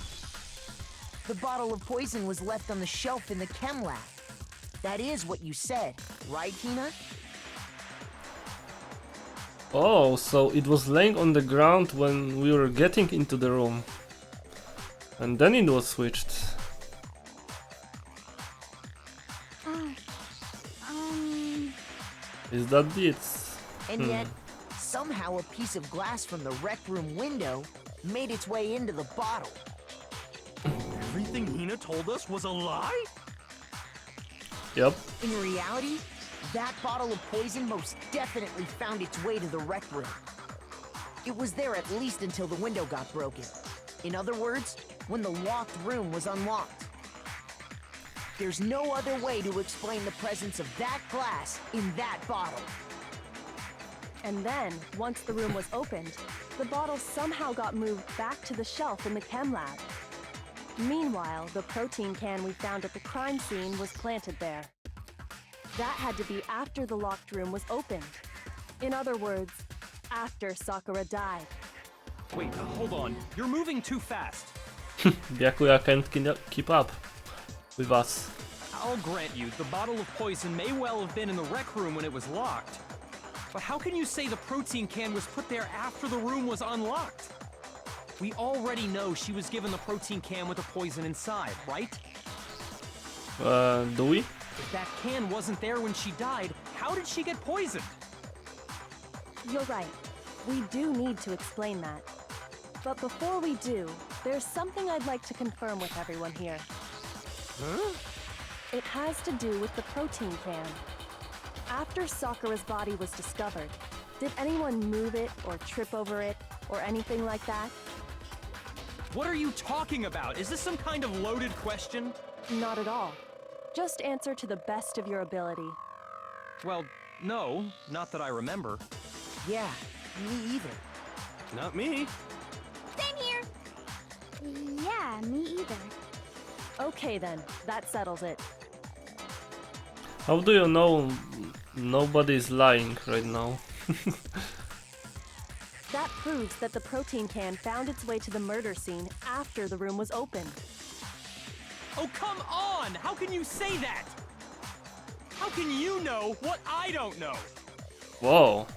The bottle of poison was left on the shelf in the chem lab. That is what you said, right, Hina? Oh, so it was laying on the ground when we were getting into the room. And then it was switched. Is that it? And yet, somehow a piece of glass from the rec room window made its way into the bottle. Everything Hina told us was a lie? Yep. In reality, that bottle of poison most definitely found its way to the rec room. It was there at least until the window got broken. In other words, when the locked room was unlocked. There's no other way to explain the presence of that glass in that bottle. And then, once the room was opened, the bottle somehow got moved back to the shelf in the chem lab. Meanwhile, the protein can we found at the crime scene was planted there. That had to be after the locked room was opened. In other words, after Sakura died. Wait, hold on. You're moving too fast. Byakuya can't keep up with us. I'll grant you, the bottle of poison may well have been in the rec room when it was locked. But how can you say the protein can was put there after the room was unlocked? We already know she was given the protein can with the poison inside, right? Do we? If that can wasn't there when she died, how did she get poisoned? You're right. We do need to explain that. But before we do, there's something I'd like to confirm with everyone here. Huh? It has to do with the protein can. After Sakura's body was discovered, did anyone move it or trip over it or anything like that? What are you talking about? Is this some kind of loaded question? Not at all. Just answer to the best of your ability. Well, no, not that I remember. Yeah, me either. Not me. Same here. Yeah, me either. Okay then, that settles it. How do you know nobody's lying right now? That proves that the protein can found its way to the murder scene after the room was opened. Oh, come on! How can you say that? How can you know what I don't know? Whoa.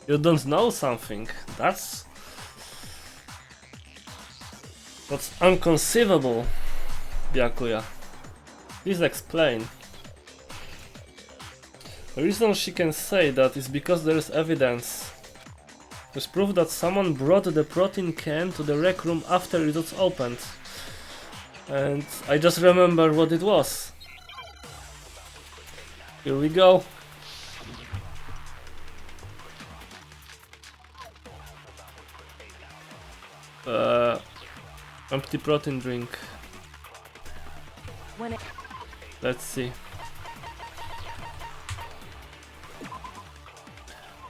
You don't know something. That's inconceivable, Byakuya. Please explain. The reason she can say that is because there is evidence. There's proof that someone brought the protein can to the rec room after it was opened. And I just remember what it was. Here we go. Empty protein drink. Let's see.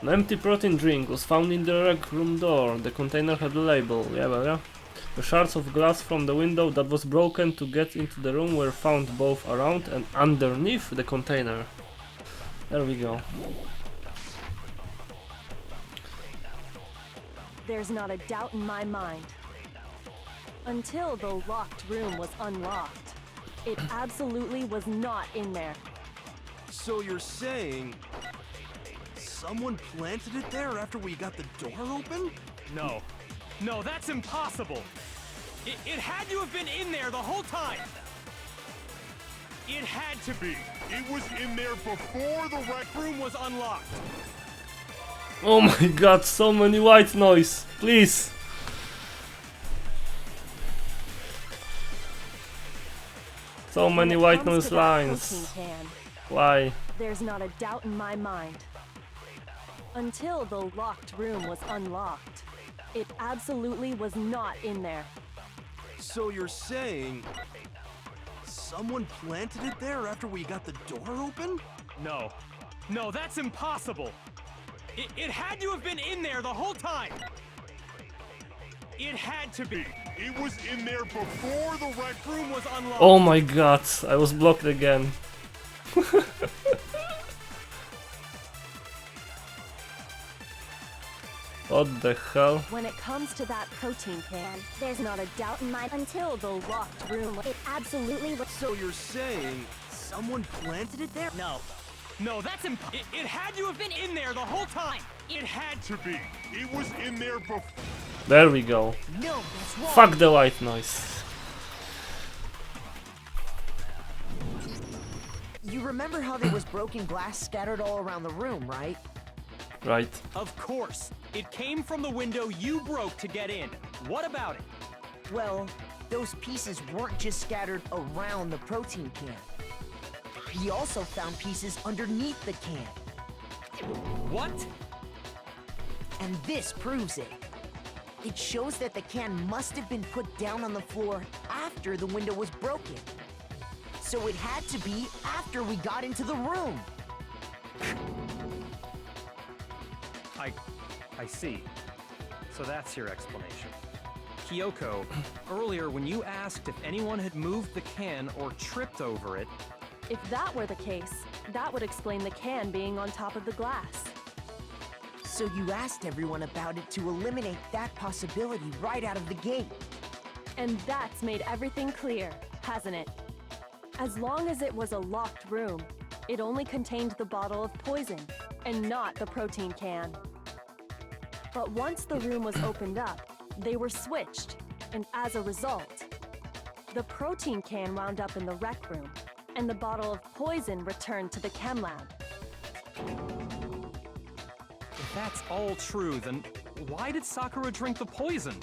An empty protein drink was found in the rec room door. The container had a label. Yeah. The shards of glass from the window that was broken to get into the room were found both around and underneath the container. There we go. There's not a doubt in my mind. Until the locked room was unlocked, it absolutely was not in there. So you're saying someone planted it there after we got the door open? No, that's impossible. It had to have been in there the whole time. It had to be. It was in there before the rec Room was unlocked. Oh my god, so many white noise. Please. So many white noise lines. Why? There's not a doubt in my mind. Until the locked room was unlocked, it absolutely was not in there. So you're saying someone planted it there after we got the door open? No, that's impossible. It had to have been in there the whole time. It had to be. It was in there before the rec Room was unlocked. Oh my god, I was blocked again. What the hell? When it comes to that protein can, there's not a doubt in my until the locked room. It absolutely was. So you're saying someone planted it there? No, that's it had to have been in there the whole time. It had to be. It was in there before. There we go. No, that's wrong. Fuck the white noise. You remember how there was broken glass scattered all around the room, right? Right. Of course. It came from the window you broke to get in. What about it? Well, those pieces weren't just scattered around the protein can. We also found pieces underneath the can. What? And this proves it. It shows that the can must have been put down on the floor after the window was broken. So it had to be after we got into the room. I see. So that's your explanation. Kyoko, earlier when you asked if anyone had moved the can or tripped over it... If that were the case, that would explain the can being on top of the glass. So you asked everyone about it to eliminate that possibility right out of the gate. And that's made everything clear, hasn't it? As long as it was a locked room, it only contained the bottle of poison, and not the protein can. But once the room was opened up, they were switched, and as a result, the protein can wound up in the rec room, and the bottle of poison returned to the chem lab. If that's all true, then why did Sakura drink the poison?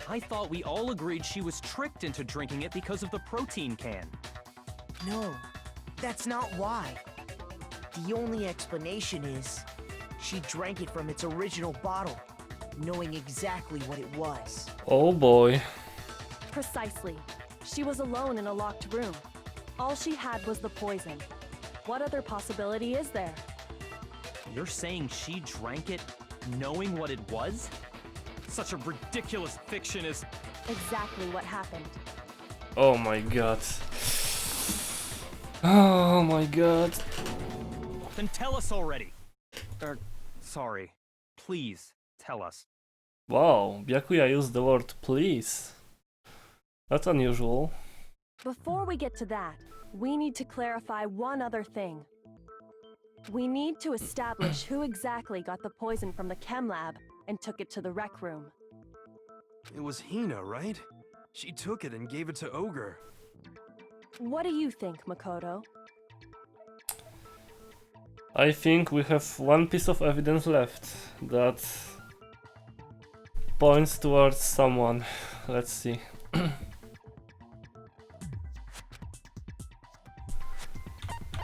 I thought we all agreed she was tricked into drinking it because of the protein can. No, that's not why. The only explanation is she drank it from its original bottle, knowing exactly what it was. Oh boy. Precisely. She was alone in a locked room. All she had was the poison. What other possibility is there? You're saying she drank it knowing what it was? Such a ridiculous fiction is... Exactly what happened. Oh my god. Oh my god. Then tell us already. Sorry. Please, tell us. Wow, Byakuya used the word please. That's unusual. Before we get to that, we need to clarify one other thing. We need to establish who exactly got the poison from the chem lab and took it to the rec room. It was Hina, right? She took it and gave it to Ogre. What do you think, Makoto? I think we have one piece of evidence left that points towards someone. Let's see.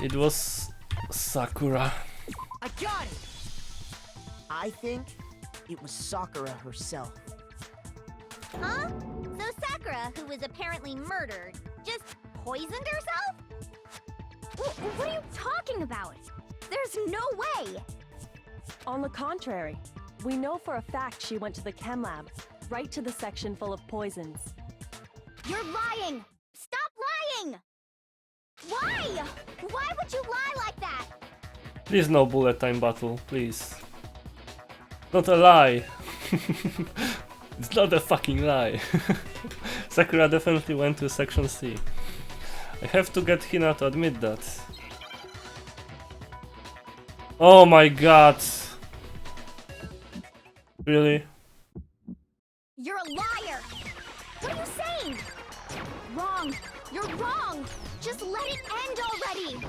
It was Sakura. I got it! I think it was Sakura herself. Huh? So Sakura, who was apparently murdered, just poisoned herself? What are you talking about? There's no way! On the contrary, we know for a fact she went to the chem lab, right to the section full of poisons. You're lying! Stop lying! Why? Why would you lie like that? Please no bullet time battle, please. Not a lie. It's not a fucking lie. Sakura definitely went to section C. I have to get Hina to admit that. Oh my god. Really? You're a liar! What are you saying? Wrong! You're wrong! Just let it end already!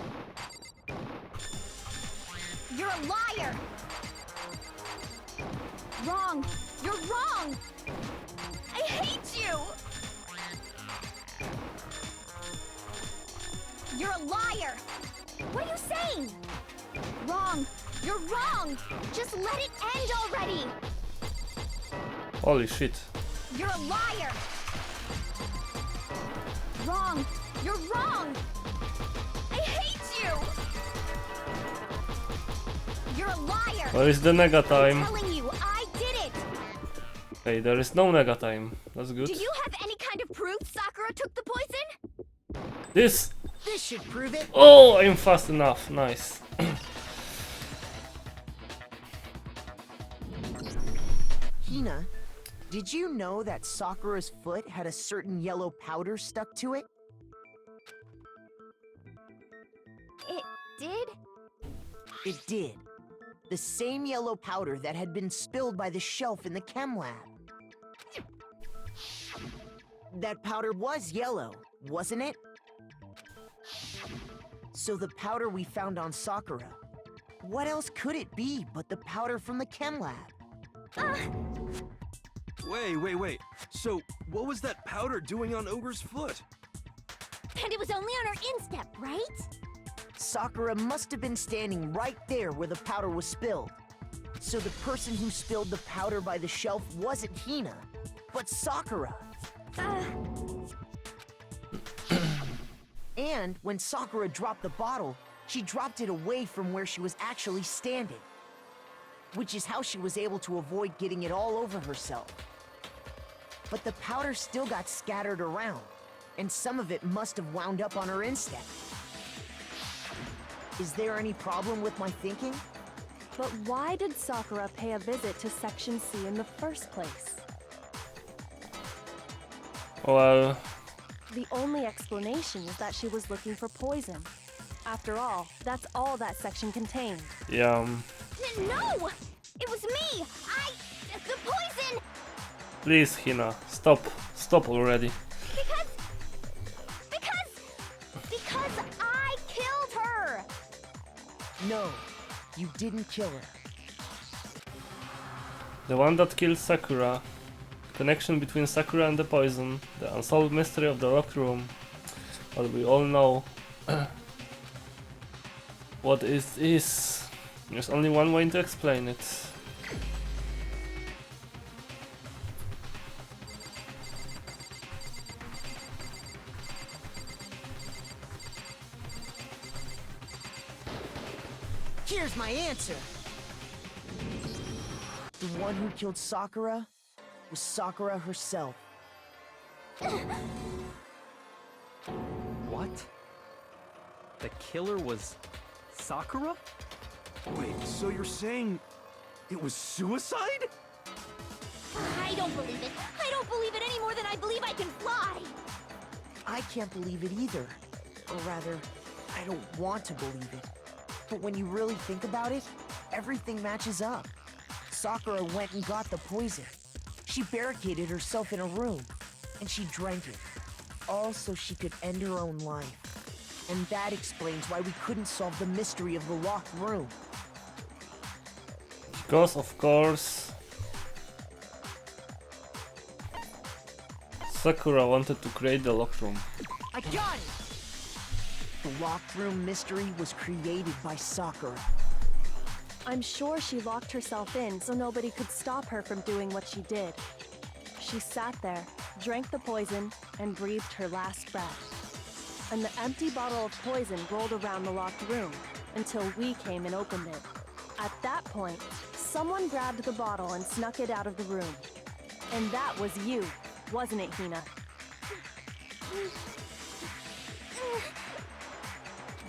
You're a liar! Wrong! You're wrong! I hate you! You're a liar! What are you saying? Wrong! You're wrong! Just let it end already! Holy shit. You're a liar! Wrong! You're wrong! I hate you! You're a liar! Where is the nega time? I'm telling you, I did it! Okay, there is no nega time. That's good. Do you have any kind of proof Sakura took the poison? This! This should prove it. Oh, I'm fast enough. Nice. Hina, did you know that Sakura's foot had a certain yellow powder stuck to it? It did? It did. The same yellow powder that had been spilled by the shelf in the chem lab. That powder was yellow, wasn't it? So the powder we found on Sakura, what else could it be but the powder from the chem lab? Wait. So, what was that powder doing on Ogre's foot? And it was only on her instep, right? Sakura must have been standing right there where the powder was spilled. So the person who spilled the powder by the shelf wasn't Hina, but Sakura. And when Sakura dropped the bottle, she dropped it away from where she was actually standing. Which is how she was able to avoid getting it all over herself. But the powder still got scattered around, and some of it must have wound up on her instep. Is there any problem with my thinking? But why did Sakura pay a visit to Section C in the first place? Well... The only explanation is that she was looking for poison. After all, that's all that section contained. Yeah. No! It was me! The poison! Please, Hina, stop. Stop already. Because I killed her! No, you didn't kill her. The one that killed Sakura. Connection between Sakura and the poison. The unsolved mystery of the locked room. But we all know what it is. There's only one way to explain it. Here's my answer. The one who killed Sakura was Sakura herself. What? The killer was Sakura? Wait, so you're saying it was suicide? I don't believe it. I don't believe it any more than I believe I can fly. I can't believe it either. Or rather, I don't want to believe it. But when you really think about it, everything matches up. Sakura went and got the poison. She barricaded herself in a room, and she drank it. All so she could end her own life. And that explains why we couldn't solve the mystery of the locked room. Because, of course, Sakura wanted to create the locked room. I got it! The locked room mystery was created by Sakura. I'm sure she locked herself in so nobody could stop her from doing what she did. She sat there, drank the poison, and breathed her last breath. And the empty bottle of poison rolled around the locked room until we came and opened it. At that point, someone grabbed the bottle and snuck it out of the room. And that was you, wasn't it, Hina?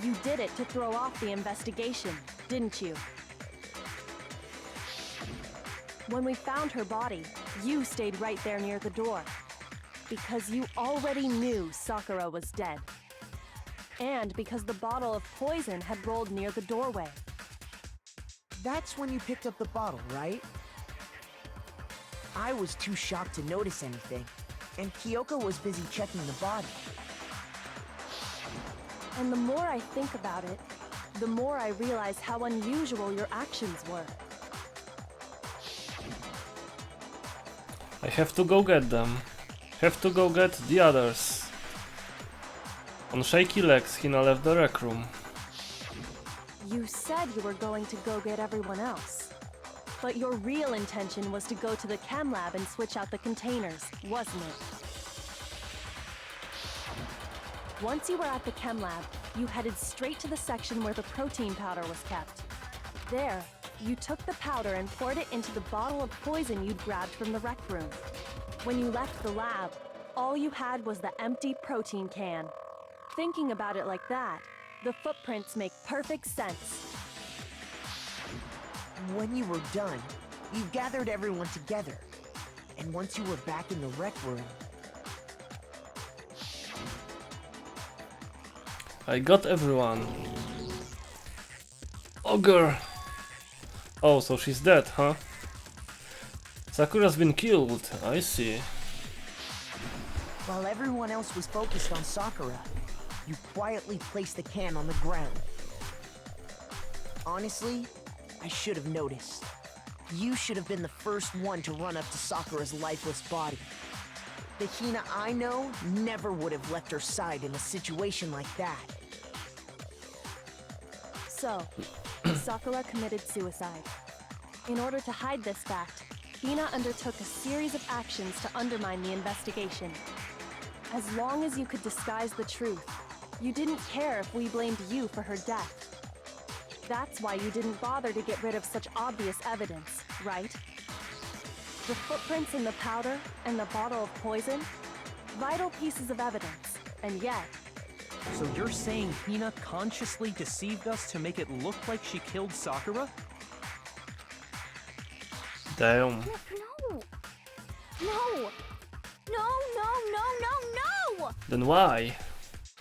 You did it to throw off the investigation, didn't you? When we found her body, you stayed right there near the door. Because you already knew Sakura was dead. And because the bottle of poison had rolled near the doorway. That's when you picked up the bottle, right? I was too shocked to notice anything, and Kyoko was busy checking the body. And the more I think about it, the more I realize how unusual your actions were. I have to go get them. Have to go get the others. On shaky legs, Hina left the rec room. You said you were going to go get everyone else. But your real intention was to go to the chem lab and switch out the containers, wasn't it? Once you were at the chem lab, you headed straight to the section where the protein powder was kept. There, you took the powder and poured it into the bottle of poison you'd grabbed from the rec room. When you left the lab, all you had was the empty protein can. Thinking about it like that, the footprints make perfect sense. When you were done, you gathered everyone together. And once you were back in the rec room... I got everyone. Ogre! Oh, so she's dead, huh? Sakura's been killed, I see. While everyone else was focused on Sakura, you quietly placed the can on the ground. Honestly, I should have noticed. You should have been the first one to run up to Sakura's lifeless body. The Hina I know never would have left her side in a situation like that. So, Sakura committed suicide. In order to hide this fact, Hina undertook a series of actions to undermine the investigation. As long as you could disguise the truth, you didn't care if we blamed you for her death. That's why you didn't bother to get rid of such obvious evidence, right? The footprints in the powder and the bottle of poison? Vital pieces of evidence, and yet... So you're saying Hina consciously deceived us to make it look like she killed Sakura? Damn. No! No! No, no, no, no, no! Then why?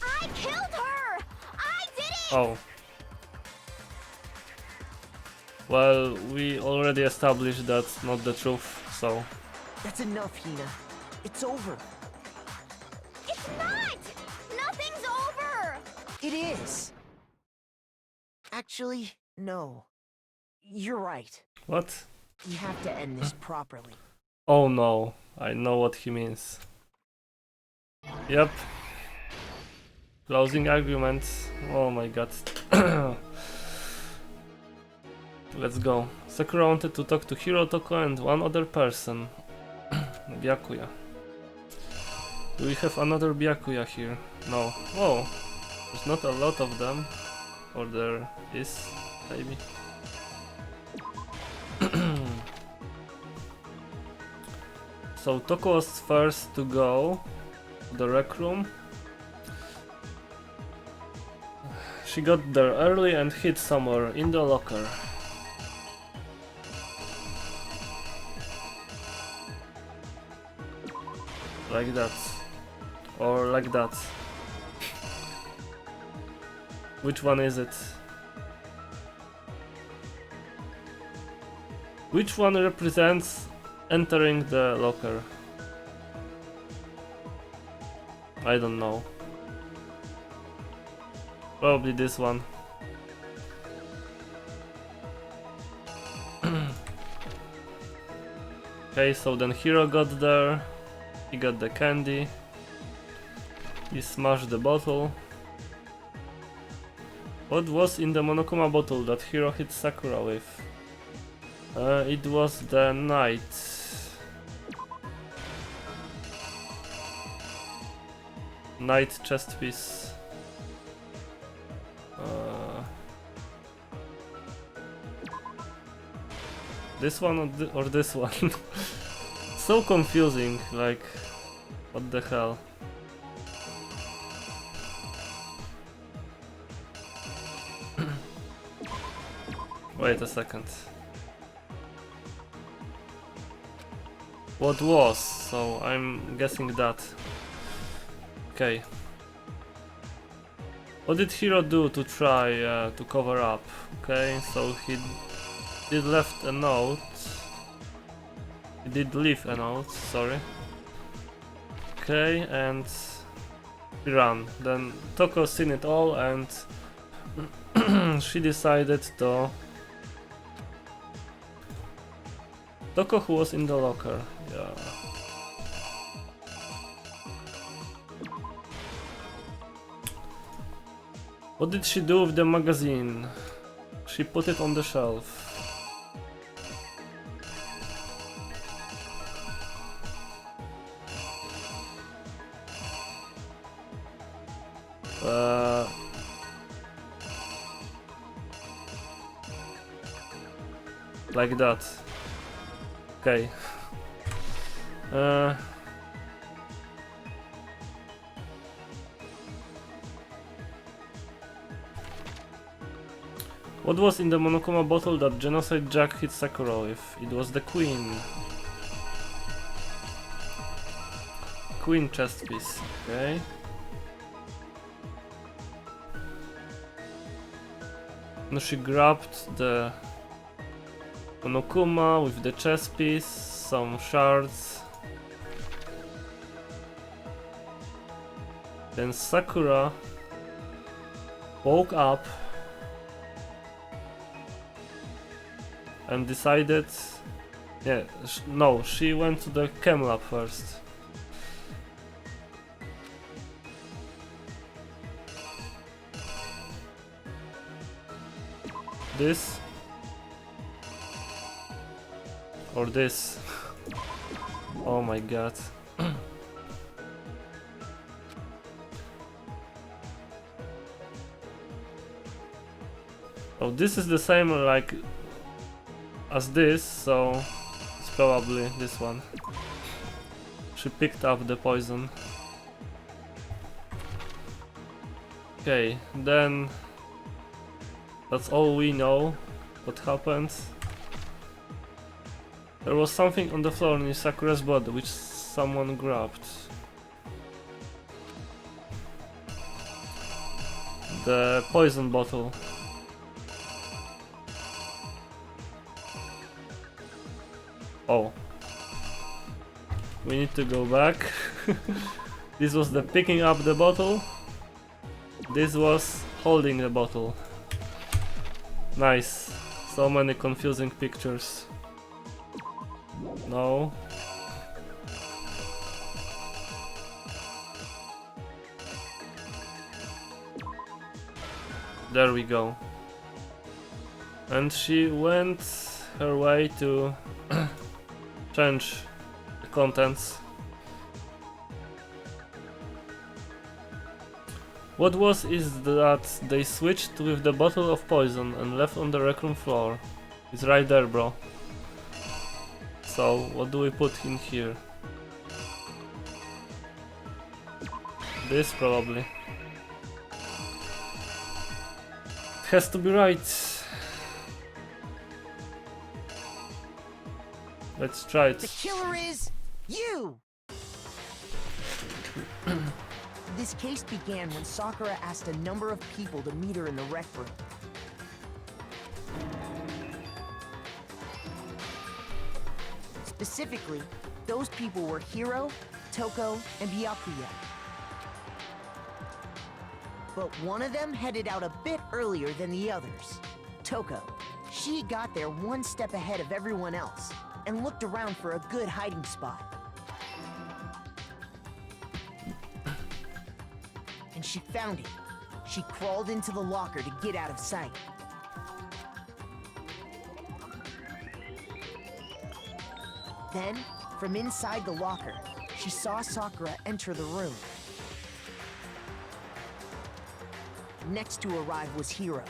I killed her! I did it! Oh. Well, we already established that's not the truth, so... That's enough, Hina. It's over. It's not! Nothing's over! It is! Actually, no. You're right. What? We have to end this properly. Oh no, I know what he means. Yep. Closing arguments. Oh my god. Let's go. Sakura wanted to talk to Hirotoko and one other person. Byakuya. Do we have another Byakuya here? No. Oh, there's not a lot of them. Or there is. maybe. So Toko was first to go to the rec room. She got there early and hid somewhere in the locker. Like that. Or like that. Which one is it? Which one represents entering the locker? I don't know. Probably this one. Okay, so then Hiro got there. He got the candy. He smashed the bottle. What was in the Monokuma bottle that Hiro hit Sakura with? It was the night. Night chest piece. This one or this one? So confusing, like, what the hell? Wait a second. What was? So I'm guessing that. Okay. What did Hiro do to try to cover up? Okay, so he did left a note. He did leave a note, sorry. Okay, and he ran. Then Toko seen it all and she decided to... Toko who was in the locker, yeah. What did she do with the magazine? She put it on the shelf. Like that. Okay. What was in the Monokuma bottle that Genocide Jack hit Sakura with? It was the Queen. Queen chest piece, okay. No, she grabbed the Monokuma with the chess piece, some shards. Then Sakura woke up and decided... Yeah, no, she went to the chem lab first. This or this. Oh my god. Oh, this is the same like as this, so it's probably this one. She picked up the poison. Okay, then that's all we know what happened. There was something on the floor near Sakura's body which someone grabbed. The poison bottle. Oh. We need to go back. This was the picking up the bottle. This was holding the bottle. Nice. So many confusing pictures. No. There we go. And she went her way to change the contents. What was is that they switched with the bottle of poison and left on the rec room floor. It's right there, bro. So, what do we put in here? This probably. It has to be right. Let's try it. The killer is you! This case began when Sakura asked a number of people to meet her in the rec room. Specifically, those people were Hiro, Toko, and Byakuya. But one of them headed out a bit earlier than the others. Toko. She got there one step ahead of everyone else and looked around for a good hiding spot. And she found it. She crawled into the locker to get out of sight. Then, from inside the locker, she saw Sakura enter the room. Next to arrive was Hiro.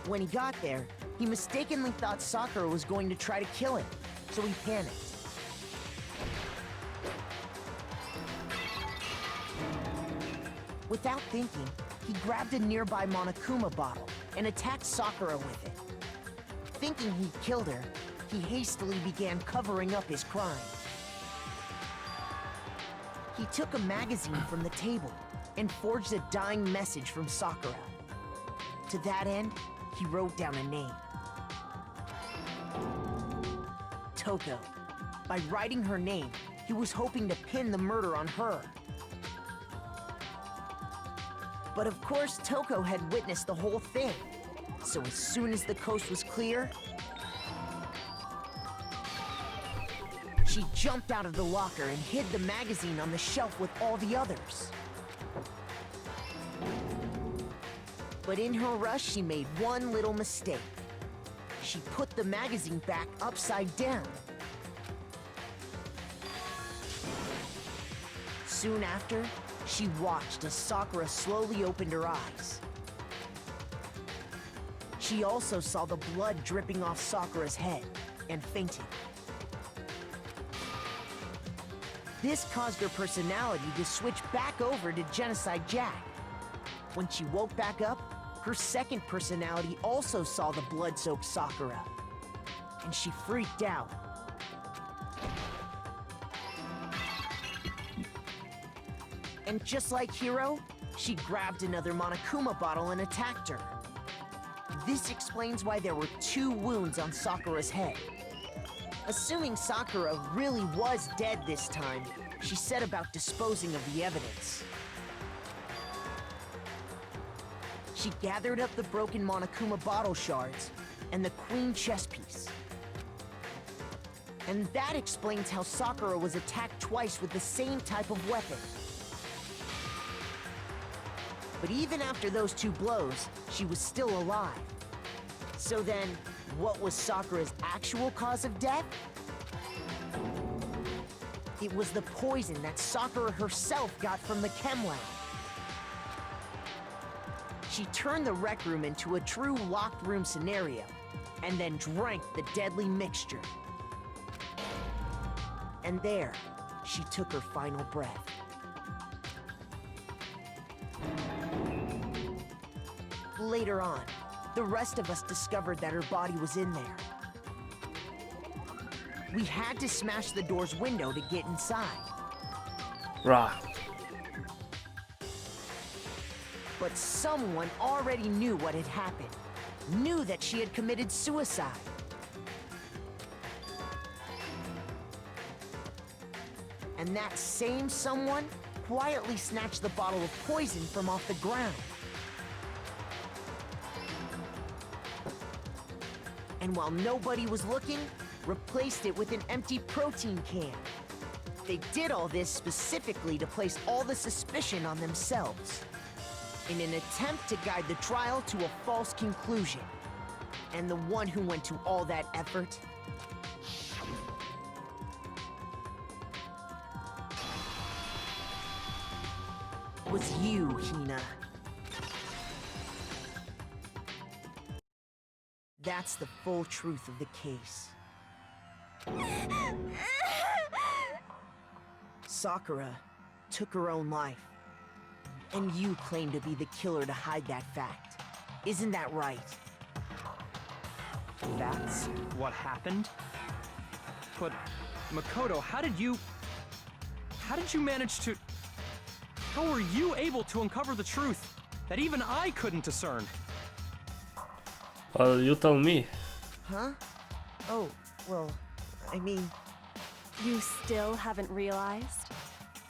When he got there, he mistakenly thought Sakura was going to try to kill him, so he panicked. Without thinking, he grabbed a nearby Monokuma bottle and attacked Sakura with it. Thinking he'd killed her, he hastily began covering up his crime. He took a magazine from the table and forged a dying message from Sakura. To that end, he wrote down a name. Toko. By writing her name, he was hoping to pin the murder on her. But of course, Toko had witnessed the whole thing. So as soon as the coast was clear, she jumped out of the locker and hid the magazine on the shelf with all the others. But in her rush, she made one little mistake. She put the magazine back upside down. Soon after, she watched as Sakura slowly opened her eyes. She also saw the blood dripping off Sakura's head and fainted. This caused her personality to switch back over to Genocide Jack. When she woke back up, her second personality also saw the blood-soaked Sakura, and she freaked out. And just like Hiro, she grabbed another Monokuma bottle and attacked her. This explains why there were 2 wounds on Sakura's head. Assuming Sakura really was dead this time, she set about disposing of the evidence. She gathered up the broken Monokuma bottle shards and the queen chess piece. And that explains how Sakura was attacked twice with the same type of weapon. But even after those 2 blows, she was still alive. So then, what was Sakura's actual cause of death? It was the poison that Sakura herself got from the chem lab. She turned the rec room into a true locked room scenario, and then drank the deadly mixture. And there, she took her final breath. Later on, the rest of us discovered that her body was in there. We had to smash the door's window to get inside. Rah. But someone already knew what had happened. Knew that she had committed suicide. And that same someone quietly snatched the bottle of poison from off the ground. And while nobody was looking, replaced it with an empty protein can. They did all this specifically to place all the suspicion on themselves, in an attempt to guide the trial to a false conclusion. And the one who went to all that effort was you, Hina. That's the full truth of the case. Sakura took her own life. And you claim to be the killer to hide that fact. Isn't that right? That's what happened? But, Makoto, how did you manage to... How were you able to uncover the truth that even I couldn't discern? Well, you tell me. Huh? Oh, well, I mean... You still haven't realized?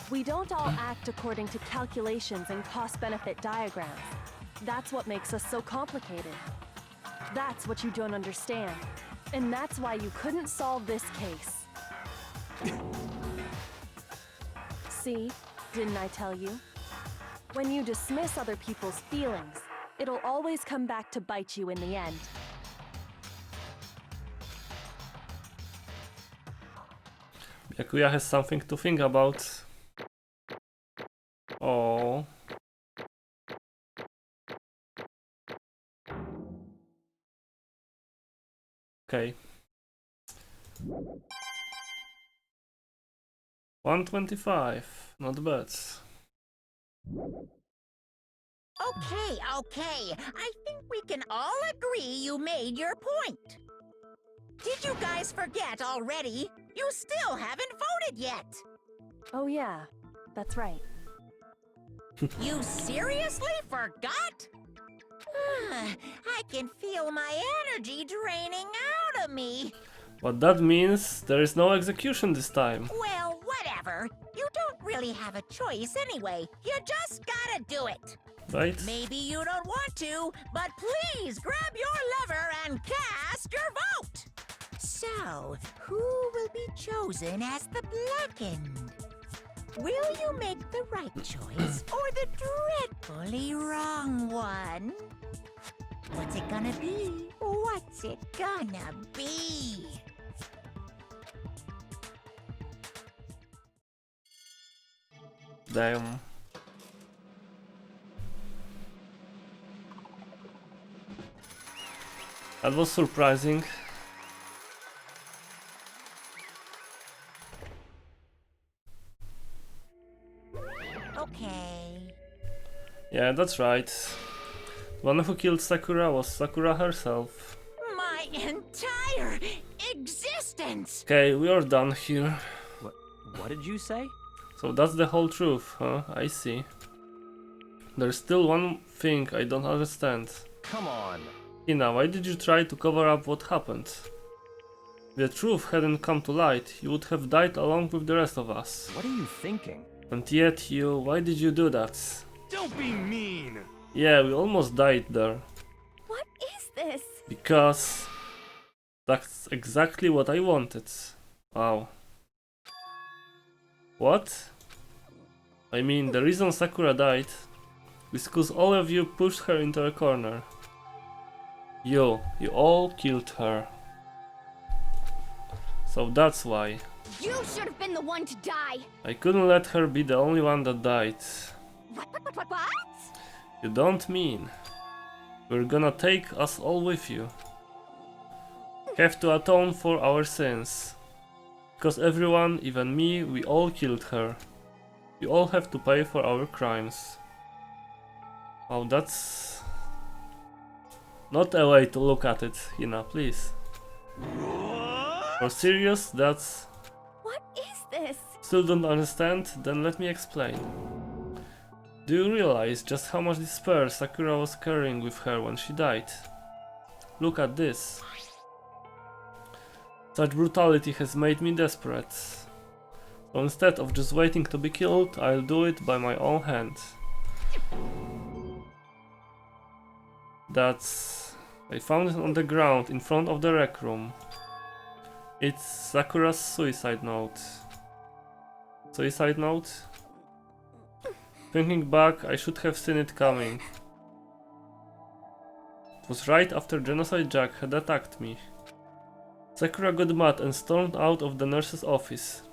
We don't all act according to calculations and cost-benefit diagrams. That's what makes us so complicated. That's what you don't understand. And that's why you couldn't solve this case. See? Didn't I tell you? When you dismiss other people's feelings, it'll always come back to bite you in the end. Byakuya has something to think about. Oh. Okay. 125. Not bad. Okay. I think we can all agree you made your point. Did you guys forget already? You still haven't voted yet. Oh yeah, that's right. You seriously forgot? I can feel my energy draining out of me. But that means there is no execution this time. Well, whatever. You don't really have a choice anyway. You just gotta do it. Right? Maybe you don't want to, but please grab your lever and cast your vote. So, who will be chosen as the blackened? Will you make the right choice or the dreadfully wrong one? What's it gonna be? What's it gonna be? Damn. That was surprising. Okay. Yeah, that's right. The one who killed Sakura was Sakura herself. My entire existence! Okay, we are done here. What did you say? So that's the whole truth, huh? I see. There's still one thing I don't understand. Come on. Hina, why did you try to cover up what happened? If the truth hadn't come to light, you would have died along with the rest of us. What are you thinking? And yet why did you do that? Don't be mean! Yeah, we almost died there. What is this? Because that's exactly what I wanted. Wow. What? I mean, the reason Sakura died is because all of you pushed her into a corner. You all killed her. So that's why. You should have been the one to die. I couldn't let her be the only one that died. What? You don't mean. We're gonna take us all with you. Have to atone for our sins. Because everyone, even me, we all killed her. We all have to pay for our crimes. Oh, that's not a way to look at it, Hina, please. For serious, that's... What is this? Still don't understand? Then let me explain. Do you realize just how much despair Sakura was carrying with her when she died? Look at this. Such brutality has made me desperate. So instead of just waiting to be killed, I'll do it by my own hand. I found it on the ground in front of the rec room. It's Sakura's suicide note. Suicide note? Thinking back, I should have seen it coming. It was right after Genocide Jack had attacked me. Sakura got mad and stormed out of the nurse's office.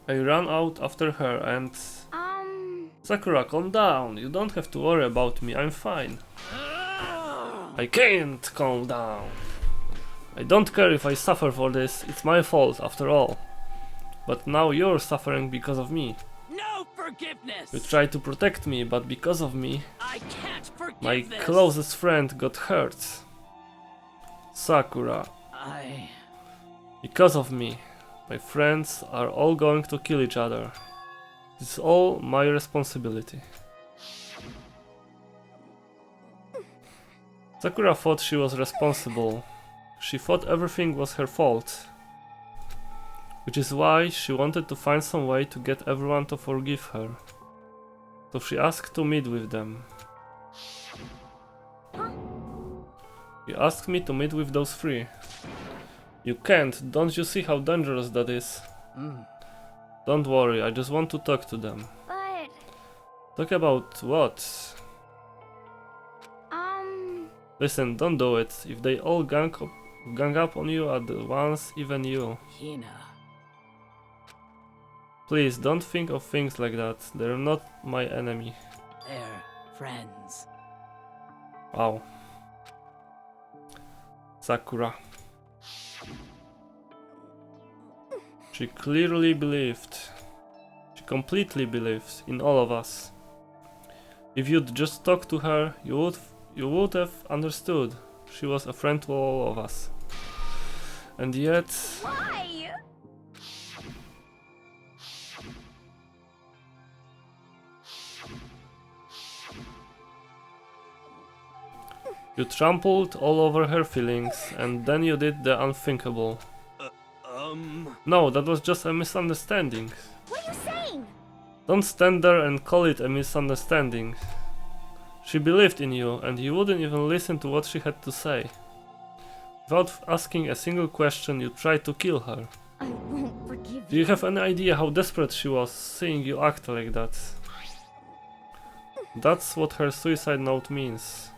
I ran out after her and... Sakura, calm down. You don't have to worry about me. I'm fine. I can't calm down. I don't care if I suffer for this. It's my fault after all. But now you're suffering because of me. No forgiveness. You tried to protect me, but because of me, I can't forgive my this. closest friend got hurt. Sakura. Because of me, my friends are all going to kill each other. It's all my responsibility. Sakura thought she was responsible. She thought everything was her fault. Which is why she wanted to find some way to get everyone to forgive her. So she asked to meet with them. He asked me to meet with those three. You can't, don't you see how dangerous that is? Don't worry, I just want to talk to them. But... Talk about what? Listen, don't do it. If they all gang up on you at once, even you. Hina. Please, don't think of things like that. They're not my enemy. They're friends. Wow. Sakura. She clearly believed. She completely believes in all of us. If you'd just talked to her, you would have understood. She was a friend to all of us. And yet... Why? You trampled all over her feelings, and then you did the unthinkable. No, that was just a misunderstanding. What are you saying? Don't stand there and call it a misunderstanding. She believed in you, and you wouldn't even listen to what she had to say. Without asking a single question, you tried to kill her. I won't forgive Do you have any idea how desperate she was, seeing you act like that? That's what her suicide note means.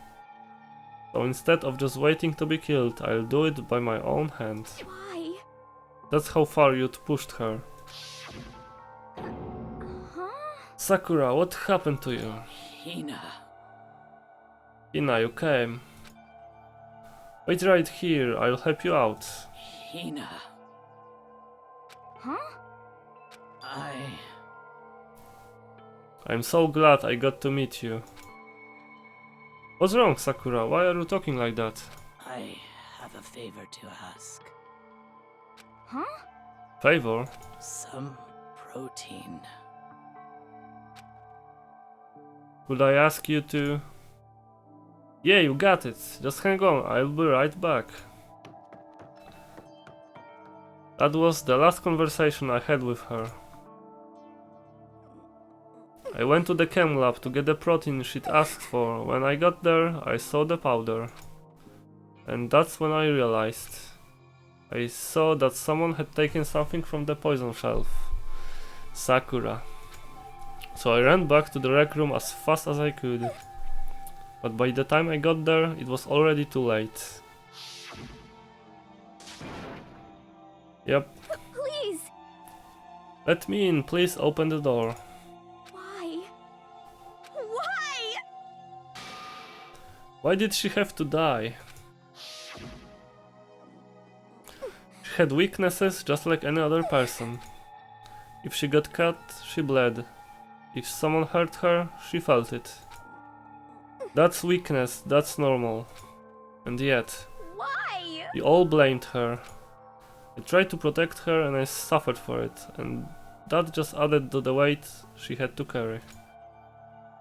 So instead of just waiting to be killed, I'll do it by my own hand. Why? That's how far you'd pushed her. Sakura, what happened to you? Hina. Hina, you came. Wait right here, I'll help you out. Hina. Huh? I'm so glad I got to meet you. What's wrong, Sakura? Why are you talking like that? I have a favor to ask. Huh? Favor? Some protein. Could I ask you to... Yeah, you got it. Just hang on, I'll be right back. That was the last conversation I had with her. I went to the chem lab to get the protein she'd asked for. When I got there, I saw the powder. And that's when I realized. I saw that someone had taken something from the poison shelf. Sakura. So I ran back to the rec room as fast as I could. But by the time I got there, it was already too late. Yep. Please! Let me in, please open the door. Why? Why? Why did she have to die? She had weaknesses just like any other person. If she got cut, she bled. If someone hurt her, she felt it. That's weakness, that's normal. And yet, Why? you all blamed her. I tried to protect her and I suffered for it, and that just added to the weight she had to carry.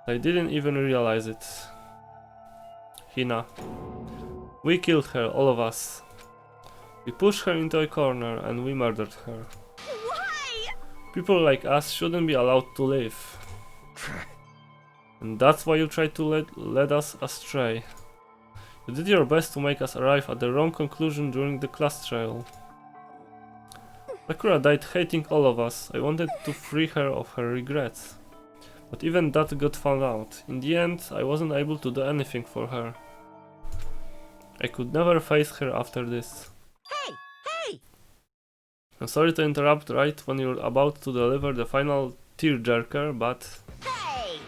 I didn't even realize it. Hina. We killed her, all of us. We pushed her into a corner and we murdered her. Why? People like us shouldn't be allowed to live. And that's why you tried to lead us astray. You did your best to make us arrive at the wrong conclusion during the class trial. Sakura died hating all of us. I wanted to free her of her regrets. But even that got found out. In the end, I wasn't able to do anything for her. I could never face her after this. Hey! Hey! I'm sorry to interrupt right when you're about to deliver the final tearjerker, but Hey!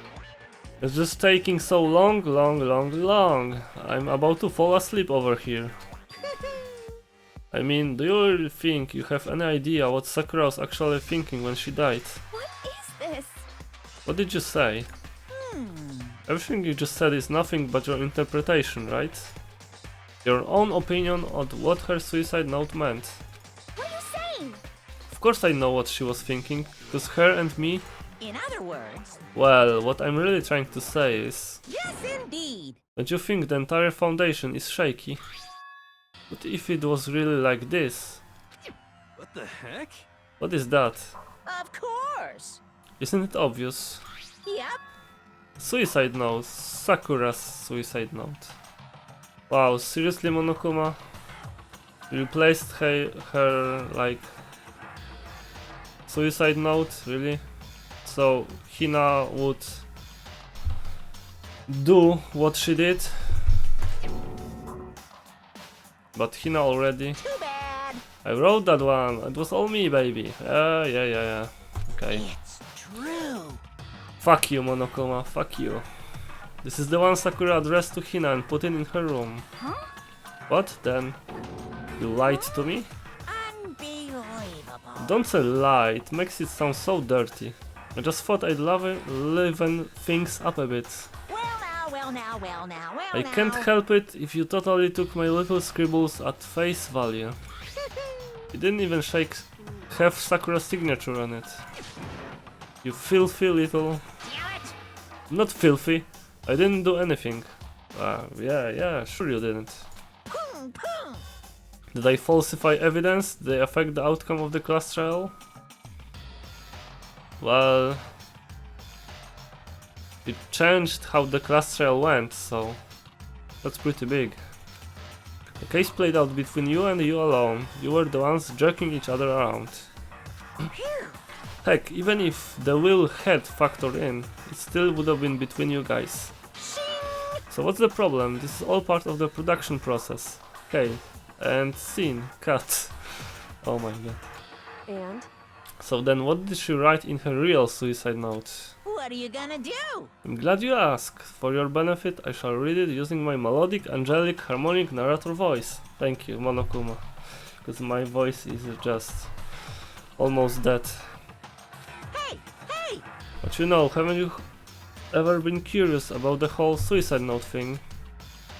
it's just taking so long. I'm about to fall asleep over here. I mean, do you really think you have any idea what Sakura was actually thinking when she died? What is this? What did you say? Everything you just said is nothing but your interpretation, right? Your own opinion on what her suicide note meant. What are you saying? Of course I know what she was thinking, because her and me... In other words, Well, what I'm really trying to say is... yes indeed. Don't you think the entire foundation is shaky? But if it was really like this... What the heck? What is that? Of course. Isn't it obvious? Yep. Suicide note. Sakura's suicide note. Wow, seriously, Monokuma? You replaced her like... suicide note? Really? So Hina would... do what she did? But Hina already... Too bad. I wrote that one. It was all me, baby. Yeah. Okay. It's true. Fuck you, Monokuma. Fuck you. This is the one Sakura addressed to Hina and put it in her room. Huh? What then? You lied to me? Unbelievable. Don't say lie. It makes it sound so dirty. I just thought I'd liven things up a bit. Well now. I can't help it if you totally took my little scribbles at face value. You didn't even have Sakura's signature on it. You filthy little... Not filthy. I didn't do anything. Yeah, sure you didn't. Did I falsify evidence? Did I affect the outcome of the class trial? Well... It changed how the class trial went, so... That's pretty big. The case played out between you and you alone. You were the ones jerking each other around. Heck, even if the will had factored in, it still would have been between you guys. So what's the problem? This is all part of the production process. Okay, and scene, cut. Oh my god. And? So then what did she write in her real suicide note? What are you gonna do? I'm glad you asked. For your benefit, I shall read it using my melodic, angelic, harmonic narrator voice. Thank you, Monokuma. Because my voice is just almost dead. Hey! But you know, haven't you ever been curious about the whole suicide note thing?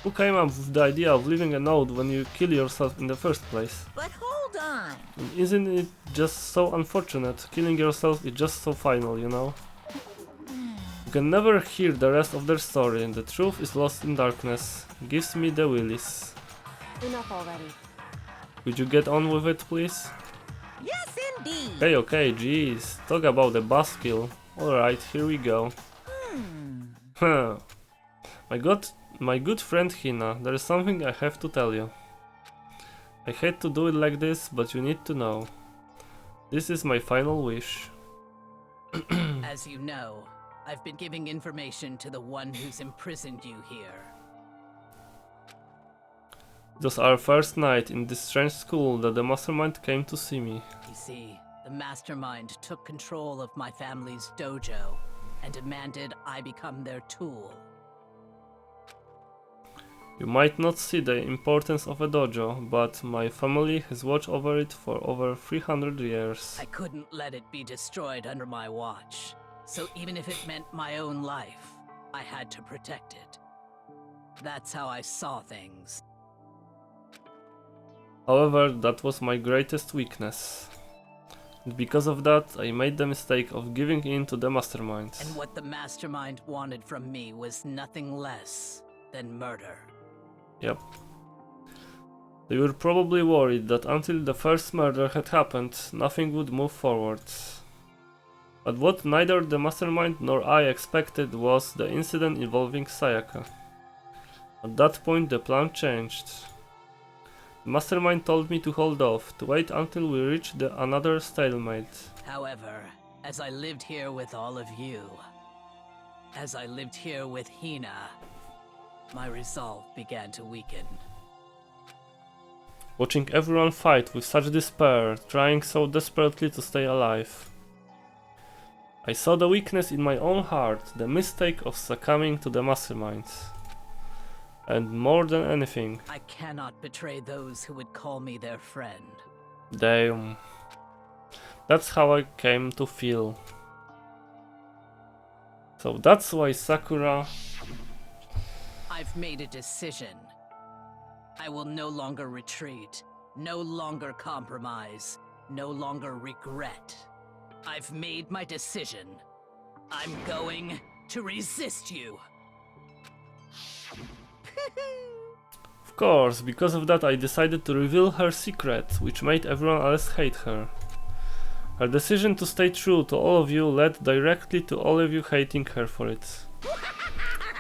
Who came up with the idea of leaving a note when you kill yourself in the first place? But hold on. And isn't it just so unfortunate? Killing yourself is just so final, you know? You can never hear the rest of their story, and the truth is lost in darkness. Gives me the willies. Enough already. Could you get on with it, please? Yes, indeed. Okay, jeez. Talk about the buzzkill. Alright, here we go. Huh. My good friend Hina, there is something I have to tell you. I hate to do it like this, but you need to know. This is my final wish. As you know, I've been giving information to the one who's imprisoned you here. It was our first night in this strange school that the mastermind came to see me. You see, the mastermind took control of my family's dojo and demanded I become their tool. You might not see the importance of a dojo, but my family has watched over it for over 300 years. I couldn't let it be destroyed under my watch, so even if it meant my own life, I had to protect it. That's how I saw things. However, that was my greatest weakness. And because of that, I made the mistake of giving in to the mastermind. And what the mastermind wanted from me was nothing less than murder. Yep. They were probably worried that until the first murder had happened, nothing would move forward. But what neither the mastermind nor I expected was the incident involving Sayaka. At that point the plan changed. The mastermind told me to hold off, to wait until we reached another stalemate. However, as I lived here with all of you, as I lived here with Hina, my resolve began to weaken. watching everyone fight with such despair, trying so desperately to stay alive. I saw the weakness in my own heart, the mistake of succumbing to the masterminds. And more than anything, I cannot betray those who would call me their friend. damn. That's how I came to feel. So that's why Sakura... I've made a decision. I will no longer retreat, no longer compromise, no longer regret. I've made my decision. I'm going to resist you. Of course, because of that I decided to reveal her secret, which made everyone else hate her. Her decision to stay true to all of you led directly to all of you hating her for it.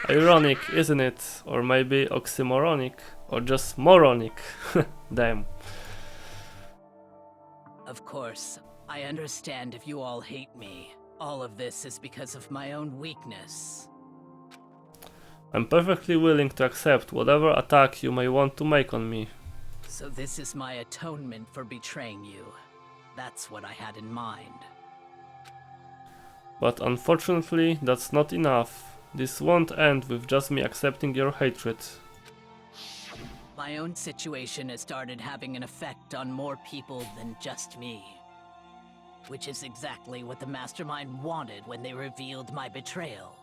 Ironic, isn't it? Or maybe oxymoronic? Or just moronic? Damn. Of course, I understand if you all hate me. All of this is because of my own weakness. I'm perfectly willing to accept whatever attack you may want to make on me. So this is my atonement for betraying you. That's what I had in mind. But unfortunately, that's not enough. This won't end with just me accepting your hatred. My own situation has started having an effect on more people than just me. Which is exactly what the Mastermind wanted when they revealed my betrayal.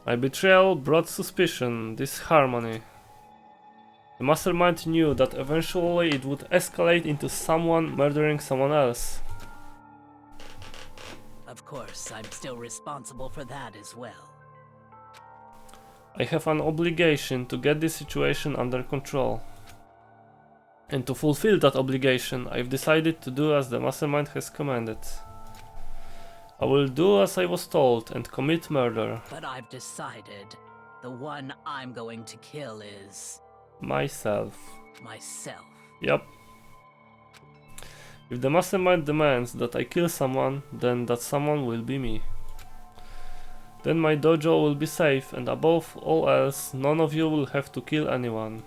My betrayal brought suspicion, disharmony. The Mastermind knew that eventually it would escalate into someone murdering someone else. Of course, I'm still responsible for that as well. I have an obligation to get this situation under control. And to fulfill that obligation, I've decided to do as the Mastermind has commanded. I will do as I was told and commit murder. But I've decided the one I'm going to kill is... myself. myself. Yep. If the Mastermind demands that I kill someone, then that someone will be me. Then my dojo will be safe, and above all else, none of you will have to kill anyone.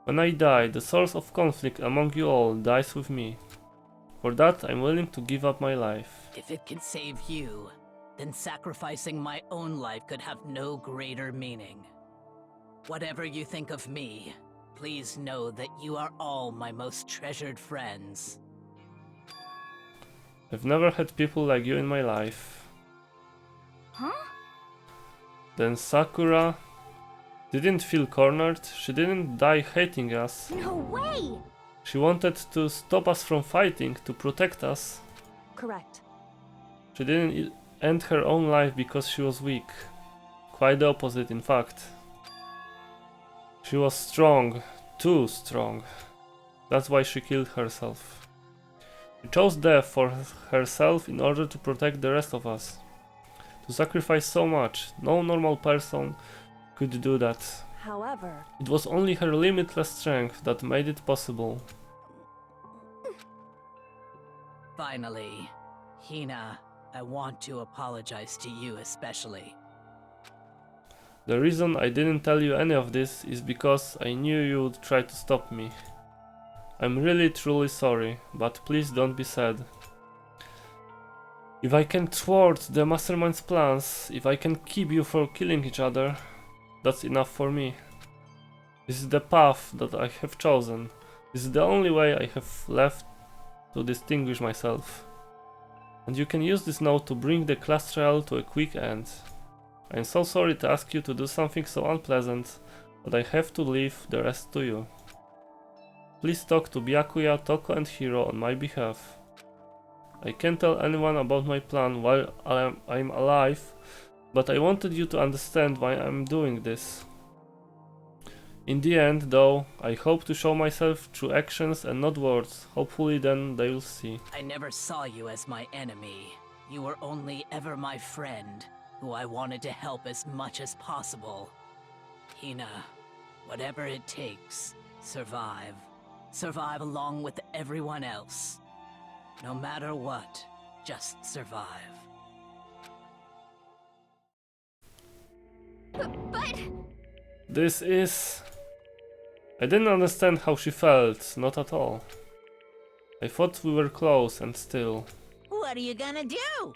When I die, the source of conflict among you all dies with me. For that, I'm willing to give up my life. If it can save you, then sacrificing my own life could have no greater meaning. Whatever you think of me, please know that you are all my most treasured friends. I've never had people like you in my life. Huh? Then Sakura didn't feel cornered, she didn't die hating us. No way! She wanted to stop us from fighting, to protect us. Correct. She didn't end her own life because she was weak. Quite the opposite, in fact. She was strong, too strong. That's why she killed herself. She chose death for herself in order to protect the rest of us. To sacrifice so much, no normal person could do that. However, It was only her limitless strength that made it possible. Finally, Hina, I want to apologize to you especially. The reason I didn't tell you any of this is because I knew you would try to stop me. I'm really truly sorry, but please don't be sad. If I can thwart the Mastermind's plans, if I can keep you from killing each other, that's enough for me. This is the path that I have chosen. This is the only way I have left to distinguish myself. And you can use this note to bring the class trial to a quick end. I'm so sorry to ask you to do something so unpleasant, but I have to leave the rest to you. Please talk to Byakuya, Toko and Hiro on my behalf. I can't tell anyone about my plan while I'm alive, but I wanted you to understand why I'm doing this. In the end, though, I hope to show myself through actions and not words. Hopefully then they will see. I never saw you as my enemy. You were only ever my friend, who I wanted to help as much as possible. Hina, whatever it takes, survive. Survive along with everyone else. No matter what, just survive. But... This is... I didn't understand how she felt, not at all. I thought we were close and still. What are you gonna do?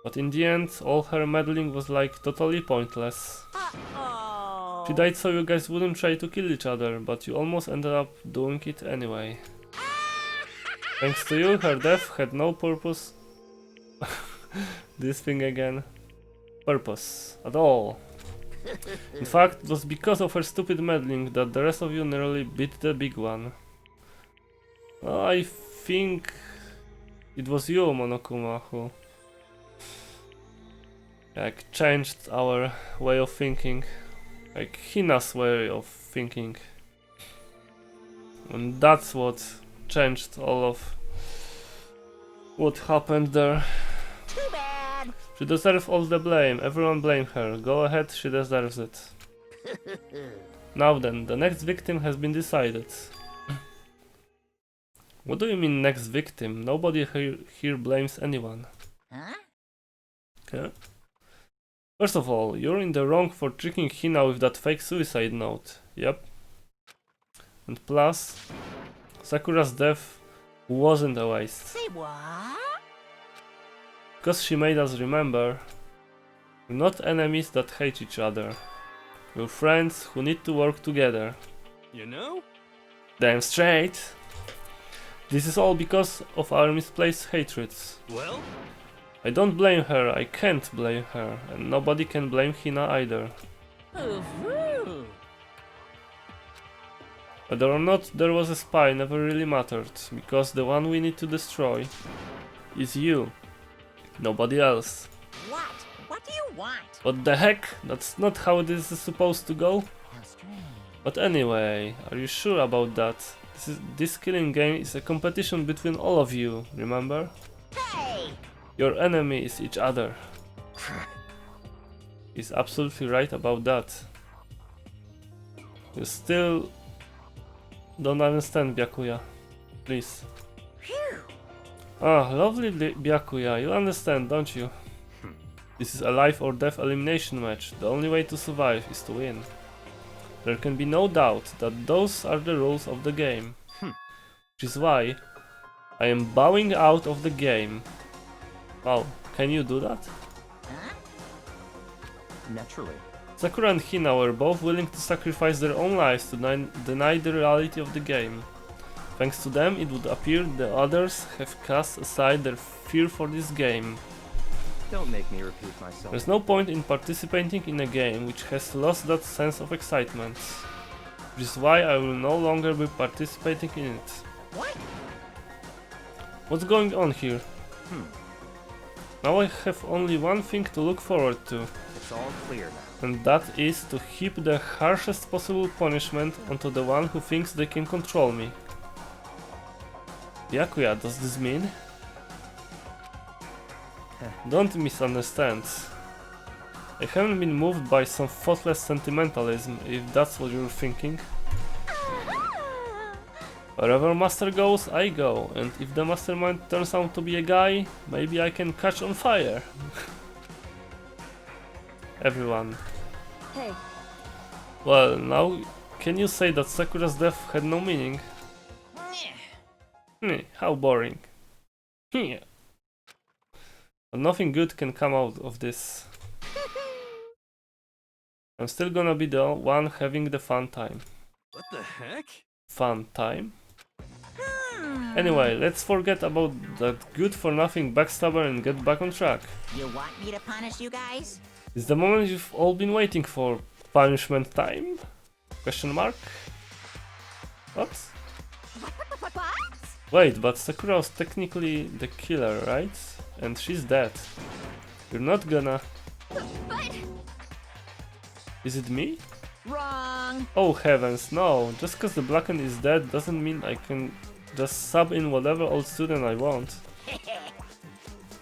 But in the end, all her meddling was like totally pointless. Uh-oh. She died so you guys wouldn't try to kill each other, but you almost ended up doing it anyway. Thanks to you, her death had no purpose. This thing again. Purpose at all. In fact, it was because of her stupid meddling that the rest of you nearly beat the big one. I think it was you, Monokuma, who like changed our way of thinking, like Hina's way of thinking, and that's what changed all of what happened there. Too bad. She deserves all the blame. Everyone blame her. Go ahead, she deserves it. Now then, the next victim has been decided. What do you mean next victim? Nobody here blames anyone. Huh? Okay. First of all, you're in the wrong for tricking Hina with that fake suicide note. Yep. And plus, Sakura's death wasn't a waste. Say what? Because she made us remember, we're not enemies that hate each other. We're friends who need to work together. You know? Damn straight. This is all because of our misplaced hatreds. Well? I don't blame her, I can't blame her, and nobody can blame Hina either. Ooh-hoo. Whether or not there was a spy never really mattered, because the one we need to destroy is you. Nobody else. What? What do you want? What the heck? That's not how this is supposed to go? How strange. But anyway, are you sure about that? This killing game is a competition between all of you, remember? Hey! Your enemy is each other. He's absolutely right about that. You still don't understand, Byakuya. Please. Phew. Ah, lovely Byakuya, you understand, don't you? This is a life or death elimination match. The only way to survive is to win. There can be no doubt that those are the rules of the game. Which is why I am bowing out of the game. Wow, can you do that? Huh? Naturally. Sakura and Hina were both willing to sacrifice their own lives to deny the reality of the game. Thanks to them, it would appear the others have cast aside their fear for this game. Don't make me repeat myself. There's no point in participating in a game which has lost that sense of excitement. Which is why I will no longer be participating in it. What? What's going on here? Now I have only one thing to look forward to. It's all clear now. And that is to heap the harshest possible punishment onto the one who thinks they can control me. Byakuya, does this mean? Don't misunderstand. I haven't been moved by some thoughtless sentimentalism, if that's what you're thinking. Wherever Master goes, I go, and if the mastermind turns out to be a guy, maybe I can catch on fire. Everyone. Hey, Well, now can you say that Sakura's death had no meaning? How boring. But nothing good can come out of this. I'm still gonna be the one having the fun time. What the heck? Fun time? Anyway, let's forget about that good-for-nothing backstabber and get back on track. You want me to punish you guys? It's the moment you've all been waiting for. Punishment time? Question mark? What? What? Wait, but Sakura was technically the killer, right? And she's dead. You're not gonna... But Is it me? Wrong. Oh heavens, no. Just cause the blackened is dead doesn't mean I can just sub in whatever old student I want.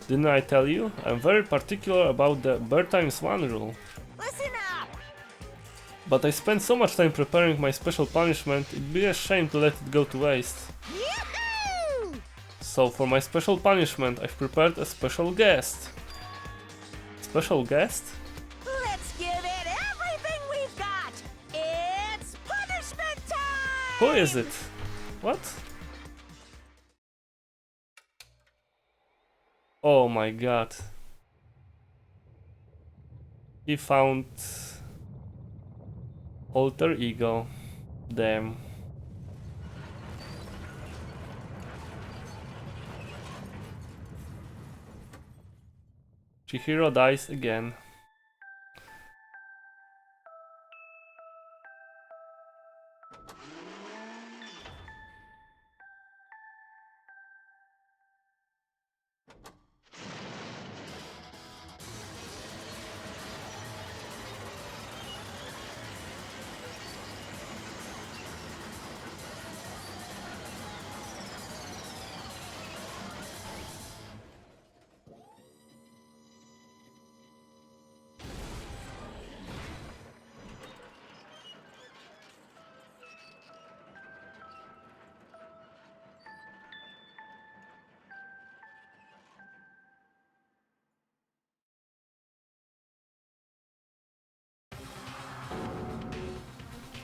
Didn't I tell you? I'm very particular about the bird times 1 rule. Listen up. But I spent so much time preparing my special punishment, it'd be a shame to let it go to waste. Yoo-hoo! So for my special punishment, I've prepared a special guest. Special guest? Let's give it everything we've got. Who is it? What? Oh my god. He found alter ego. Damn. Chihiro dies again.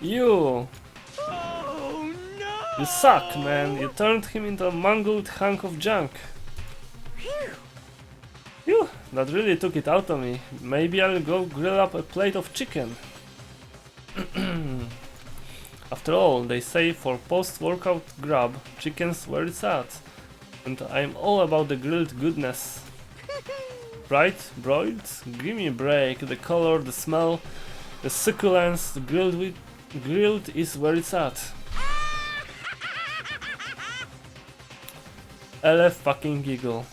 You! Oh no! You suck, man. You turned him into a mangled hunk of junk. Phew, that really took it out of me. Maybe I'll go grill up a plate of chicken. After all, they say for post-workout grub, chicken's where it's at. And I'm all about the grilled goodness. Right? Broiled? Give me a break. The color, the smell, the succulence, the grilled is where it's at. LF fucking giggle.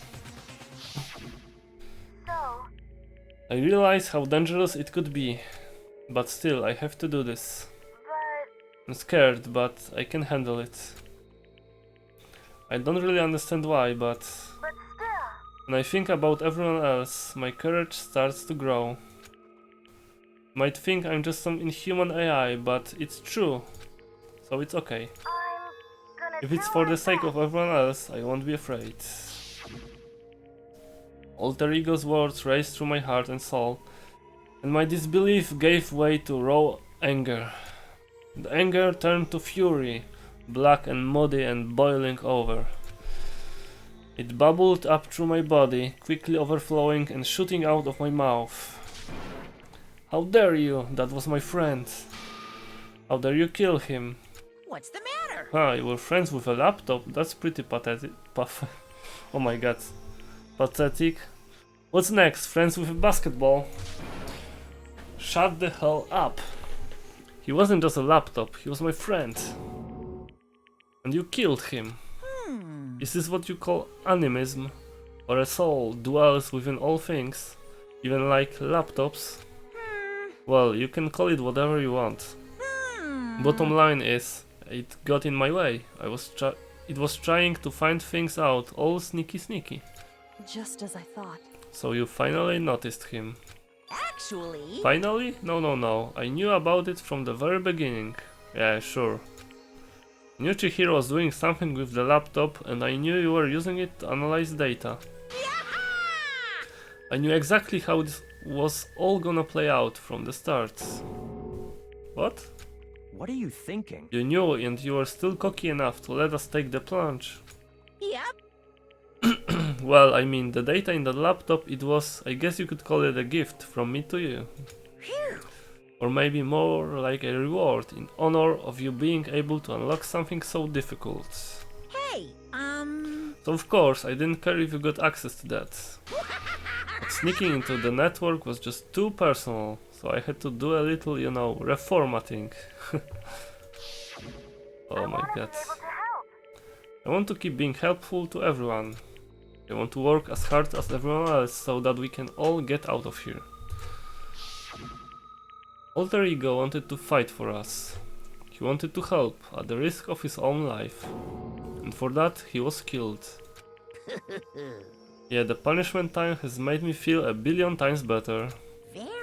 I realize how dangerous it could be, but still I have to do this. I'm scared, but I can handle it. I don't really understand why, but when I think about everyone else, my courage starts to grow. Might think I'm just some inhuman AI, but it's true, so it's okay. If it's for the sake of everyone else, I won't be afraid. Alter ego's words raced through my heart and soul, and my disbelief gave way to raw anger. The anger turned to fury, black and muddy and boiling over. It bubbled up through my body, quickly overflowing and shooting out of my mouth. How dare you? That was my friend. How dare you kill him? What's the matter? Ah, you were friends with a laptop? That's pretty pathetic. Oh my god. Pathetic. What's next? Friends with a basketball? Shut the hell up. He wasn't just a laptop, he was my friend. And you killed him. Is this what you call animism? Or a soul dwells within all things? Even like laptops? Well, you can call it whatever you want. Bottom line is, it got in my way. It was trying to find things out, all sneaky. Just as I thought. So you finally noticed him. Actually... Finally? No. I knew about it from the very beginning. Yeah, sure. Knew Chihiro was doing something with the laptop, and I knew you were using it to analyze data. I knew exactly how this was all gonna play out from the start. What? What are you thinking? You knew, and you were still cocky enough to let us take the plunge. Yep. Well, I mean, the data in the laptop, it was, I guess you could call it a gift from me to you. Or maybe more like a reward in honor of you being able to unlock something so difficult. Hey, So of course, I didn't care if you got access to that. But sneaking into the network was just too personal, so I had to do a little, you know, reformatting. Oh my god. I want to keep being helpful to everyone. I want to work as hard as everyone else so that we can all get out of here. Alter Ego wanted to fight for us. He wanted to help at the risk of his own life. And for that he was killed. Yeah, the punishment time has made me feel a billion times better.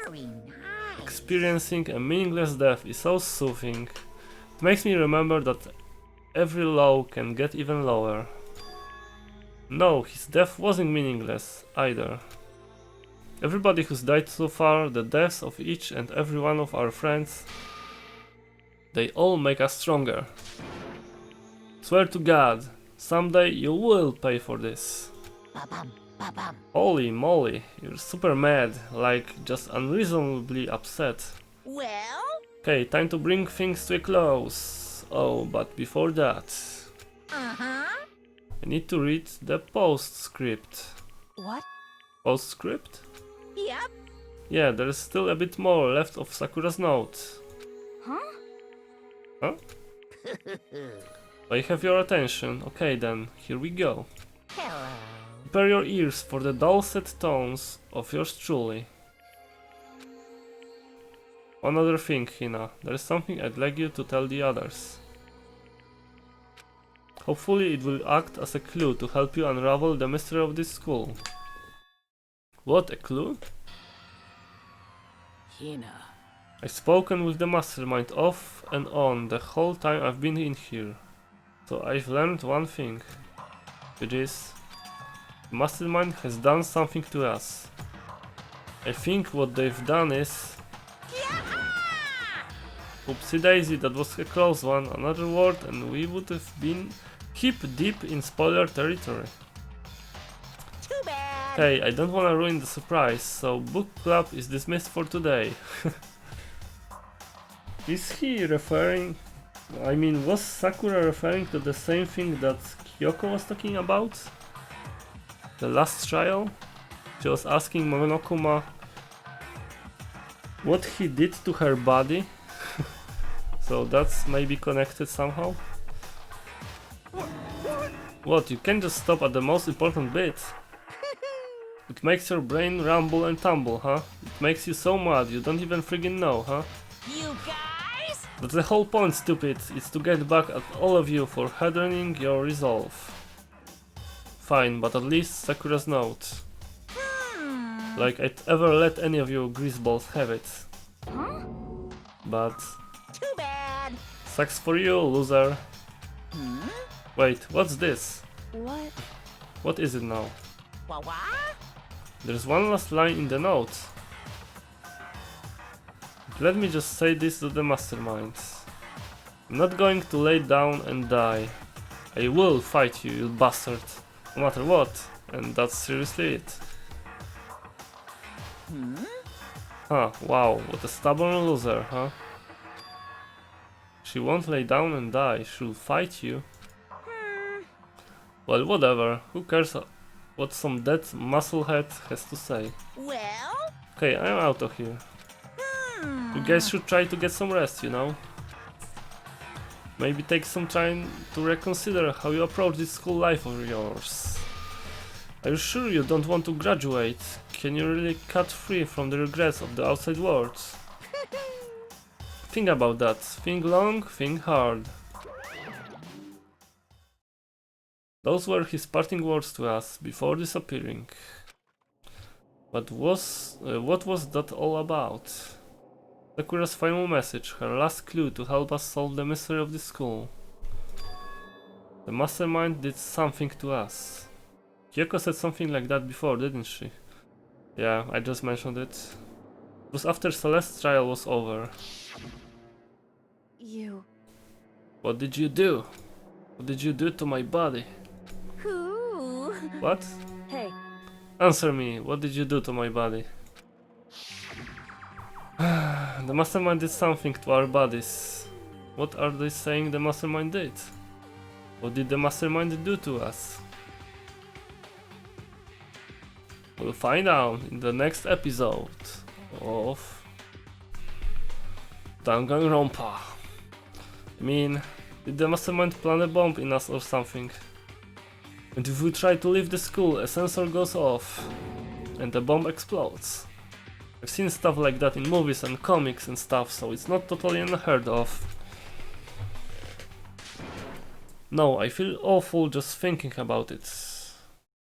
very nice. Experiencing a meaningless death is so soothing. It makes me remember that every low can get even lower. No, his death wasn't meaningless either. Everybody who's died so far, the deaths of each and every one of our friends, they all make us stronger. Swear to God, someday you will pay for this. Ba-bum, ba-bum. Holy moly, you're super mad, like just unreasonably upset. Well? Okay, time to bring things to a close. Oh, but before that, Uh-huh. I need to read the postscript. What? Postscript? Yep. Yeah, there's still a bit more left of Sakura's note. Huh? Huh? I have your attention. Okay then, here we go. Hello. Prepare your ears for the dulcet tones of yours truly. One other thing, Hina. There is something I'd like you to tell the others. Hopefully it will act as a clue to help you unravel the mystery of this school. What, a clue? Hina. I've spoken with the mastermind off and on the whole time I've been in here. So I've learned one thing, which is the mastermind has done something to us. I think what they've done is... Oopsie daisy, that was a close one, another word and we would have been hip deep in spoiler territory. Too bad. Hey, I don't wanna ruin the surprise, so book club is dismissed for today. Is he referring... I mean, was Sakura referring to the same thing that Kyoko was talking about? The last trial? She was asking Monokuma what he did to her body? So that's maybe connected somehow? What, you can't just stop at the most important bit? It makes your brain rumble and tumble, huh? It makes you so mad you don't even friggin' know, huh? You guys? That's the whole point, stupid. It's to get back at all of you for hardening your resolve. Fine, but at least Sakura's note. Like I'd ever let any of you greaseballs have it. Huh? But... Too bad. Sucks for you, loser. Wait, what's this? What? What is it now? What? There's one last line in the note. Let me just say this to the mastermind. I'm not going to lay down and die. I will fight you, you bastard. No matter what. And that's seriously it. Huh, wow, what a stubborn loser, huh? She won't lay down and die, she'll fight you. Well, whatever, who cares what some dead musclehead has to say. Well? Okay, I'm out of here. You guys should try to get some rest, you know? Maybe take some time to reconsider how you approach this school life of yours. Are you sure you don't want to graduate? Can you really cut free from the regrets of the outside world? Think about that. Think long, think hard. Those were his parting words to us before disappearing. But what was that all about? Sakura's final message, her last clue to help us solve the mystery of this school. The mastermind did something to us. Kyoko said something like that before, didn't she? Yeah, I just mentioned it. It was after Celeste's trial was over. You... What did you do? What did you do to my body? Who? What? Hey, Answer me, what did you do to my body? The mastermind did something to our bodies. What are they saying the mastermind did? What did the mastermind do to us? We'll find out in the next episode of Danganronpa. I mean, did the mastermind plant a bomb in us or something? And if we try to leave the school, a sensor goes off and the bomb explodes. I've seen stuff like that in movies and comics and stuff, so it's not totally unheard of. No, I feel awful just thinking about it.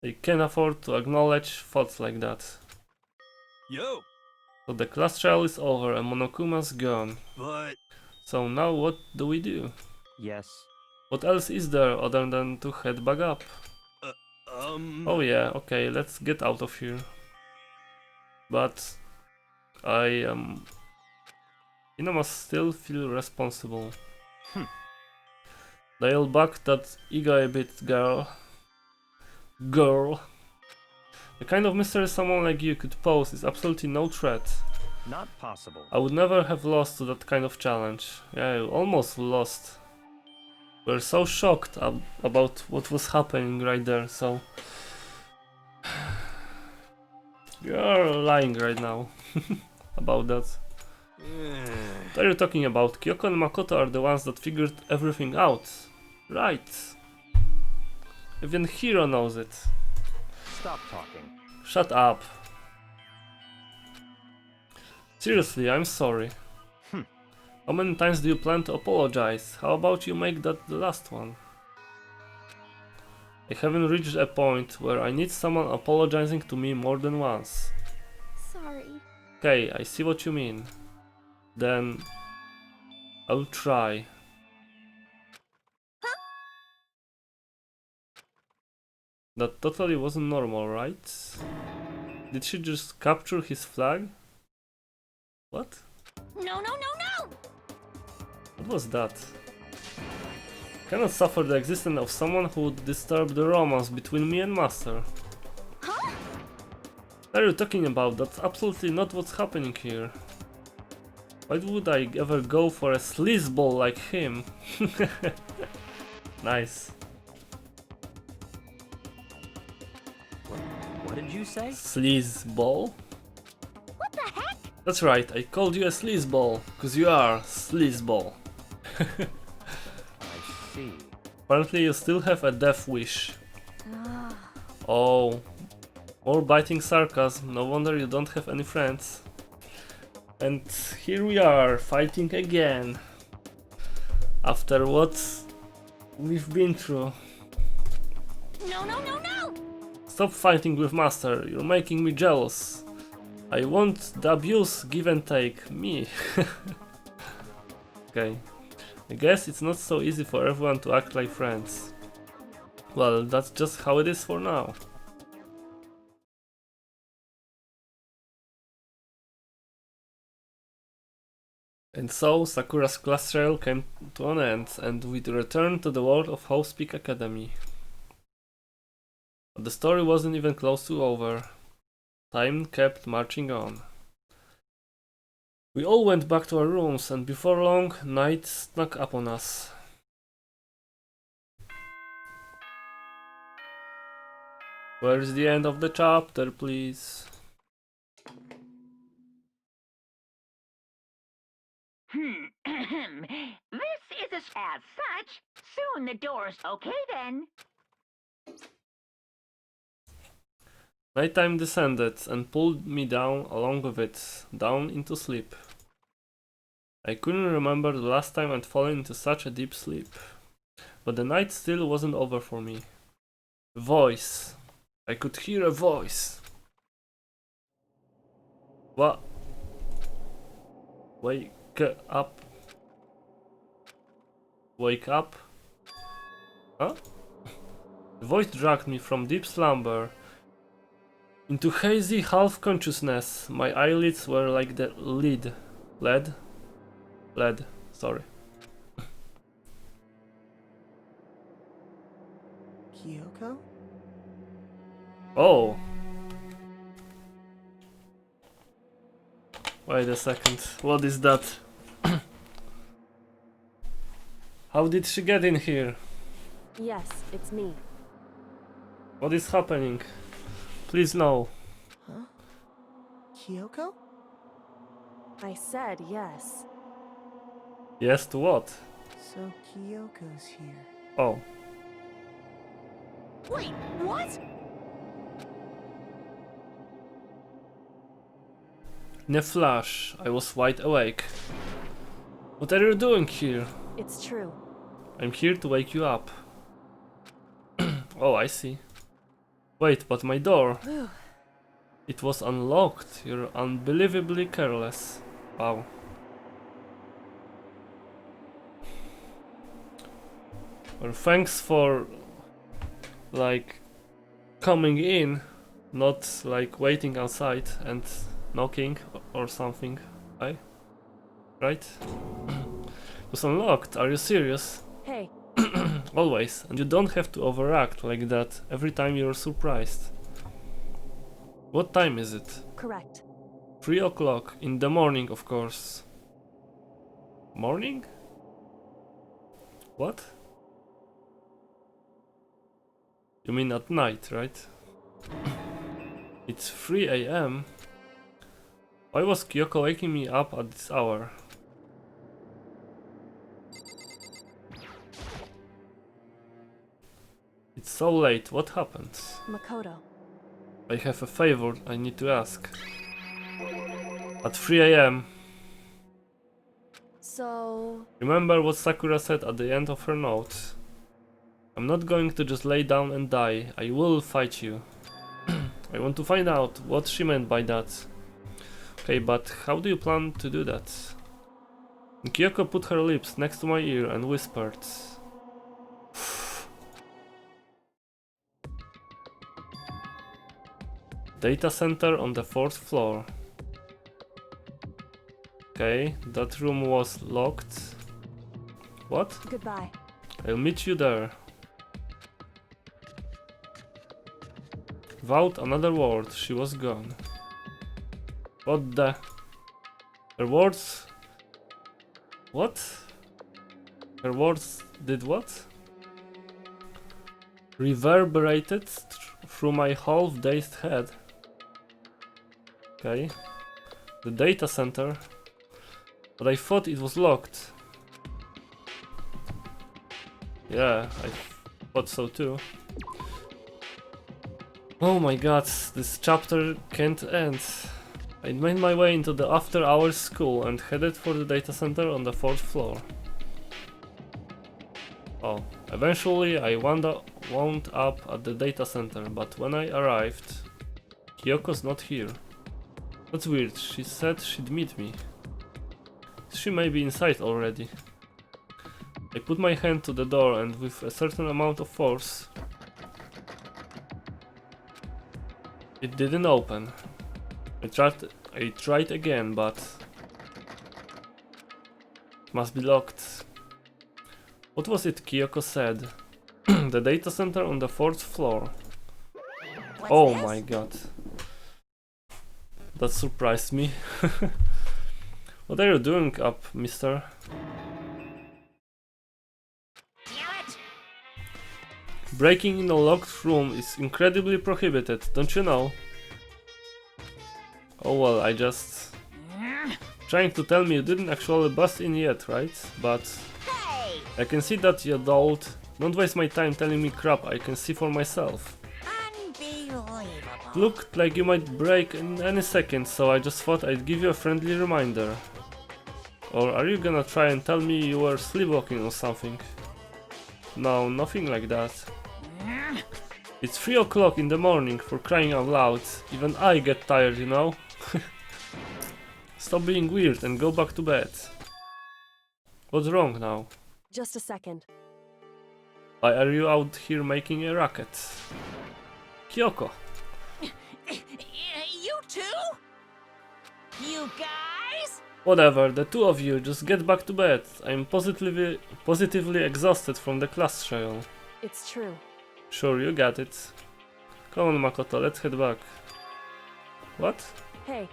I can't afford to acknowledge thoughts like that. Yo, So the class trial is over and Monokuma's gone. but... So now what do we do? Yes. What else is there other than to head back up? Oh yeah, okay, let's get out of here. But I must still feel responsible. Dial back that ego a bit, girl. Girl. The kind of mystery someone like you could pose is absolutely no threat. Not possible. I would never have lost to that kind of challenge. Yeah, you almost lost. We're so shocked about what was happening right there, so... You're lying right now about that. What are you talking about? Kyoko and Makoto are the ones that figured everything out. Right. Even Hiro knows it. Stop talking. Shut up. Seriously, I'm sorry. How many times do you plan to apologize? How about you make that the last one? I haven't reached a point where I need someone apologizing to me more than once. Sorry. Okay, I see what you mean. Then... I'll try. That totally wasn't normal, right? Did she just capture his flag? What? No, no, no, no! What was that? Cannot suffer the existence of someone who would disturb the romance between me and Master. Huh? What are you talking about? That's absolutely not what's happening here. Why would I ever go for a sleazeball like him? Nice. What did you say? Sleazeball? What the heck? That's right, I called you a sleazeball, cause you are sleazeball. I see. Apparently you still have a death wish. Oh, more biting sarcasm, no wonder you don't have any friends. And here we are, fighting again. After what we've been through. No, no, no, no! Stop fighting with Master, you're making me jealous. I want the abuse, give and take, me. Okay, I guess it's not so easy for everyone to act like friends. Well, that's just how it is for now. And so Sakura's class trial came to an end, and we returned to the world of House Peak Academy. But the story wasn't even close to over. Time kept marching on. We all went back to our rooms, and before long, night snuck up on us. Where is the end of the chapter, please? This is as such. Soon the doors. Okay then. Nighttime descended and pulled me down along with it, down into sleep. I couldn't remember the last time I'd fallen into such a deep sleep. But the night still wasn't over for me. A voice. I could hear a voice. What? Wake up. Wake up? Huh? The voice dragged me from deep slumber into hazy half-consciousness. My eyelids were like the lead. Lead, sorry. Kyoko? Oh. Wait a second, what is that? How did she get in here? Yes, it's me. What is happening? Please no. Huh? Kyoko? I said yes. Yes to what? So Kyoko's here. Oh. Wait, what? In a flash, I was wide awake. What are you doing here? It's true. I'm here to wake you up. Oh, I see. Wait, but my door. It was unlocked. You're unbelievably careless. Wow. Well, thanks for like coming in, not like waiting outside and knocking or something. Right? It was unlocked. Are you serious? Hey, Always, and you don't have to overact like that every time you're surprised. What time is it? Correct. 3 o'clock in the morning, of course. Morning? What? You mean at night, right? It's 3 a.m. Why was Kyoko waking me up at this hour? It's so late, what happened? Makoto. I have a favor I need to ask. At 3 a.m. So... Remember what Sakura said at the end of her note. I'm not going to just lay down and die, I will fight you. I want to find out what she meant by that. Okay, but how do you plan to do that? Kyoko put her lips next to my ear and whispered. Data center on the 4th floor. Okay, that room was locked. What? Goodbye. I'll meet you there. Without another word, she was gone. What the? Her words... What? Her words did what? Reverberated through my half-dazed head. Okay. The data center. But I thought it was locked. Yeah, I thought so too. Oh my god, this chapter can't end. I made my way into the after-hours school and headed for the data center on the 4th floor. Oh, eventually I wound up at the data center, but when I arrived, Kyoko's not here. That's weird, she said she'd meet me. She may be inside already. I put my hand to the door and with a certain amount of force, it didn't open. I tried again, but it must be locked. What was it Kyoko said? The data center on the 4th floor. Oh my god. That surprised me. What are you doing up, mister? Breaking in a locked room is incredibly prohibited, don't you know? Oh well, I just... Trying to tell me you didn't actually bust in yet, right? But... I can see that you don't waste my time telling me crap I can see for myself. Looked like you might break in any second, so I just thought I'd give you a friendly reminder. Or are you gonna try and tell me you were sleepwalking or something? No, nothing like that. It's 3 o'clock in the morning, for crying out loud. Even I get tired, you know? Stop being weird and go back to bed. What's wrong now? Just a second. Why are you out here making a racket? Kyoko. You too? You guys? Whatever, the two of you, just get back to bed. I'm positively exhausted from the class trial. It's true. Sure, you got it. Come on, Makoto, let's head back. What? Hey.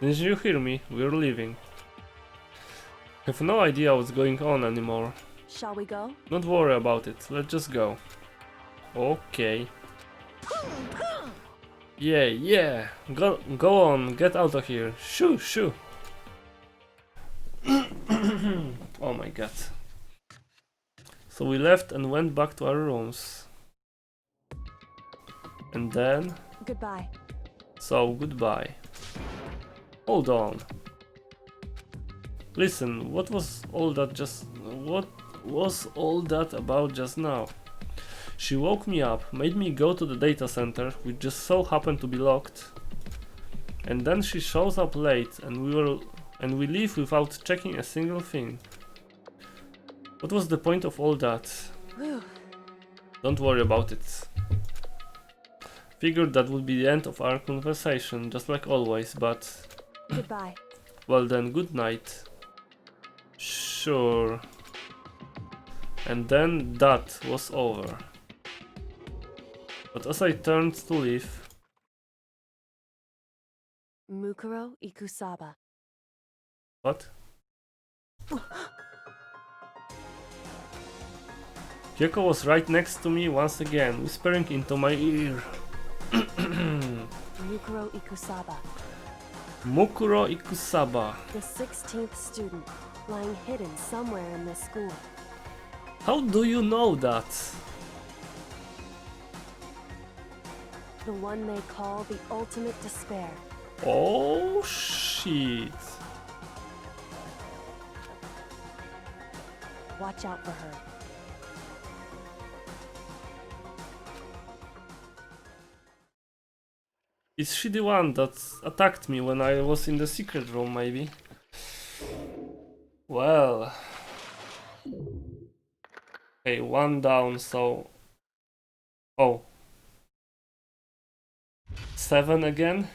Didn't you hear me? We're leaving. I have no idea what's going on anymore. Shall we go? Don't worry about it, let's just go. Okay. Yeah. Go on, get out of here. Shoo. Oh my god. So we left and went back to our rooms. And then... Goodbye. So, goodbye. Hold on. Listen, what was all that about just now? She woke me up, made me go to the data center, which just so happened to be locked. And then she shows up late and we leave without checking a single thing. What was the point of all that? Don't worry about it. Figured that would be the end of our conversation, just like always, but... Goodbye. Well then, good night. Sure. And then that was over. But as I turned to leave... Mukuro Ikusaba. What? Kyoko was right next to me once again, whispering into my ear. Mukuro Ikusaba. Mukuro Ikusaba. The 16th student, lying hidden somewhere in this school. How do you know that? The one they call the ultimate despair. Oh shit. Watch out for her. Is she the one that attacked me when I was in the secret room, maybe? Well... Okay, one down, so... Oh. 7 again?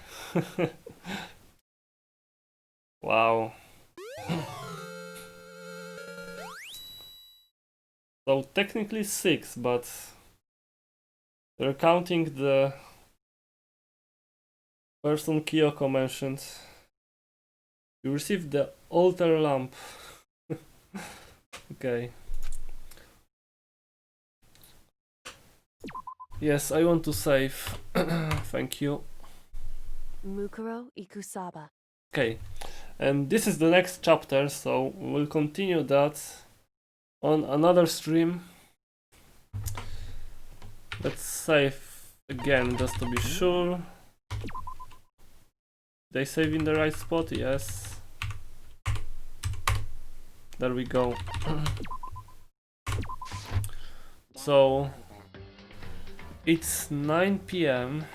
Wow. So technically 6, but... They're counting the... person Kyoko mentioned. You received the altar lamp. Okay. Yes, I want to save. Thank you. Mukuro Ikusaba. Okay. And this is the next chapter, so we'll continue that on another stream. Let's save again just to be sure. They save in the right spot? Yes. There we go. So it's 9 PM